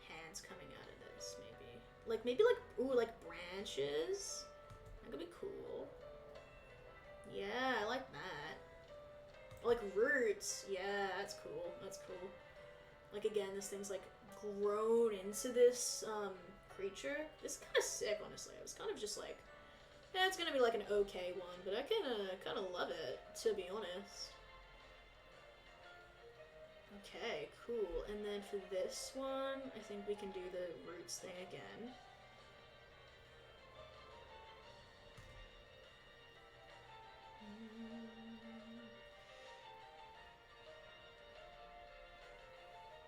hands coming out of this, maybe. Maybe ooh, like branches. That could be cool. Yeah, I like that. Or like roots. Yeah, that's cool. That's cool. Like again, this thing's like grown into this creature. It's kind of sick, honestly. I was kind of just like, yeah, it's gonna be like an okay one, but I kind of love it, to be honest. Okay, cool. And then for this one, I think we can do the roots thing again.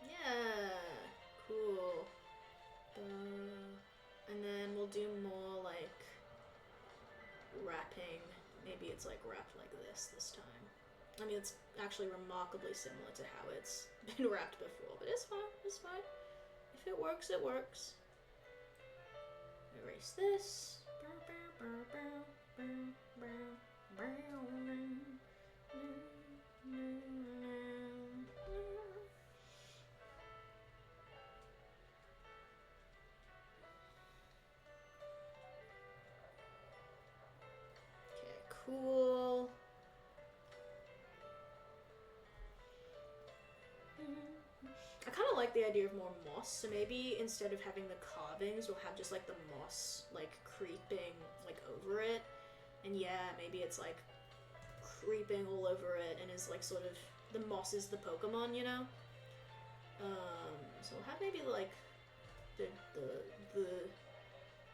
Yeah, cool. And then we'll do more like wrapping. Maybe it's like wrapped like this time. I mean, it's actually remarkably similar to how it's been wrapped before, but it's fine, it's fine. If it works, it works. Erase this. Okay, cool. I kind of like the idea of more moss, so maybe instead of having the carvings, we'll have just like the moss like creeping like over it. And yeah, maybe it's like creeping all over it and is like sort of, the moss is the Pokemon, you know? So we'll have maybe like the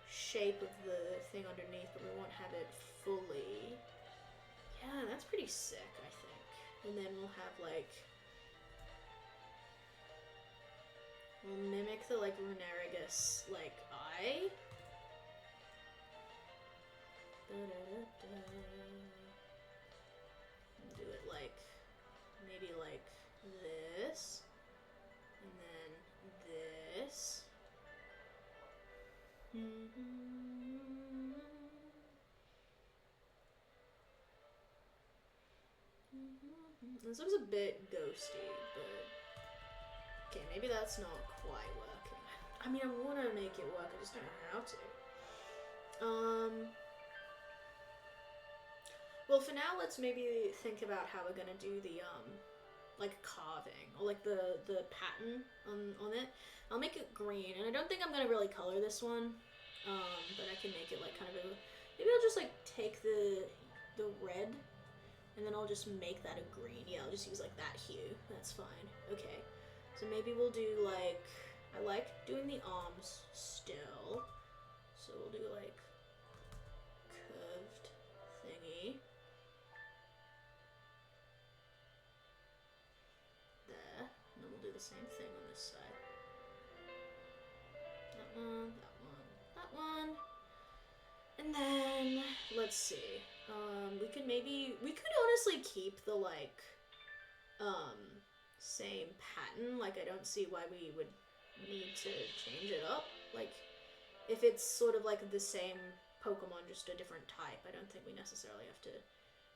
shape of the thing underneath, but we won't have it fully. Yeah, that's pretty sick, I think. And then we'll have like, we'll mimic the like Runerigus like eye. Do it like, maybe like this, and then this. This looks a bit ghosty, but okay, maybe that's not quite working. I mean, I want to make it work, I just don't know how to. Well, for now, let's maybe think about how we're gonna do the like carving or like the pattern on it. I'll make it green, and I don't think I'm gonna really color this one, but I can make it like kind of a, maybe I'll just like take the red, and then I'll just make that a green. Yeah, I'll just use like that hue. That's fine. Okay, so maybe we'll do like, I like doing the arms still, so we'll do like curved thingy. There, and then we'll do the same thing on this side. That one, that one, that one. And then, let's see. We could honestly keep the like, same pattern. Like, I don't see why we would need to change it up. Like, if it's sort of like the same Pokemon, just a different type, I don't think we necessarily have to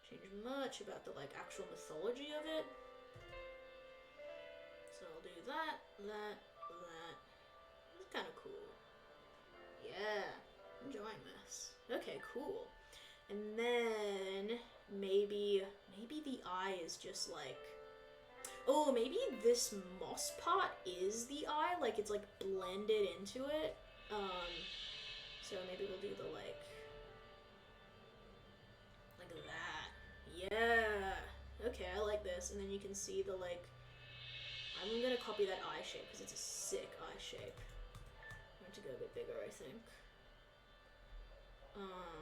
change much about the like actual mythology of it. So I'll do that. It's kind of cool. Yeah, enjoying this. Okay, cool. And then maybe the eye is just like, oh, maybe this moss pot is the eye, like it's like blended into it. So maybe we'll do the like that. Yeah. Okay, I like this. And then you can see the like, I'm gonna copy that eye shape because it's a sick eye shape. I'm going to go a bit bigger, I think.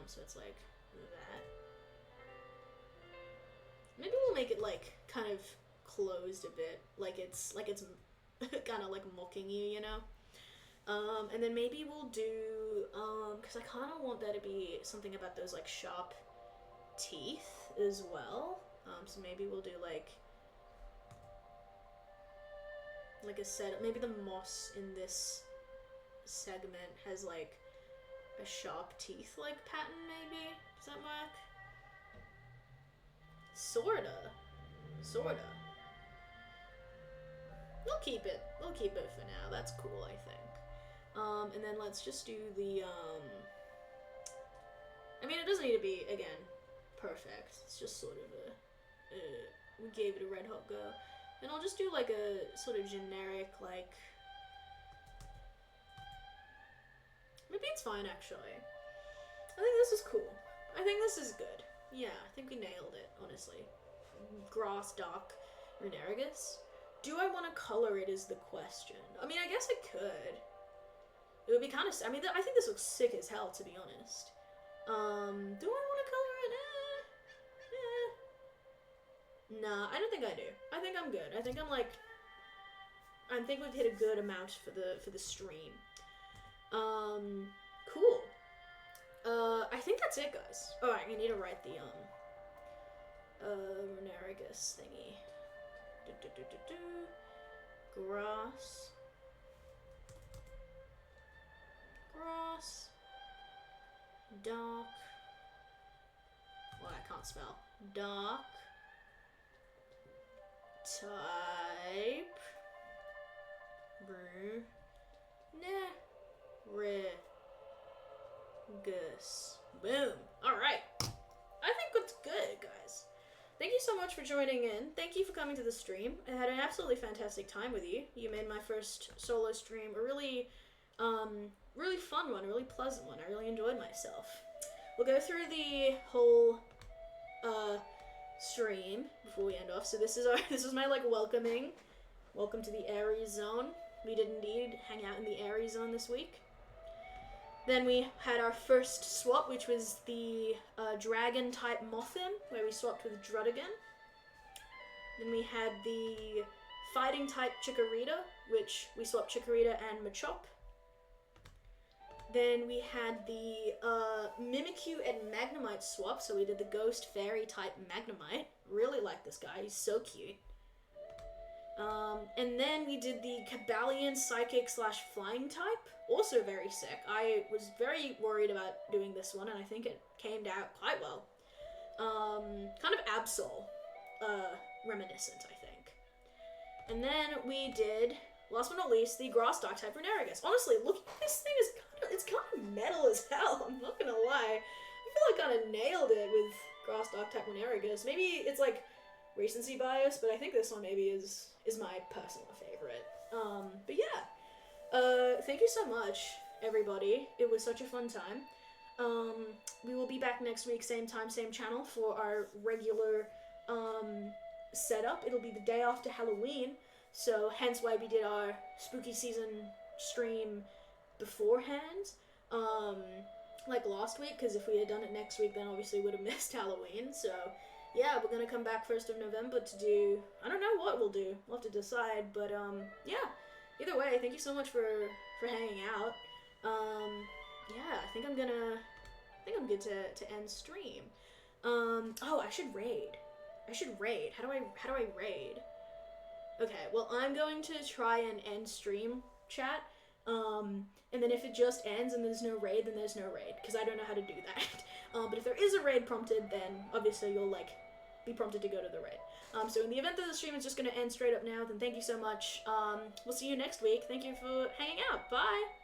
So it's like that. Maybe we'll make it like kind of closed a bit, like it's kind of like mocking you, you know. And then maybe we'll do because I kind of want there to be something about those like sharp teeth as well. So maybe we'll do like a set. Maybe the moss in this segment has like a sharp teeth like pattern. Maybe does that work? Sorta. We'll keep it for now. That's cool, I think. And then let's just do the I mean, it doesn't need to be again perfect. It's just sort of we gave it a red hot go. And I'll just do like a sort of generic like. Maybe it's fine actually. I think this is cool. I think this is good. Yeah, I think we nailed it, honestly. Grass Dark Reneragus. Do I want to color it is the question. I mean, I guess I could. It would be kind of... I mean, I think this looks sick as hell, to be honest. Do I want to color it? Nah, I don't think I do. I think I'm good. I think I'm like... I think we've hit a good amount for the stream. Cool. I think that's it, guys. Alright, I need to write the, Reneragus thingy. Grass. Dark. Well, I can't spell. Dark. Type. Gus. Boom. Alright. I think that's good, guys. Thank you so much for joining in. Thank you for coming to the stream. I had an absolutely fantastic time with you. You made my first solo stream a really, really fun one, a really pleasant one. I really enjoyed myself. We'll go through the whole, stream before we end off. So this is my, like, welcome to the Aries zone. We did indeed hang out in the Aries zone this week. Then we had our first swap, which was the dragon-type Mothim, where we swapped with Druddigan. Then we had the fighting-type Chikorita, which we swapped Chikorita and Machop. Then we had the Mimikyu and Magnemite swap, so we did the Ghost Fairy-type Magnemite. Really like this guy, he's so cute. And then we did the Cabalion Psychic / Flying type. Also very sick. I was very worried about doing this one, and I think it came out quite well. Kind of Absol reminiscent, I think. And then we did, last but not least, the Grass Dark type Reneragus. Honestly, looking at this thing it's kind of metal as hell, I'm not gonna lie. I feel like I kind of nailed it with Grass Dark type Reneragus. Maybe it's like recency bias, but I think this one maybe is my personal favorite. But yeah, thank you so much, everybody. It was such a fun time. We will be back next week, same time, same channel, for our regular setup. It'll be the day after Halloween, so hence why we did our spooky season stream beforehand, like last week, because if we had done it next week, then obviously we would have missed Halloween. So yeah, we're gonna come back 1st of November to do, I don't know what we'll do, we'll have to decide, but yeah, either way, thank you so much for hanging out. Yeah, I think I'm good to end stream. Oh, I should raid. How do I raid? Okay, well, I'm going to try and end stream chat. And then if it just ends and there's no raid, then there's no raid, because I don't know how to do that. But if there is a raid prompted, then obviously you'll like be prompted to go to the raid. So in the event that the stream is just going to end straight up now, then thank you so much. We'll see you next week. Thank you for hanging out. Bye!